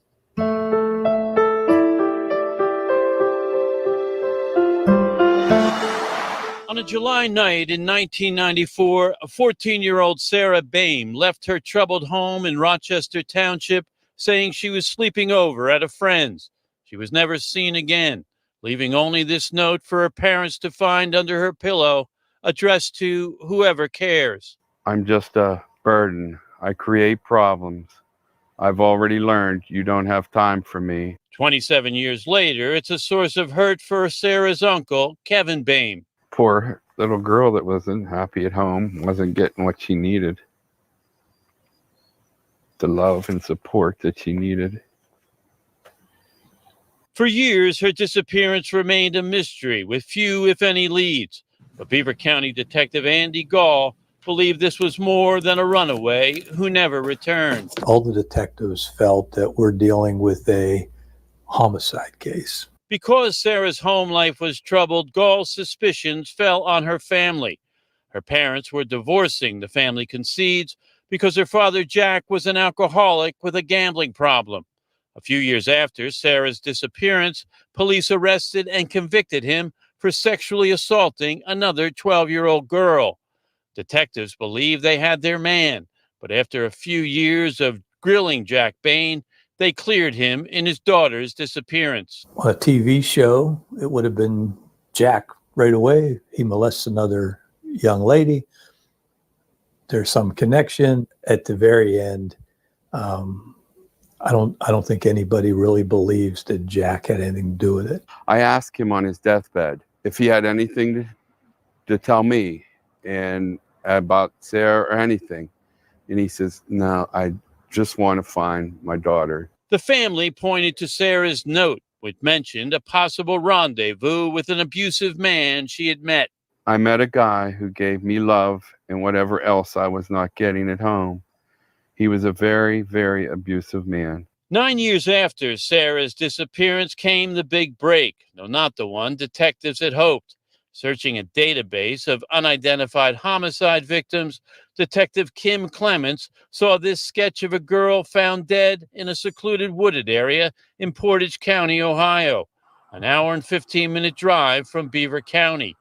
On a July night in 1994, a 14-year-old Sarah Boehm left her troubled home in Rochester Township, saying she was sleeping over at a friend's. She was never seen again, leaving only this note for her parents to find under her pillow, addressed to whoever cares. I'm just a burden. I create problems. I've already learned you don't have time for me. 27 years later, it's a source of hurt for Sarah's uncle, Kevin Boehm. Poor little girl that wasn't happy at home, wasn't getting what she needed. The love and support that she needed. For years, her disappearance remained a mystery with few, if any, leads. But Beaver County Detective Andy Gall believed this was more than a runaway who never returned. All the detectives felt that we're dealing with a homicide case. Because Sarah's home life was troubled, Gall's suspicions fell on her family. Her parents were divorcing, the family concedes, because her father, Jack, was an alcoholic with a gambling problem. A few years after Sarah's disappearance, police arrested and convicted him for sexually assaulting another 12-year-old girl. Detectives believe they had their man, but after a few years of grilling Jack Boehm, they cleared him in his daughter's disappearance. On a TV show, it would have been Jack right away. He molests another young lady. There's some connection. At the very end, I don't think anybody really believes that Jack had anything to do with it. I asked him on his deathbed if he had anything to tell me and about Sarah or anything. And he says, no, I just want to find my daughter. The family pointed to Sarah's note, which mentioned a possible rendezvous with an abusive man she had met. I met a guy who gave me love and whatever else I was not getting at home. He was a very, very abusive man. 9 years after Sarah's disappearance came the big break. No, not the one detectives had hoped. Searching a database of unidentified homicide victims, Detective Kim Clements saw this sketch of a girl found dead in a secluded wooded area in Portage County, Ohio, an hour and 15-minute drive from Beaver County.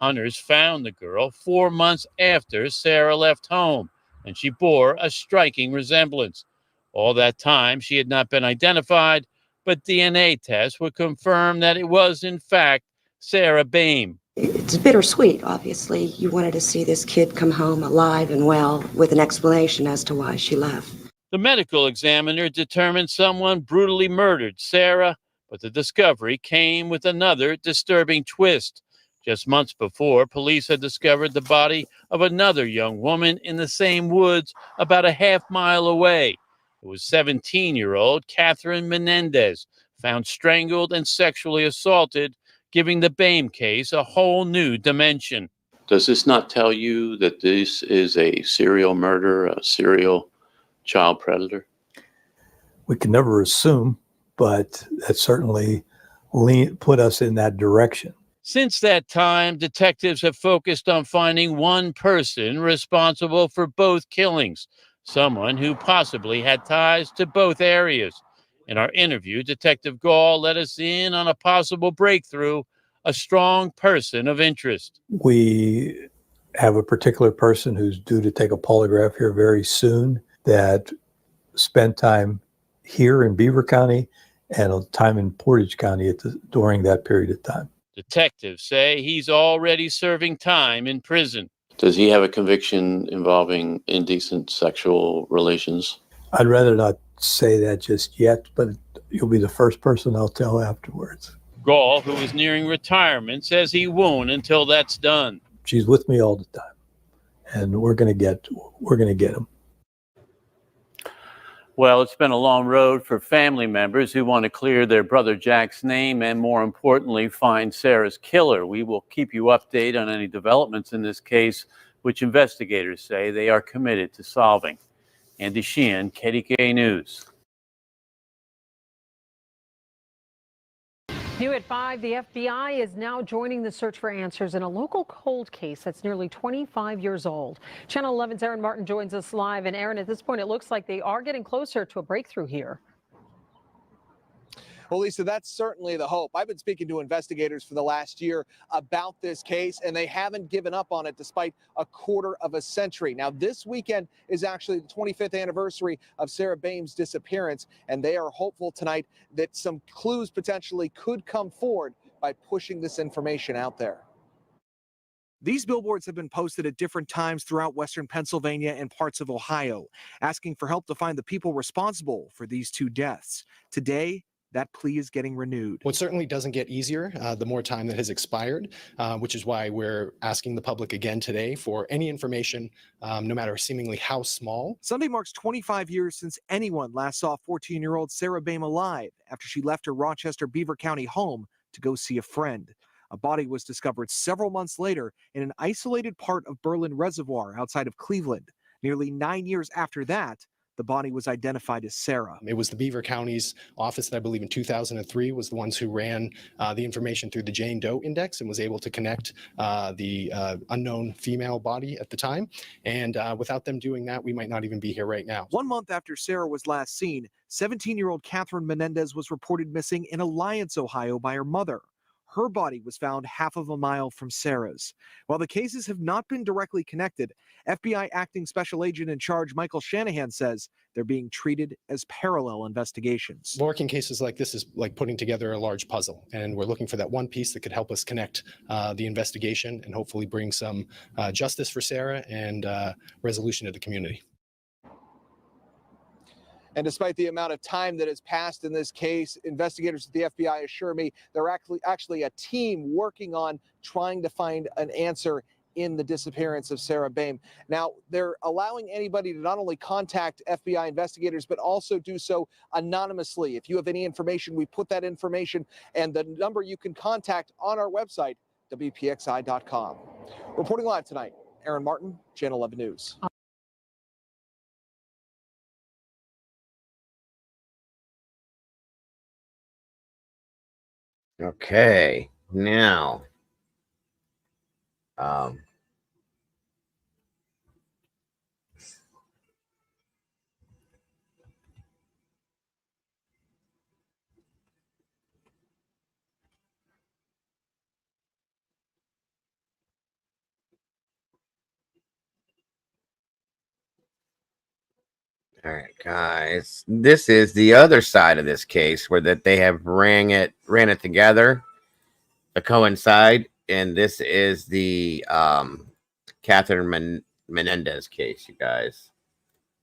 Hunters found the girl 4 months after Sarah left home, and she bore a striking resemblance. All that time, she had not been identified, but DNA tests would confirm that it was, in fact, Sarah Boehm. It's bittersweet, obviously. You wanted to see this kid come home alive and well with an explanation as to why she left. The medical examiner determined someone brutally murdered Sarah, but the discovery came with another disturbing twist. Just months before, police had discovered the body of another young woman in the same woods about a half-mile away. It was 17-year-old Catherine Menendez, found strangled and sexually assaulted, giving the Boehm case a whole new dimension. Does this not tell you that this is a serial murder, a serial child predator? We can never assume, but that certainly put us in that direction. Since that time, detectives have focused on finding one person responsible for both killings, someone who possibly had ties to both areas. In our interview, Detective Gall let us in on a possible breakthrough, a strong person of interest. We have a particular person who's due to take a polygraph here very soon that spent time here in Beaver County and a time in Portage County during that period of time. Detectives say he's already serving time in prison. Does he have a conviction involving indecent sexual relations? I'd rather not say that just yet, but you'll be the first person I'll tell afterwards. Gall, who is nearing retirement, says he won't until that's done. She's with me all the time, and we're gonna get him. Well, it's been a long road for family members who want to clear their brother Jack's name and, more importantly, find Sarah's killer. We will keep you updated on any developments in this case, which investigators say they are committed to solving. Andy Sheehan, KDKA News. New at 5, the FBI is now joining the search for answers in a local cold case that's nearly 25 years old. Channel 11's Aaron Martin joins us live. And Aaron, at this point, it looks like they are getting closer to a breakthrough here. Well, Lisa, that's certainly the hope. I've been speaking to investigators for the last year about this case, and they haven't given up on it despite a quarter of a century. Now, this weekend is actually the 25th anniversary of Sarah Boehm's disappearance, and they are hopeful tonight that some clues potentially could come forward by pushing this information out there. These billboards have been posted at different times throughout western Pennsylvania and parts of Ohio, asking for help to find the people responsible for these two deaths. Today, that plea is getting renewed. Well, it certainly doesn't get easier the more time that has expired, which is why we're asking the public again today for any information, no matter seemingly how small. Sunday marks 25 years since anyone last saw 14-year-old Sarah Boehm alive after she left her Rochester, Beaver County home to go see a friend. A body was discovered several months later in an isolated part of Berlin Reservoir outside of Cleveland. Nearly 9 years after that, the body was identified as Sarah. It was the Beaver County's office that I believe in 2003 was the ones who ran the information through the Jane Doe Index and was able to connect the unknown female body at the time. And without them doing that, we might not even be here right now. 1 month after Sarah was last seen, 17-year-old Catherine Menendez was reported missing in Alliance, Ohio by her mother. Her body was found half of a mile from Sarah's. While the cases have not been directly connected, FBI Acting Special Agent in Charge Michael Shanahan says they're being treated as parallel investigations. Working cases like this is like putting together a large puzzle, and we're looking for that one piece that could help us connect the investigation and hopefully bring some justice for Sarah and resolution to the community. And despite the amount of time that has passed in this case, investigators at the FBI assure me they're actually a team working on trying to find an answer in the disappearance of Sarah Boehm. Now, they're allowing anybody to not only contact FBI investigators, but also do so anonymously. If you have any information, we put that information and the number you can contact on our website, WPXI.com. Reporting live tonight, Aaron Martin, Channel 11 News. Okay, now, um, all right, guys, this is the other side of this case where that they have ran it together to coincide, and this is the Catherine Menendez case, you guys.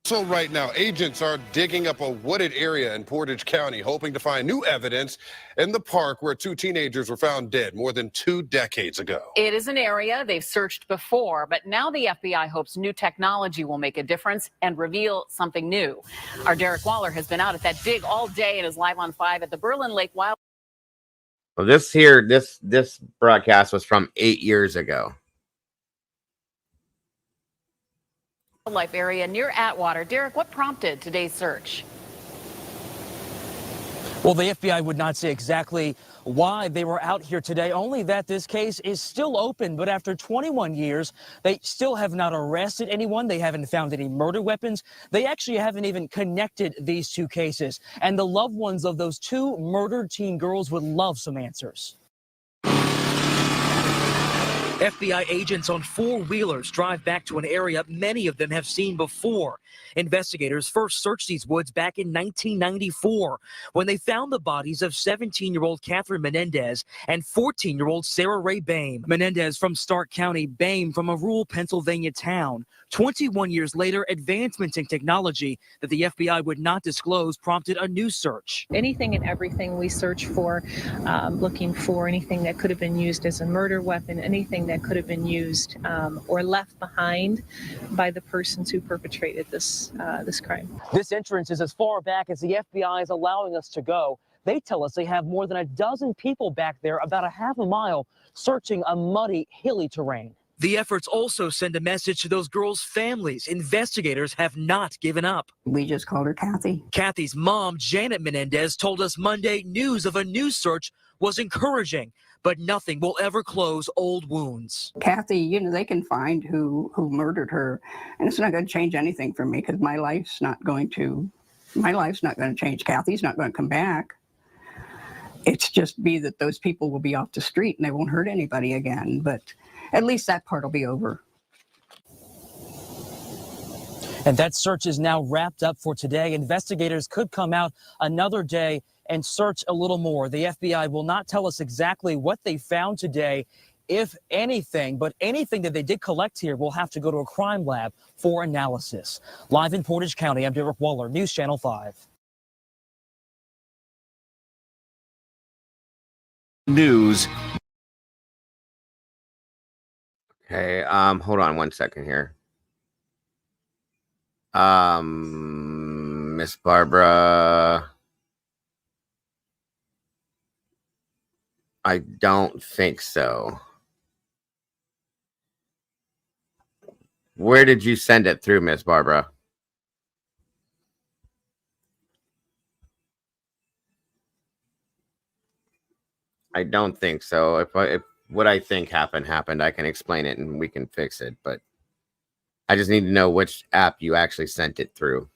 So right now, agents are digging up a wooded area in Portage County, hoping to find new evidence in the park where 2 teenagers were found dead more than 2 decades ago. It is an area they've searched before, but now the FBI hopes new technology will make a difference and reveal something new. Our Derek Waller has been out at that dig all day and is live on 5 at the Berlin Lake Wild. Well, this broadcast was from 8 years ago. Wildlife area near Atwater. Derek, what prompted today's search? Well, the FBI would not say exactly why they were out here today, only that this case is still open. But after 21 years, they still have not arrested anyone. They haven't found any murder weapons. They actually haven't even connected these 2 cases. And the loved ones of those 2 murdered teen girls would love some answers. FBI agents on 4-wheelers drive back to an area many of them have seen before. Investigators first searched these woods back in 1994 when they found the bodies of 17-year-old Catherine Menendez and 14-year-old Sarah Ray Bame. Menendez from Stark County, Bame from a rural Pennsylvania town. 21 years later, advancements in technology that the FBI would not disclose prompted a new search. Anything and everything we search for, looking for anything that could have been used as a murder weapon, anything that could have been used or left behind by the persons who perpetrated this crime. This entrance is as far back as the FBI is allowing us to go. They tell us they have more than a dozen people back there, about a half a mile, searching a muddy, hilly terrain. The efforts also send a message to those girls' families. Investigators have not given up. We just called her Kathy. Kathy's mom, Janet Menendez, told us Monday news of a new search was encouraging, but nothing will ever close old wounds. Kathy, they can find who murdered her, and it's not going to change anything for me because my life's not going to change. Kathy's not going to come back. It's just be that those people will be off the street and they won't hurt anybody again, but at least that part will be over. And that search is now wrapped up for today. Investigators could come out another day and search a little more. The FBI will not tell us exactly what they found today, if anything, but anything that they did collect here will have to go to a crime lab for analysis. Live in Portage County, I'm Derek Waller, News Channel 5. News. Okay, hold on 1 second here. Miss Barbara, I don't think so. Where did you send it through, Miss Barbara? I don't think so. If what I think happened, I can explain it and we can fix it. But I just need to know which app you actually sent it through.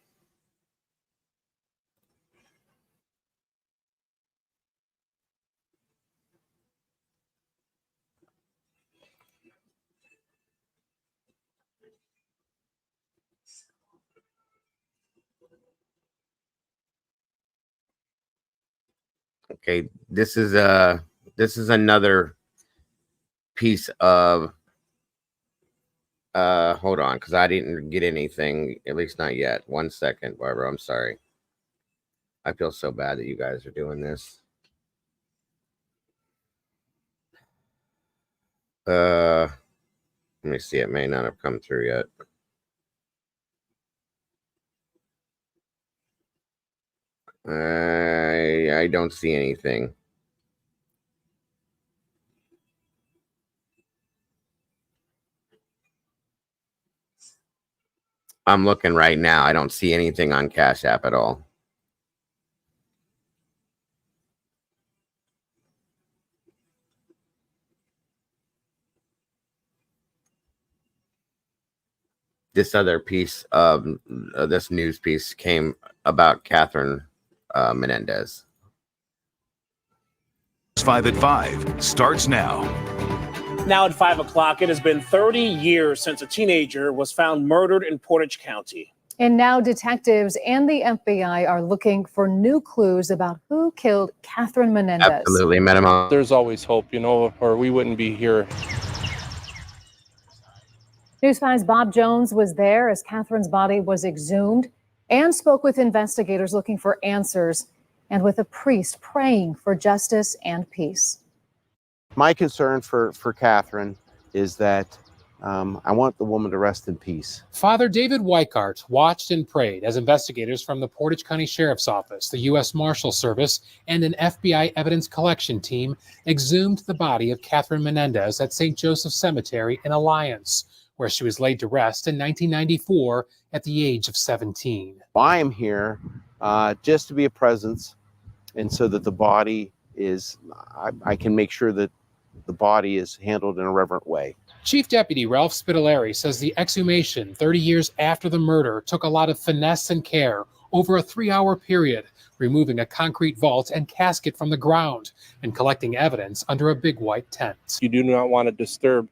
Okay, this is another piece of hold on, because I didn't get anything, at least not yet. 1 second, Barbara. I'm sorry. I feel so bad that you guys are doing this. Let me see, it may not have come through yet. I don't see anything. I'm looking right now. I don't see anything on Cash App at all. this other piece of this news piece came about Catherine Menendez. 5 at 5 starts now. Now at 5 o'clock, it has been 30 years since a teenager was found murdered in Portage County. And now detectives and the FBI are looking for new clues about who killed Catherine Menendez. Absolutely, Madam. There's always hope, or we wouldn't be here. News 5's Bob Jones was there as Catherine's body was exhumed and spoke with investigators looking for answers and with a priest praying for justice and peace. My concern for Catherine is that I want the woman to rest in peace. Father David Weikart watched and prayed as investigators from the Portage County Sheriff's Office, the U.S. Marshal Service, and an FBI evidence collection team exhumed the body of Catherine Menendez at St. Joseph Cemetery in Alliance, where she was laid to rest in 1994 at the age of 17. I am here just to be a presence, and so that the body is, I can make sure that the body is handled in a reverent way. Chief Deputy Ralph Spitaleri says the exhumation 30 years after the murder took a lot of finesse and care over a 3-hour period, removing a concrete vault and casket from the ground and collecting evidence under a big white tent. You do not want to disturb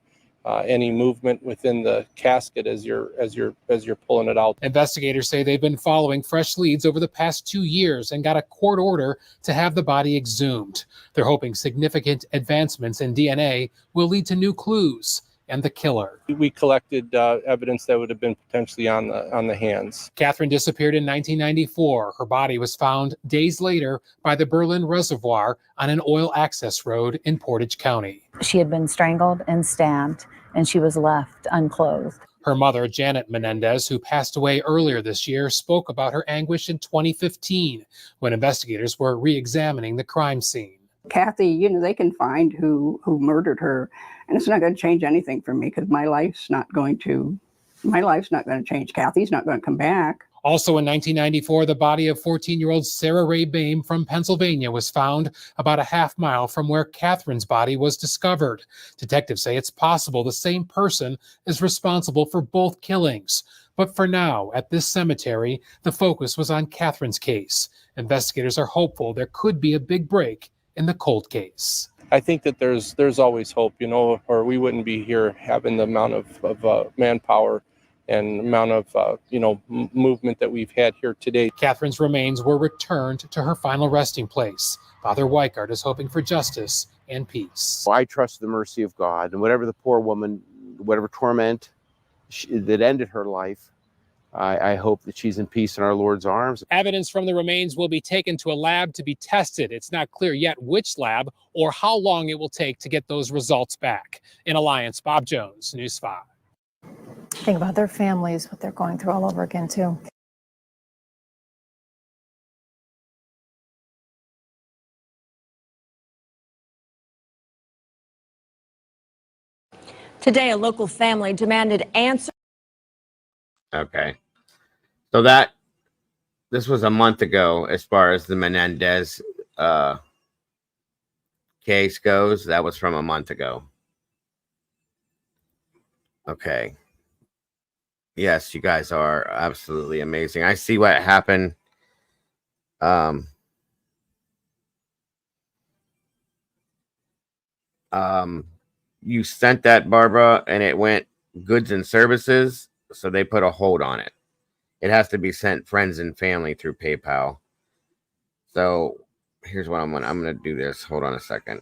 any movement within the casket as you're pulling it out. Investigators say they've been following fresh leads over the past 2 years and got a court order to have the body exhumed. They're hoping significant advancements in DNA will lead to new clues and the killer. We collected evidence that would have been potentially on the hands. Catherine disappeared in 1994. Her body was found days later by the Berlin Reservoir on an oil access road in Portage County. She had been strangled and stabbed, and she was left unclothed. Her mother, Janet Menendez, who passed away earlier this year, spoke about her anguish in 2015 when investigators were re-examining the crime scene. Kathy, they can find who murdered her, and it's not going to change anything for me because my life's not going to change. Kathy's not going to come back. Also in 1994, the body of 14-year-old Sarah Ray Boehm from Pennsylvania was found about a half mile from where Catherine's body was discovered. Detectives say it's possible the same person is responsible for both killings. But for now, at this cemetery, the focus was on Catherine's case. Investigators are hopeful there could be a big break in the cold case. I think that there's always hope, or we wouldn't be here having the amount of manpower and amount of movement that we've had here today. Catherine's remains were returned to her final resting place. Father Weikart is hoping for justice and peace. I trust the mercy of God, and whatever the poor woman, whatever torment that ended her life, I hope that she's in peace in our Lord's arms. Evidence from the remains will be taken to a lab to be tested. It's not clear yet which lab or how long it will take to get those results back. In Alliance, Bob Jones, News 5. Think about their families, what they're going through all over again, too. Today, a local family demanded answers. Okay. So this was a month ago as far as the Menendez case goes. That was from a month ago. Okay. Yes, you guys are absolutely amazing. I see what happened. You sent that, Barbara, and it went goods and services, so they put a hold on it. It has to be sent friends and family through PayPal. So here's what I'm gonna do this. Hold on a second.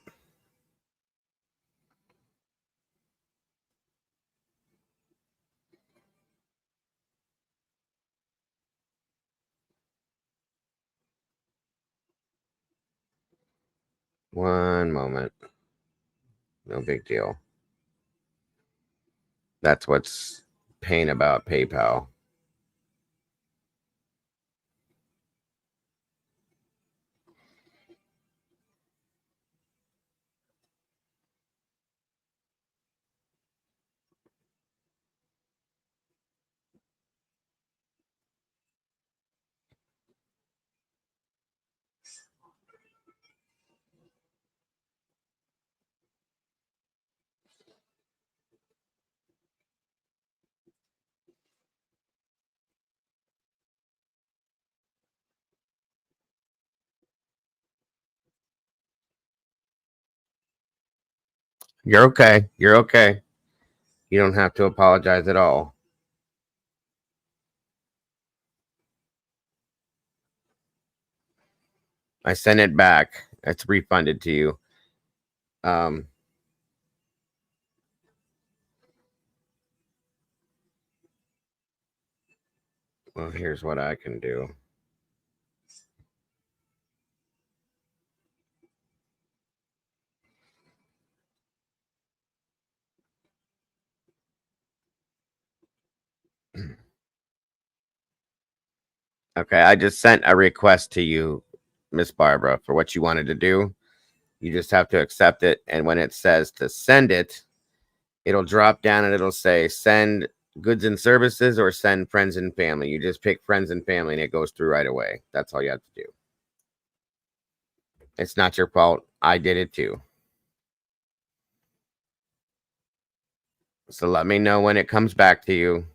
One moment. No big deal. That's what's pain about PayPal. You're okay. You're okay. You don't have to apologize at all. I sent it back. It's refunded to you. Well, here's what I can do. Okay, I just sent a request to you, Miss Barbara, for what you wanted to do. You just have to accept it. And when it says to send it, it'll drop down and it'll say send goods and services or send friends and family. You just pick friends and family and it goes through right away. That's all you have to do. It's not your fault. I did it too. So let me know when it comes back to you,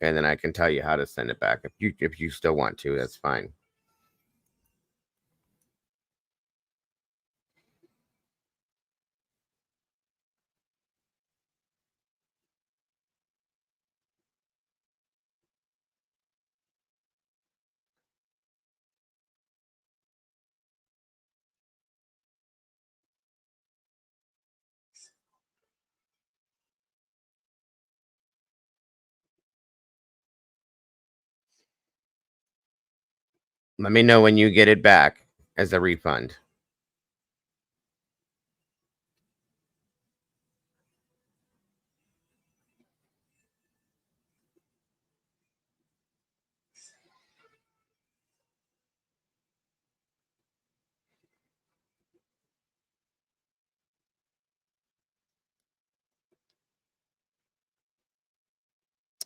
and then I can tell you how to send it back. If you still want to, that's fine. Let me know when you get it back as a refund.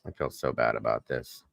I feel so bad about this.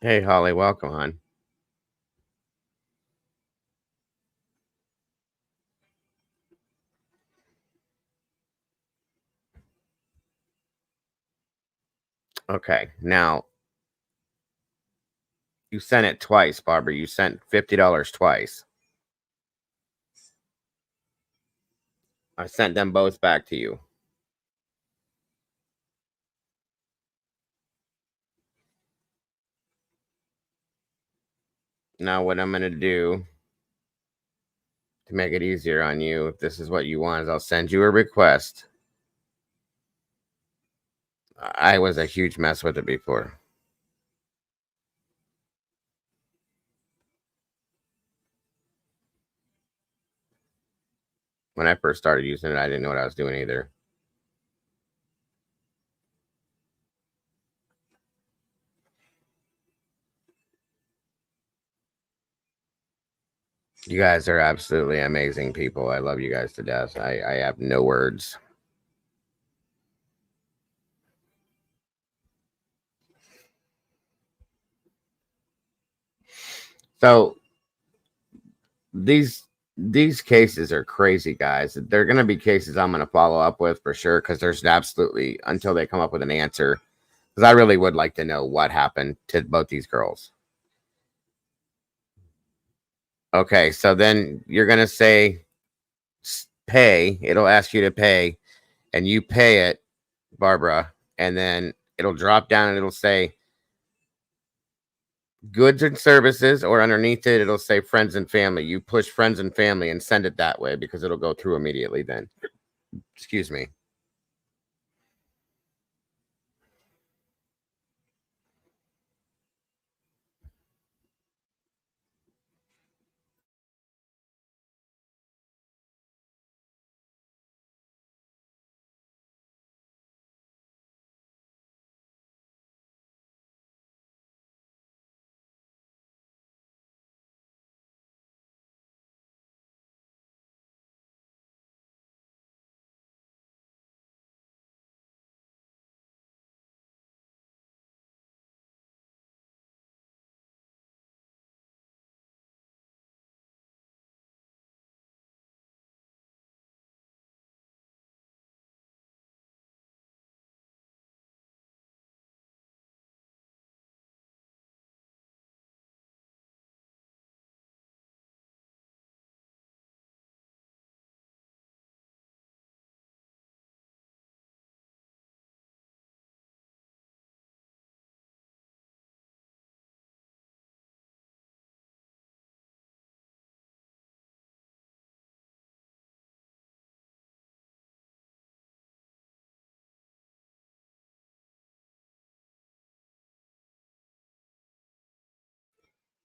Hey, Holly, welcome, hon. Okay, now you sent it twice, Barbara. You sent $50 twice. I sent them both back to you. Now, what I'm going to do to make it easier on you, if this is what you want, is I'll send you a request. I was a huge mess with it before. When I first started using it, I didn't know what I was doing either. You guys are absolutely amazing people. I love you guys to death. I have no words. So these cases are crazy, guys. They're going to be cases I'm going to follow up with for sure, because there's absolutely, until they come up with an answer, because I really would like to know what happened to both these girls. Okay, so then you're going to say pay. It'll ask you to pay, and you pay it, Barbara, and then it'll drop down and it'll say goods and services, or underneath it, it'll say friends and family. You push friends and family and send it that way, because it'll go through immediately then. Excuse me.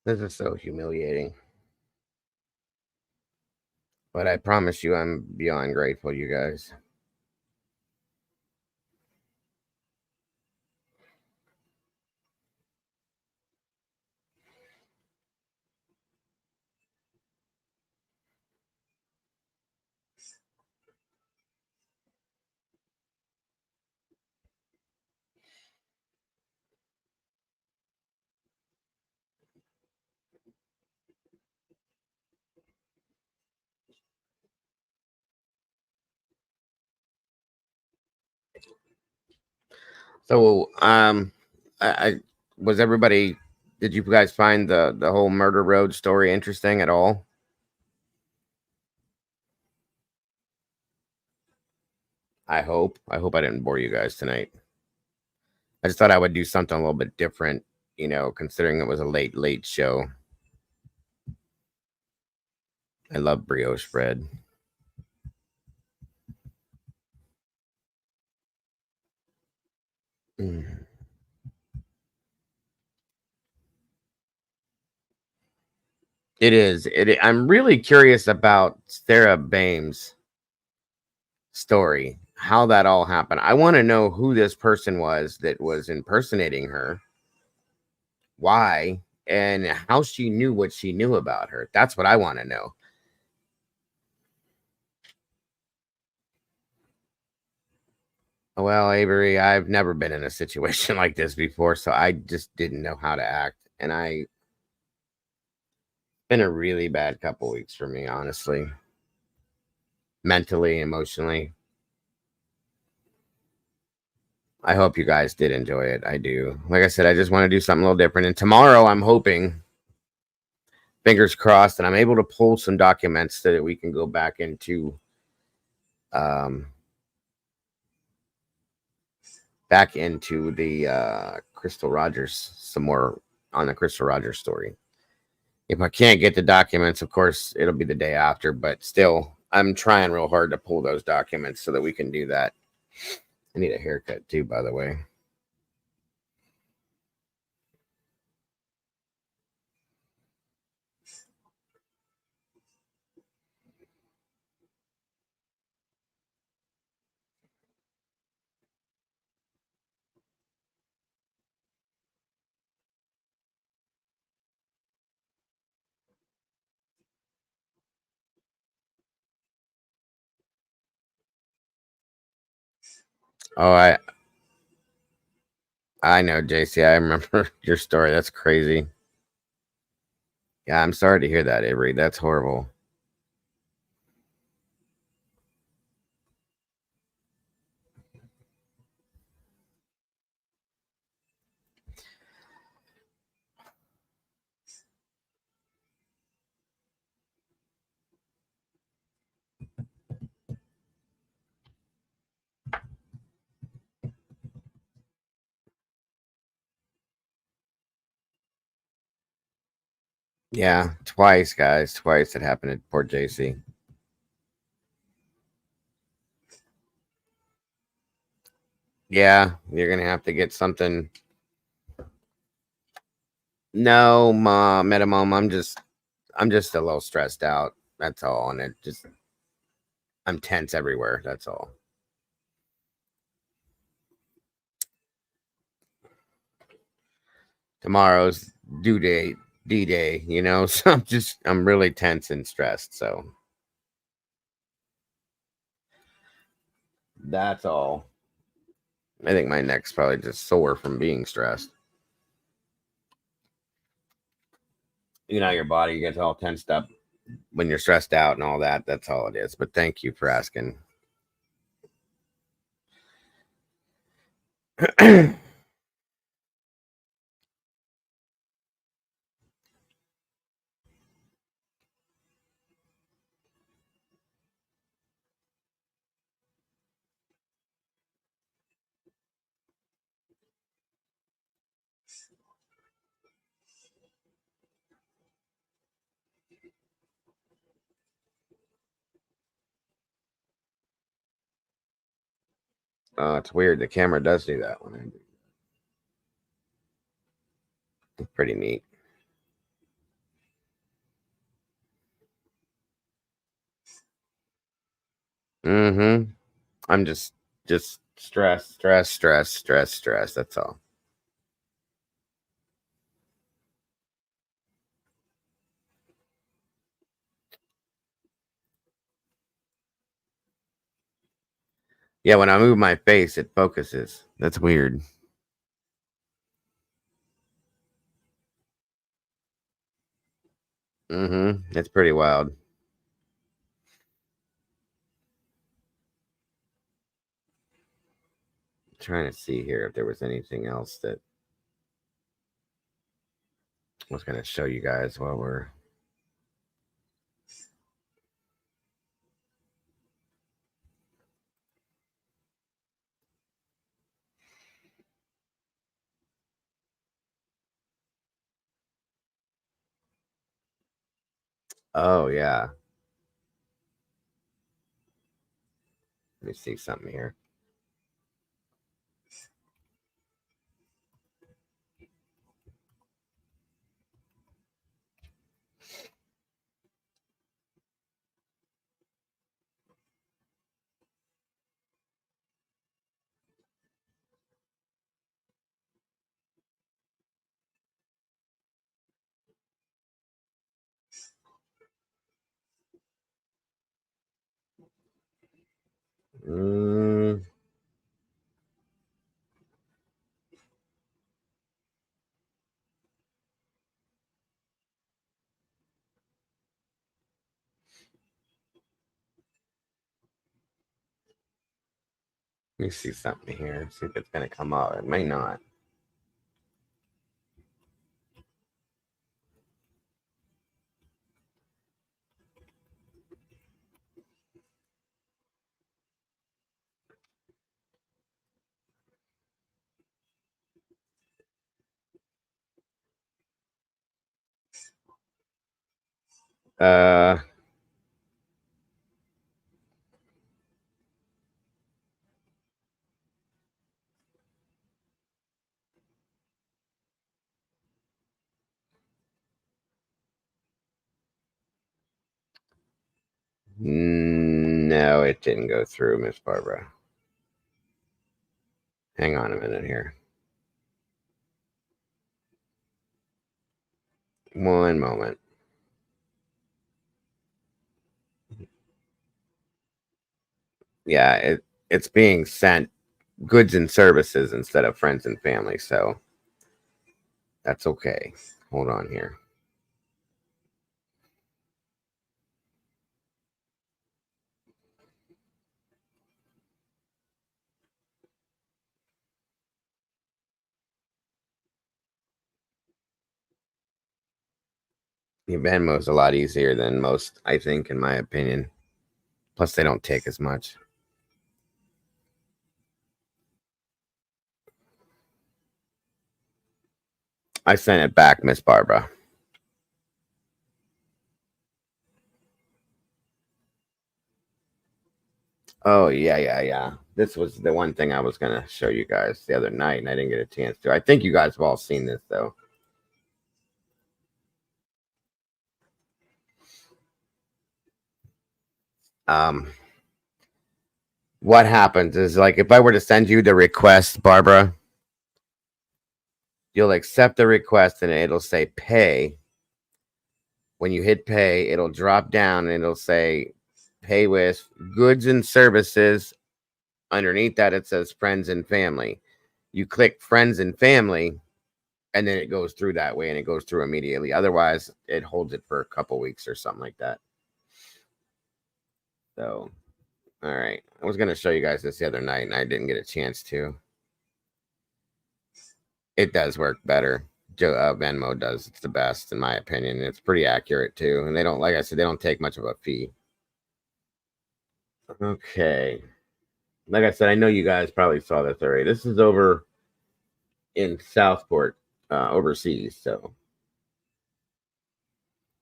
This is so humiliating. But I promise you, I'm beyond grateful, you guys. So, I was everybody. Did you guys find the whole Murder Road story interesting at all? I hope. I hope I didn't bore you guys tonight. I just thought I would do something a little bit different, considering it was a late show. I love brioche bread. Mm. It is. I'm really curious about Sarah Bames' story, how that all happened. I want to know who this person was that was impersonating her, why, and how she knew what she knew about her. That's what I want to know. Well, Avery, I've never been in a situation like this before, so I just didn't know how to act. And been a really bad couple weeks for me, honestly. Mentally, emotionally. I hope you guys did enjoy it. I do. Like I said, I just want to do something a little different. And tomorrow I'm hoping, fingers crossed, that I'm able to pull some documents so that we can go back into the Crystal Rogers, some more on the Crystal Rogers story. If I can't get the documents, of course, it'll be the day after, but still, I'm trying real hard to pull those documents so that we can do that. I need a haircut too, by the way. Oh, I know, JC. I remember your story. That's crazy. Yeah, I'm sorry to hear that, Avery. That's horrible. Yeah, twice, guys. Twice it happened to poor JC. Yeah, you're gonna have to get something. No, mom, Metamom, I'm just a little stressed out. That's all, and I'm tense everywhere. That's all. Tomorrow's due date, D-Day, so I'm really tense and stressed. So that's all. I think my neck's probably just sore from being stressed. Your body gets all tensed up when you're stressed out and all that. That's all it is. But thank you for asking. It's weird. The camera does do that one. It's pretty neat. Mm-hmm. I'm just stress. That's all. Yeah, when I move my face, it focuses. That's weird. Mm-hmm. It's pretty wild. Trying to see here if there was anything else that I was going to show you guys while we're. Oh, yeah. Let me see something here. Mm, let me see something here. See if it's going to come up. It may not. Uh, no, it didn't go through, Miss Barbara. Hang on a minute here. One moment. Yeah, it's being sent goods and services instead of friends and family, so that's okay. Hold on here. The Venmo is a lot easier than most, I think, in my opinion. Plus, they don't take as much. I sent it back, Miss Barbara. Oh, yeah. This was the one thing I was going to show you guys the other night, and I didn't get a chance to. I think you guys have all seen this, though. What happens is, like, if I were to send you the request, Barbara, you'll accept the request, and it'll say pay. When you hit pay, it'll drop down, and it'll say pay with goods and services. Underneath that, it says friends and family. You click friends and family, and then it goes through that way, and it goes through immediately. Otherwise, it holds it for a couple weeks or something like that. So, all right. I was going to show you guys this the other night, and I didn't get a chance to. It does work better. Venmo does. It's the best, in my opinion. It's pretty accurate, too. And they don't, like I said, they don't take much of a fee. Okay. Like I said, I know you guys probably saw this already. This is over in Southport, overseas. So,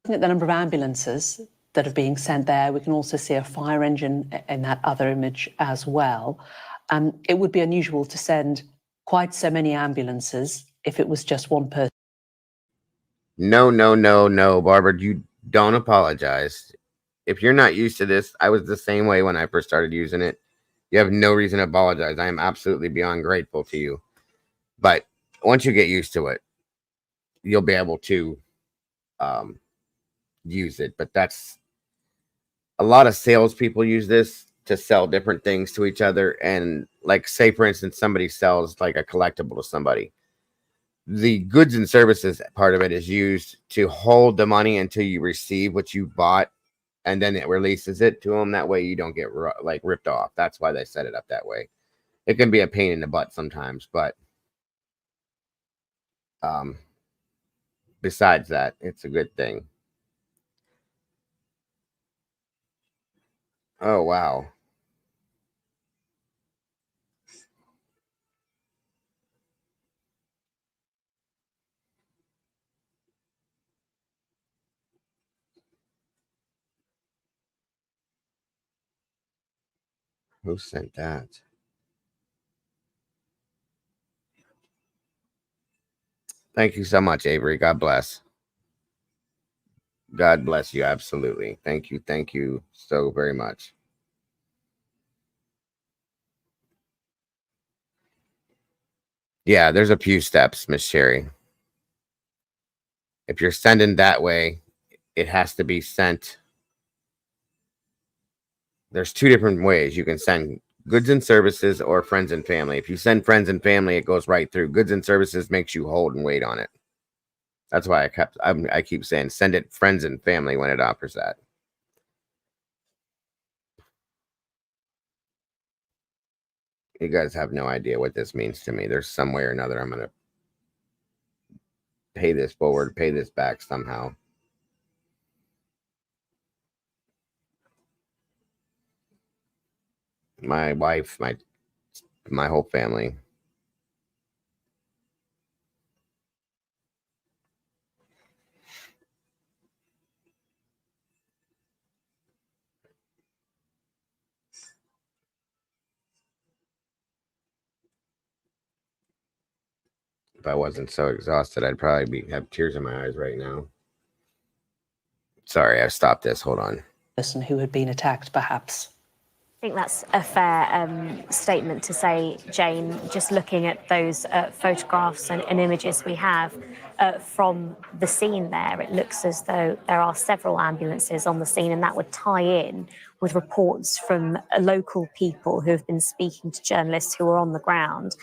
Looking at the number of ambulances that are being sent there, we can also see a fire engine in that other image as well. It would be unusual to send quite so many ambulances if it was just one person. No, Barbara, you don't apologize. if you're not used to this, I was the same way when I first started using it. You have no reason to apologize. I am absolutely beyond grateful to you. But once you get used to it, you'll be able to use it. But that's a lot of salespeople use this to sell different things to each other. And like, say for instance, somebody sells like a collectible to somebody. The goods and services part of it is used to hold the money until you receive what you bought, and then it releases it to them. That way you don't get like ripped off. That's why they set it up that way. It can be a pain in the butt sometimes, but besides that, it's a good thing. Oh, wow. Who sent that? Thank you so much, Avery. God bless. God bless you. Absolutely. Thank you. Thank you so very much. Yeah, there's a few steps, Miss Sherry. If you're sending that way, it has to be sent. There's two different ways you can send goods and services or friends and family. If you send friends and family, it goes right through. Goods and services makes you hold and wait on it. That's why I keep saying send it friends and family when it offers that. You guys have no idea what this means to me. There's some way or another I'm gonna pay this forward, pay this back somehow. My wife, my whole family. If I wasn't so exhausted, I'd probably have tears in my eyes right now. Sorry, I stopped this. Hold on. Person who had been attacked, perhaps. I think that's a fair statement to say, Jane, just looking at those photographs and images we have from the scene there. It looks as though there are several ambulances on the scene, and that would tie in with reports from local people who have been speaking to journalists who are on the ground.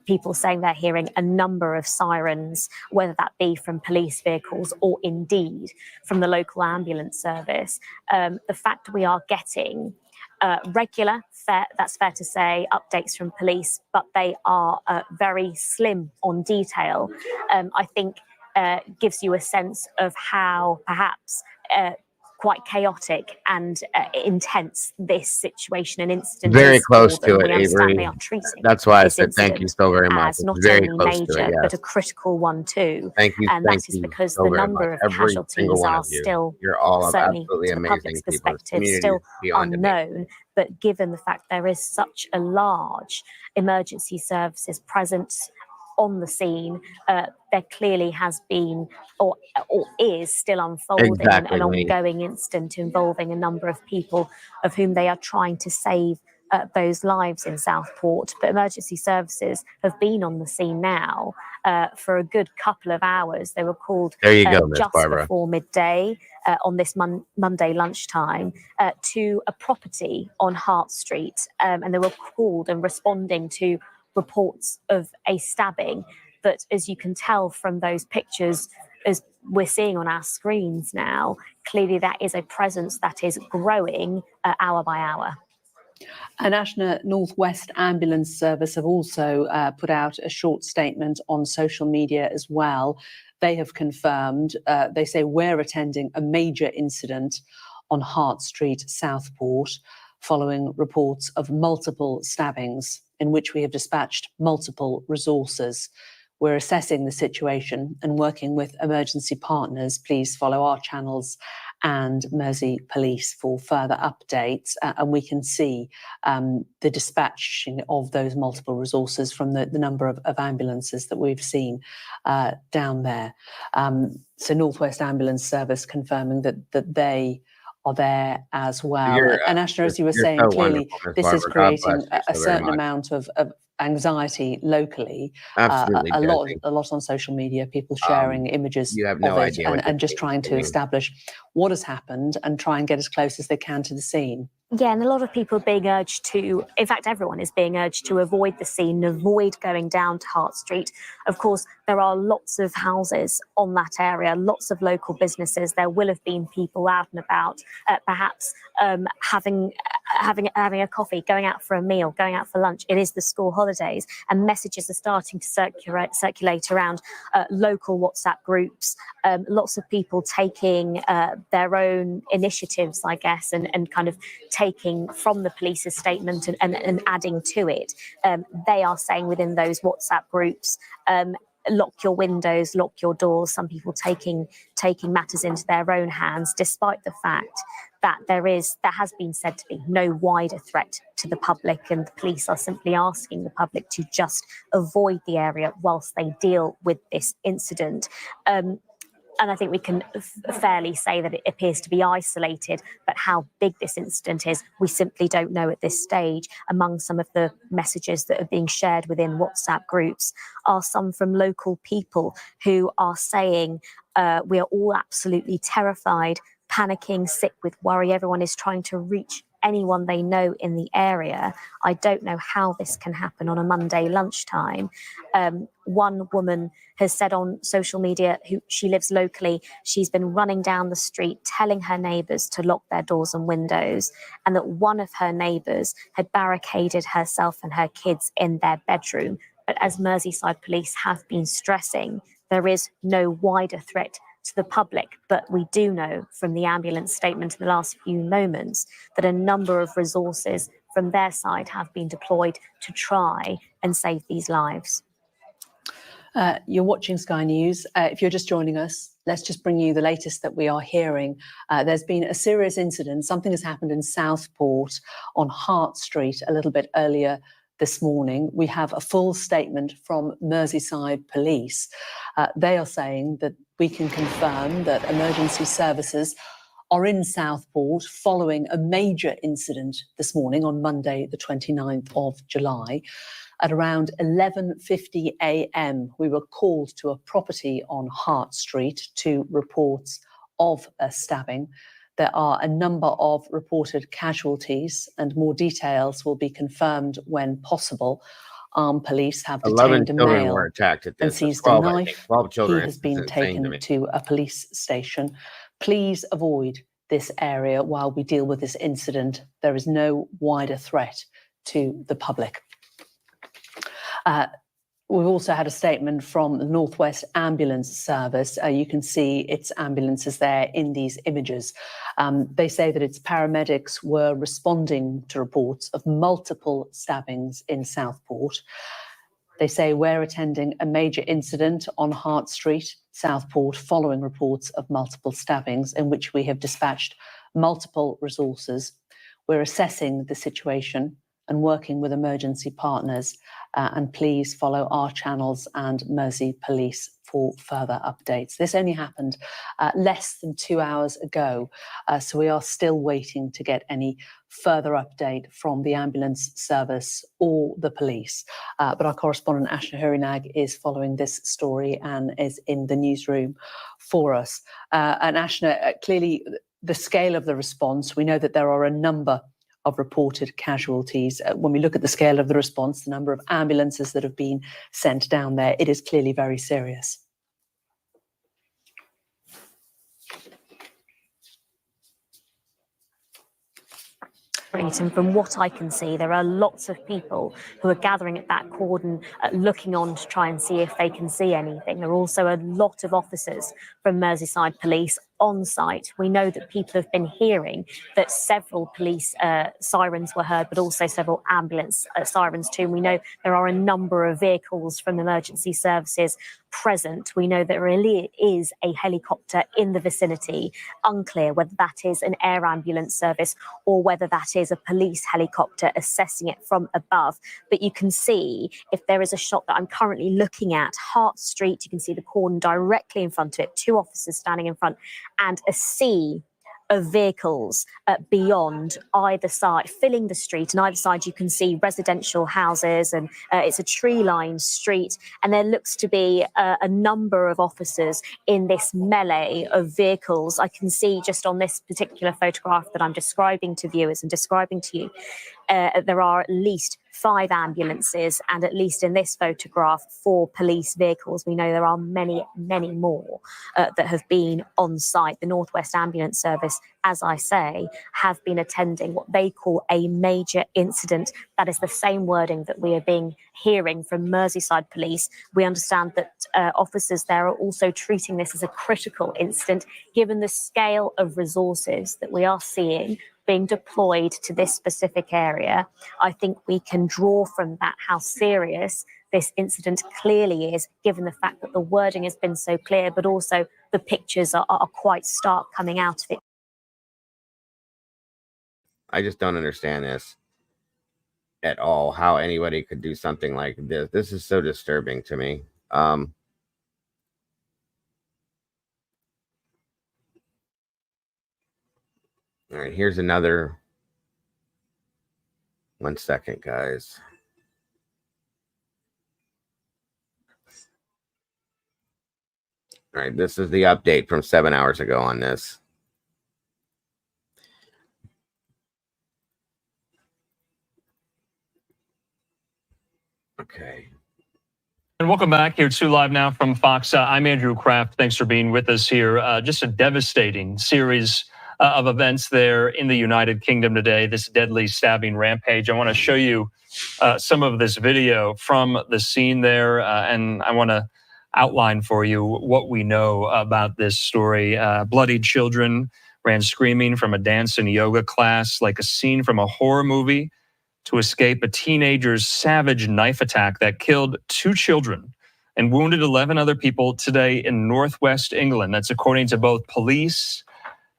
People saying they're hearing a number of sirens, whether that be from police vehicles or indeed from the local ambulance service. The fact we are getting regular, that's fair to say, updates from police, but they are very slim on detail, I think gives you a sense of how perhaps quite chaotic and intense this situation and incident Very is close for them. to it, We understand Avery. they are treating That's why I this said thank you incident so very much. as It's not very only close to major it, but yes. a critical one too. Thank you. And Thank that is you because so the very number much. of Every single casualties one are of you. still, You're all certainly absolutely to the public's amazing people. This perspective, community still is beyond amazing. unknown. But given the fact there is such a large emergency services presence on the scene, there clearly has been or is still unfolding Exactly, an Lee. ongoing incident involving a number of people of whom they are trying to save those lives in Southport. But emergency services have been on the scene now for a good couple of hours. They were called There you go, Miss just Barbara. before midday on this Monday lunchtime to a property on Hart Street. And they were called and responding to reports of a stabbing. But as you can tell from those pictures, as we're seeing on our screens now, clearly that is a presence that is growing hour by hour. And Ashna, Northwest Ambulance Service have also put out a short statement on social media as well. They have confirmed, they say, we're attending a major incident on Hart Street, Southport, following reports of multiple stabbings in which we have dispatched multiple resources. We're assessing the situation and working with emergency partners. Please follow our channels and Mersey Police for further updates. And we can see the dispatching of those multiple resources from the number of ambulances that we've seen down there. So Northwest Ambulance Service confirming that they are there as well. You're, And Ashna, as you were you're saying, so clearly wonderful, Ms. this is Barber. God creating bless you a so very certain much. amount of anxiety locally. Absolutely A lot does. on social media, people sharing images You have of no it idea what and this just means trying to to me. establish what has happened and try and get as close as they can to the scene. Yeah, and a lot of people are being urged to, in fact, everyone is being urged to avoid the scene, avoid going down to Hart Street. Of course, there are lots of houses on that area, lots of local businesses. There will have been people out and about, perhaps having a coffee, going out for a meal, going out for lunch. It is the school holidays, and messages are starting to circulate around local WhatsApp groups. Lots of people taking their own initiatives, I guess, and kind of taking from the police's statement and adding to it. They are saying within those WhatsApp groups, lock your windows, lock your doors. Some people taking matters into their own hands, despite the fact that there has been said to be no wider threat to the public, and the police are simply asking the public to just avoid the area whilst they deal with this incident. And I think we can fairly say that it appears to be isolated, but how big this incident is, we simply don't know at this stage. Among some of the messages that are being shared within WhatsApp groups are some from local people who are saying, we are all absolutely terrified, panicking, sick with worry. Everyone is trying to reach anyone they know in the area. I don't know how this can happen on a Monday lunchtime. One woman has said on social media, she lives locally, she's been running down the street telling her neighbours to lock their doors and windows, and that one of her neighbours had barricaded herself and her kids in their bedroom. But as Merseyside police have been stressing, there is no wider threat to the public, but we do know from the ambulance statement in the last few moments that a number of resources from their side have been deployed to try and save these lives. You're watching Sky News. If you're just joining us, let's just bring you the latest that we are hearing. There's been a serious incident. Something has happened in Southport on Hart Street a little bit earlier this morning. We have a full statement from Merseyside Police. They are saying that we can confirm that emergency services are in Southport following a major incident this morning on Monday, the 29th of July. At around 11:50 a.m, we were called to a property on Hart Street to reports of a stabbing. There are a number of reported casualties, and more details will be confirmed when possible. Armed police have 11 detained a children male were attacked at and this. seized 12, a I think. knife. 12 children. He has been It's insane to taken me. to a police station. Please avoid this area while we deal with this incident. There is no wider threat to the public. We've also had a statement from the Northwest Ambulance Service. You can see its ambulances there in these images. They say that its paramedics were responding to reports of multiple stabbings in Southport. They say we're attending a major incident on Hart Street, Southport, following reports of multiple stabbings in which we have dispatched multiple resources. We're assessing the situation and working with emergency partners. And please follow our channels and Mersey Police for further updates. This only happened less than 2 hours ago, so we are still waiting to get any further update from the ambulance service or the police. But our correspondent Ashna Hurinag is following this story and is in the newsroom for us. And Ashna, clearly the scale of the response, we know that there are a number of reported casualties. When we look at the scale of the response, the number of ambulances that have been sent down there, it is clearly very serious. And from what I can see, there are lots of people who are gathering at that cordon, looking on to try and see if they can see anything. There are also a lot of officers from Merseyside Police on site. We know that people have been hearing that several police sirens were heard, but also several ambulance sirens too. And we know there are a number of vehicles from emergency services present. We know there really is a helicopter in the vicinity. Unclear whether that is an air ambulance service or whether that is a police helicopter assessing it from above. But you can see, if there is a shot that I'm currently looking at, Hart Street, you can see the cordon directly in front of it, two officers standing in front, and a sea of vehicles beyond either side, filling the street. And either side you can see residential houses, and it's a tree-lined street. And there looks to be a number of officers in this melee of vehicles. I can see just on this particular photograph that I'm describing to viewers and describing to you, there are at least 5 ambulances, and at least in this photograph, 4 police vehicles. We know there are many, many more that have been on site. The Northwest Ambulance Service, as I say, have been attending what they call a major incident. That is the same wording that we are hearing from Merseyside Police. We understand that officers there are also treating this as a critical incident, given the scale of resources that we are seeing being deployed to this specific area. I think we can draw from that how serious this incident clearly is, given the fact that the wording has been so clear, but also the pictures are quite stark coming out of it. I just don't understand this at all, how anybody could do something like this. This is so disturbing to me. All right, here's another. 1 second, guys. All right, this is the update from 7 hours ago on this. Okay. And welcome back here to Live Now from Fox. I'm Andrew Kraft. Thanks for being with us here. Just a devastating series of events there in the United Kingdom today, this deadly stabbing rampage. I want to show you some of this video from the scene there, and I want to outline for you what we know about this story. Bloodied children ran screaming from a dance and yoga class like a scene from a horror movie to escape a teenager's savage knife attack that killed 2 children and wounded 11 other people today in northwest England. That's according to both police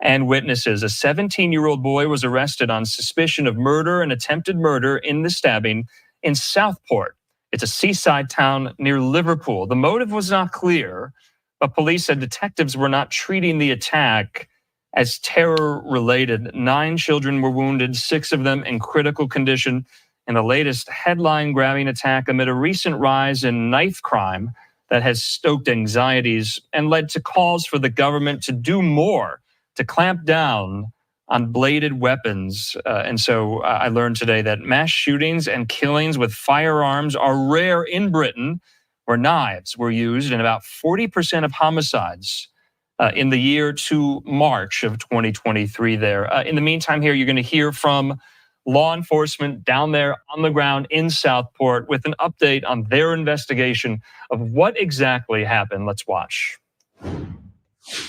and witnesses. A 17-year-old boy was arrested on suspicion of murder and attempted murder in the stabbing in Southport. It's a seaside town near Liverpool. The motive was not clear, but police said detectives were not treating the attack as terror-related. 9 children were wounded, 6 of them in critical condition in the latest headline-grabbing attack amid a recent rise in knife crime that has stoked anxieties and led to calls for the government to do more to clamp down on bladed weapons. And so I learned today that mass shootings and killings with firearms are rare in Britain, where knives were used in about 40% of homicides in the year to March of 2023 there. In the meantime here, you're going to hear from law enforcement down there on the ground in Southport with an update on their investigation of what exactly happened. Let's watch.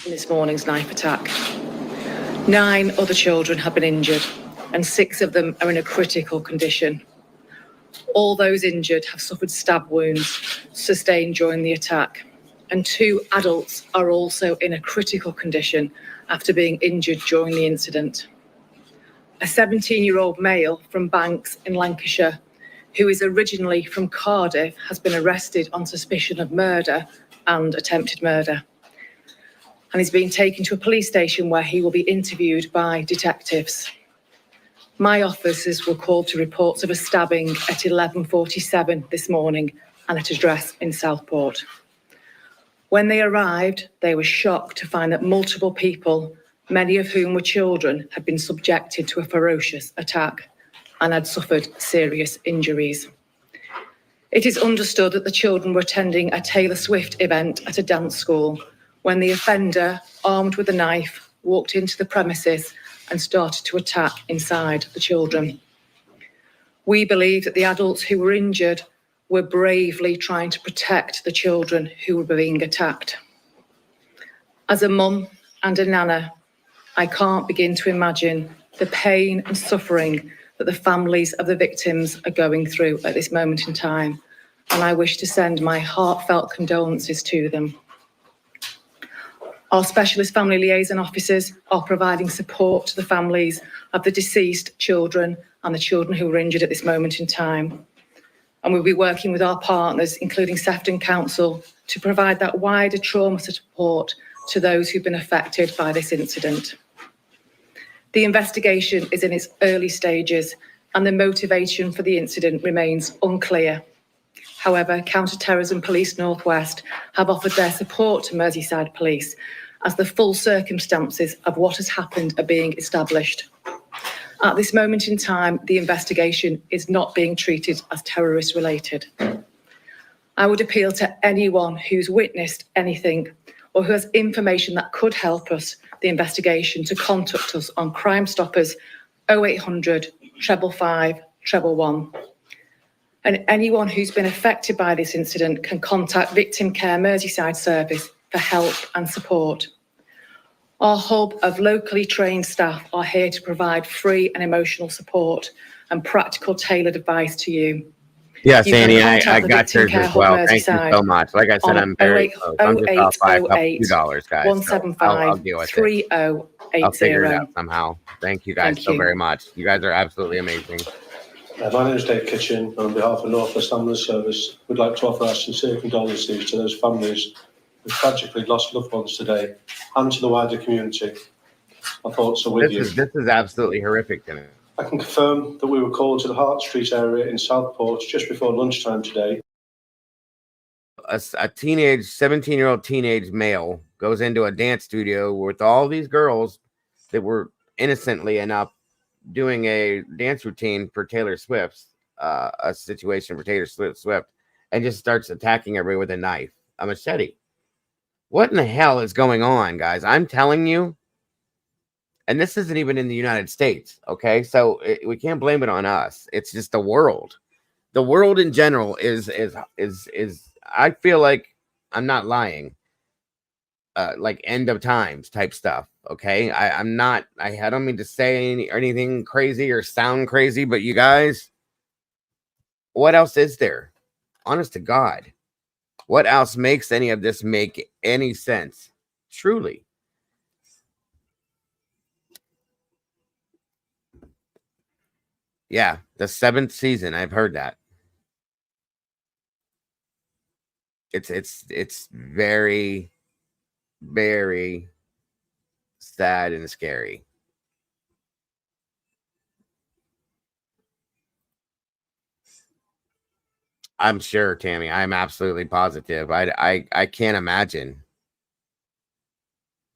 This morning's knife attack. 9 other children have been injured, and 6 of them are in a critical condition. All those injured have suffered stab wounds sustained during the attack, and 2 adults are also in a critical condition after being injured during the incident. A 17-year-old male from Banks in Lancashire, who is originally from Cardiff, has been arrested on suspicion of murder and attempted murder, and is being taken to a police station where he will be interviewed by detectives. My officers were called to reports of a stabbing at 11:47 this morning and at a address in Southport. When they arrived, they were shocked to find that multiple people, many of whom were children, had been subjected to a ferocious attack and had suffered serious injuries. It is understood that the children were attending a Taylor Swift event at a dance school when the offender, armed with a knife, walked into the premises and started to attack inside the children. We believe that the adults who were injured were bravely trying to protect the children who were being attacked. As a mum and a nana, I can't begin to imagine the pain and suffering that the families of the victims are going through at this moment in time, and I wish to send my heartfelt condolences to them. Our specialist family liaison officers are providing support to the families of the deceased children and the children who were injured at this moment in time. And we'll be working with our partners, including Sefton Council, to provide that wider trauma support to those who've been affected by this incident. The investigation is in its early stages and the motivation for the incident remains unclear. However, Counter-Terrorism Police North West have offered their support to Merseyside Police as the full circumstances of what has happened are being established. At this moment in time, the investigation is not being treated as terrorist related. I would appeal to anyone who's witnessed anything or who has information that could help us, the investigation, to contact us on Crime Stoppers 0800 555 111. And anyone who's been affected by this incident can contact Victim Care Merseyside Service for help and support. Our hub of locally trained staff are here to provide free and emotional support and practical tailored advice to you. Yes, You can Annie, contact I the got Victim yours Care as Hub well. Thank you Merseyside so much. Like I said, on I'm very close. I'm just off by a few dollars, guys. So I'll deal with it. 3080. I'll figure it out somehow. Thank you guys Thank so you. very much. You guys are absolutely amazing. My name is Dave Kitchen, and on behalf of North West Ambulance Service, we'd like to offer our sincere condolences to those families who tragically lost loved ones today and to the wider community. Our thoughts are with you. This is absolutely horrific to me. I can confirm that we were called to the Hart Street area in Southport just before lunchtime today. A teenage, 17-year-old teenage male goes into a dance studio with all these girls that were innocently enough doing a dance routine for Taylor Swift's, a situation for Taylor Swift, and just starts attacking everybody with a knife, a machete. What in the hell is going on, guys? I'm telling you. And this isn't even in the United States, okay? So we can't blame it on us. It's just the world. The world in general is I feel like I'm not lying. Like end of times type stuff, okay? I don't mean to say anything crazy or sound crazy, but you guys, what else is there? Honest to God, what else makes any of this make any sense? Truly. Yeah, the 7th season. I've heard that. It's very, very sad and scary. I'm sure, Tammy. I'm absolutely positive. I can't imagine.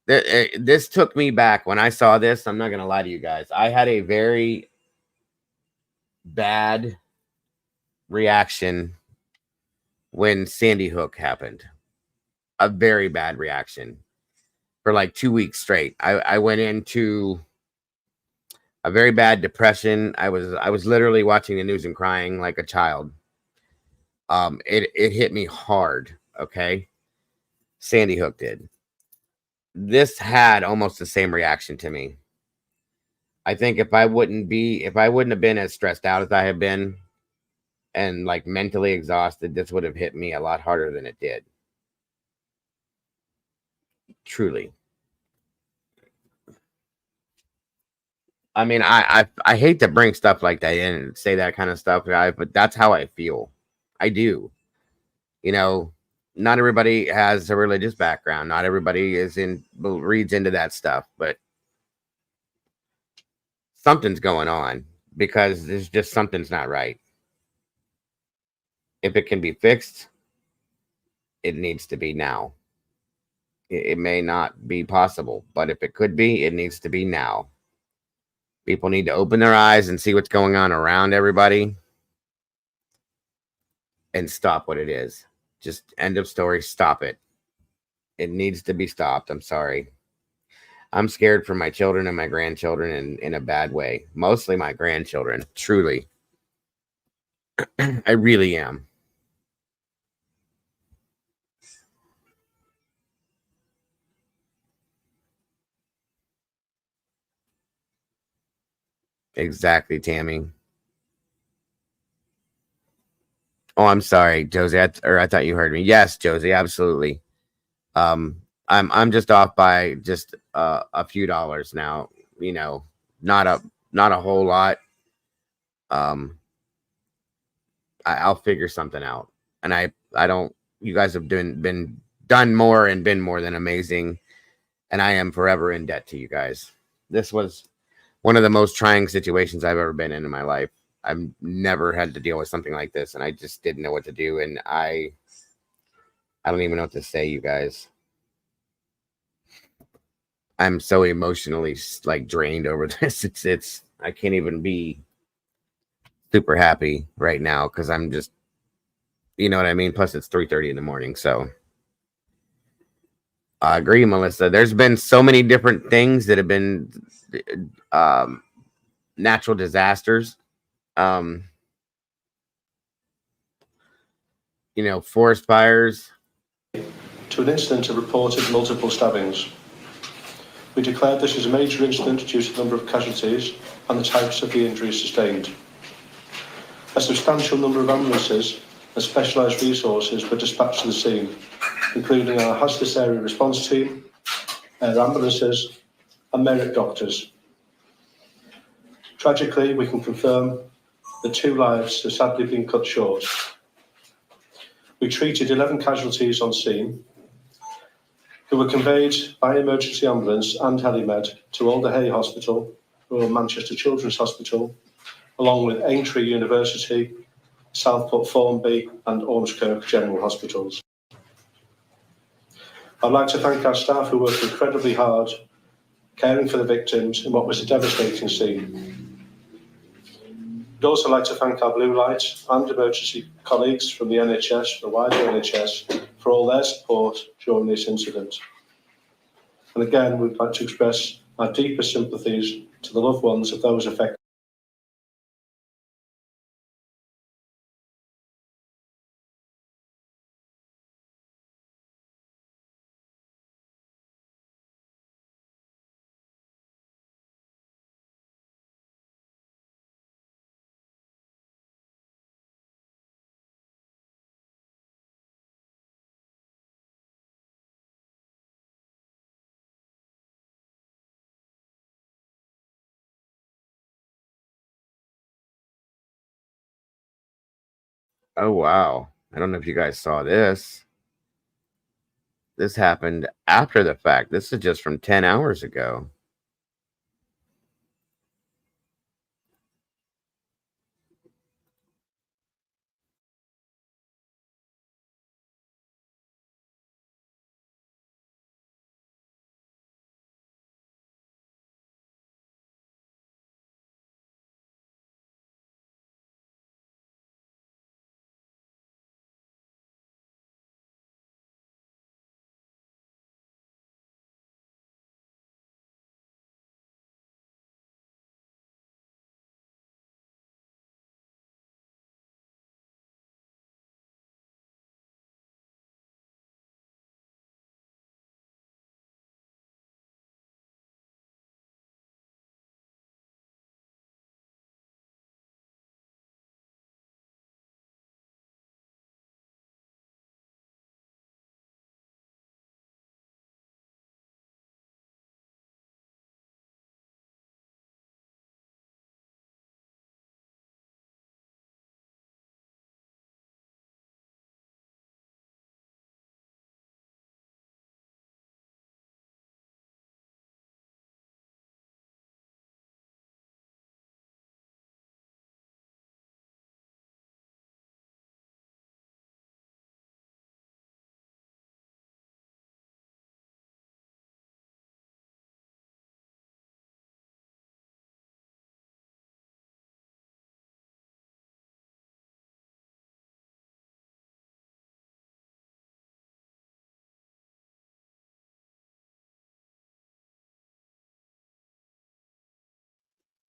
This took me back when I saw this. I'm not gonna lie to you guys. I had a very bad reaction when Sandy Hook happened. A very bad reaction for like 2 weeks straight. I went into a very bad depression. I was literally watching the news and crying like a child. It hit me hard. Okay, Sandy Hook did. This had almost the same reaction to me. I think if I wouldn't have been as stressed out as I have been and like mentally exhausted, this would have hit me a lot harder than it did. Truly. I mean, I hate to bring stuff like that in and say that kind of stuff, guys, but that's how I feel. I do. You know, not everybody has a religious background. Not everybody reads into that stuff, but something's going on because there's just something's not right. If it can be fixed, it needs to be now. It may not be possible, but if it could be, it needs to be now. People need to open their eyes and see what's going on around everybody and stop what it is. Just end of story. Stop it. It needs to be stopped. I'm sorry. I'm scared for my children and my grandchildren in a bad way. Mostly my grandchildren. Truly. I really am. Exactly, Tammy. Oh, I'm sorry, Josie. I thought you heard me. Yes, Josie, absolutely. I'm just off by just a few dollars now. You know, not a whole lot. I'll figure something out, and I don't. You guys have done more and been more than amazing, and I am forever in debt to you guys. This was one of the most trying situations I've ever been in my life. I've never had to deal with something like this, and I just didn't know what to do. And I don't even know what to say, you guys. I'm so emotionally like drained over this. It's I can't even be super happy right now because I'm just, you know what I mean? Plus it's 3:30 in the morning. So I agree, Melissa. There's been so many different things that have been natural disasters. Forest fires. To an incident of reported multiple stabbings. We declared this as a major incident due to the number of casualties and the types of the injuries sustained. A substantial number of ambulances and specialised resources were dispatched to the scene, including our hazardous area response team, air ambulances and merit doctors. Tragically, we can confirm that 2 lives have sadly been cut short. We treated 11 casualties on scene, who were conveyed by emergency ambulance and helimed to Alder Hey Hospital, Royal Manchester Children's Hospital, along with Aintree University, Southport Formby and Ormskirk General Hospitals. I'd like to thank our staff who worked incredibly hard, caring for the victims in what was a devastating scene. I'd also like to thank our Blue Light and emergency colleagues from the NHS, the wider NHS, for all their support during this incident. And again, we'd like to express our deepest sympathies to the loved ones of those affected. Oh, wow. I don't know if you guys saw this. This happened after the fact. This is just from 10 hours ago.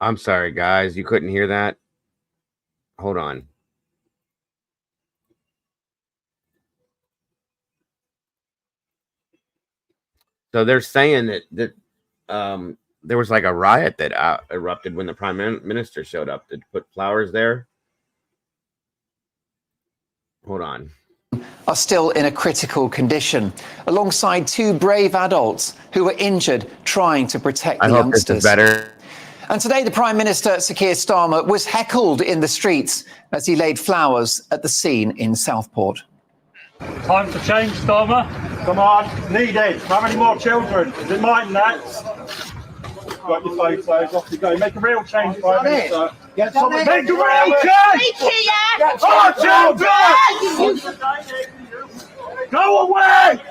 I'm sorry, guys. You couldn't hear that? Hold on. So they're saying that there was like a riot that erupted when the prime minister showed up to put flowers there. Hold on. Are still in a critical condition, alongside 2 brave adults who were injured trying to protect the youngsters. This is better. And today, the Prime Minister, Sir Keir Starmer, was heckled in the streets as he laid flowers at the scene in Southport. Time for change, Starmer. Come on, needed. How many more children? Is it mine next? Got your photos, off you go. Make a real change, Prime Minister. Get Make a real change! Go away!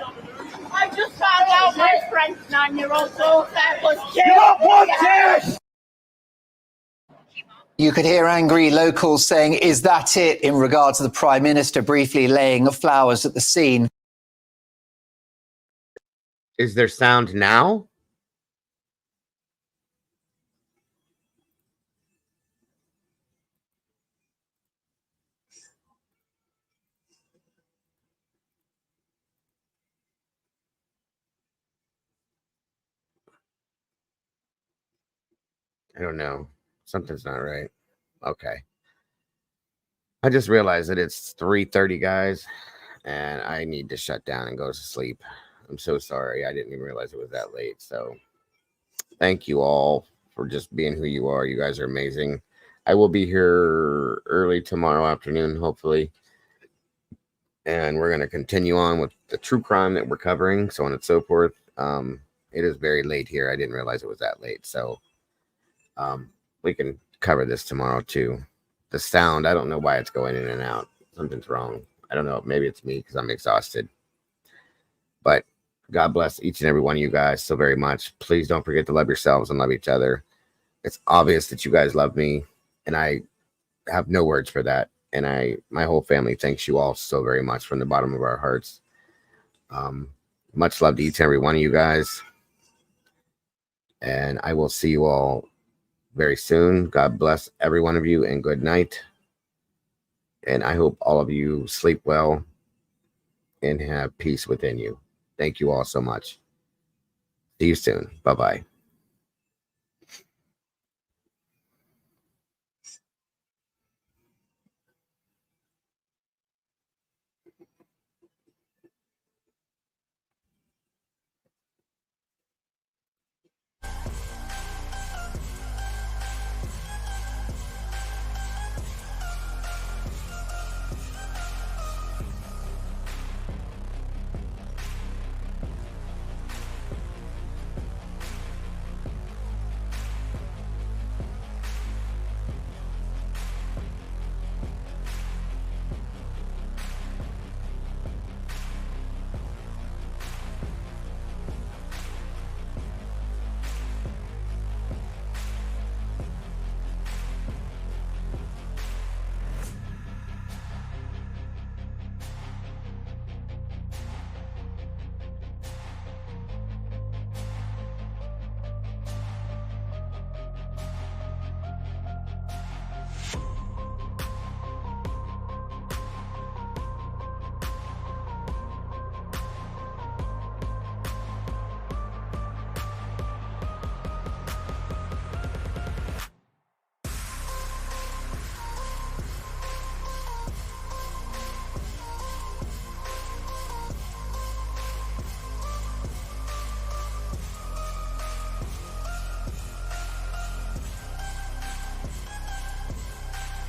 I just found out my friend's 9-year-old daughter was killed. Not wanted! You could hear angry locals saying, "Is that it?" in regard to the Prime Minister briefly laying flowers at the scene. Is there sound now? I don't know. Something's not right. Okay. I just realized that it's 3:30, guys, and I need to shut down and go to sleep. I'm so sorry. I didn't even realize it was that late. So thank you all for just being who you are. You guys are amazing. I will be here early tomorrow afternoon, hopefully. And we're going to continue on with the true crime that we're covering, so on and so forth. It is very late here. I didn't realize it was that late. So we can cover this tomorrow too. The sound, I don't know why it's going in and out. Something's wrong. I don't know. Maybe it's me because I'm exhausted. But God bless each and every one of you guys so very much. Please don't forget to love yourselves and love each other. It's obvious that you guys love me, and I have no words for that. And my whole family thanks you all so very much from the bottom of our hearts. Much love to each and every one of you guys. And I will see you all very soon. God bless every one of you, and good night. And I hope all of you sleep well and have peace within you. Thank you all so much. See you soon. Bye-bye.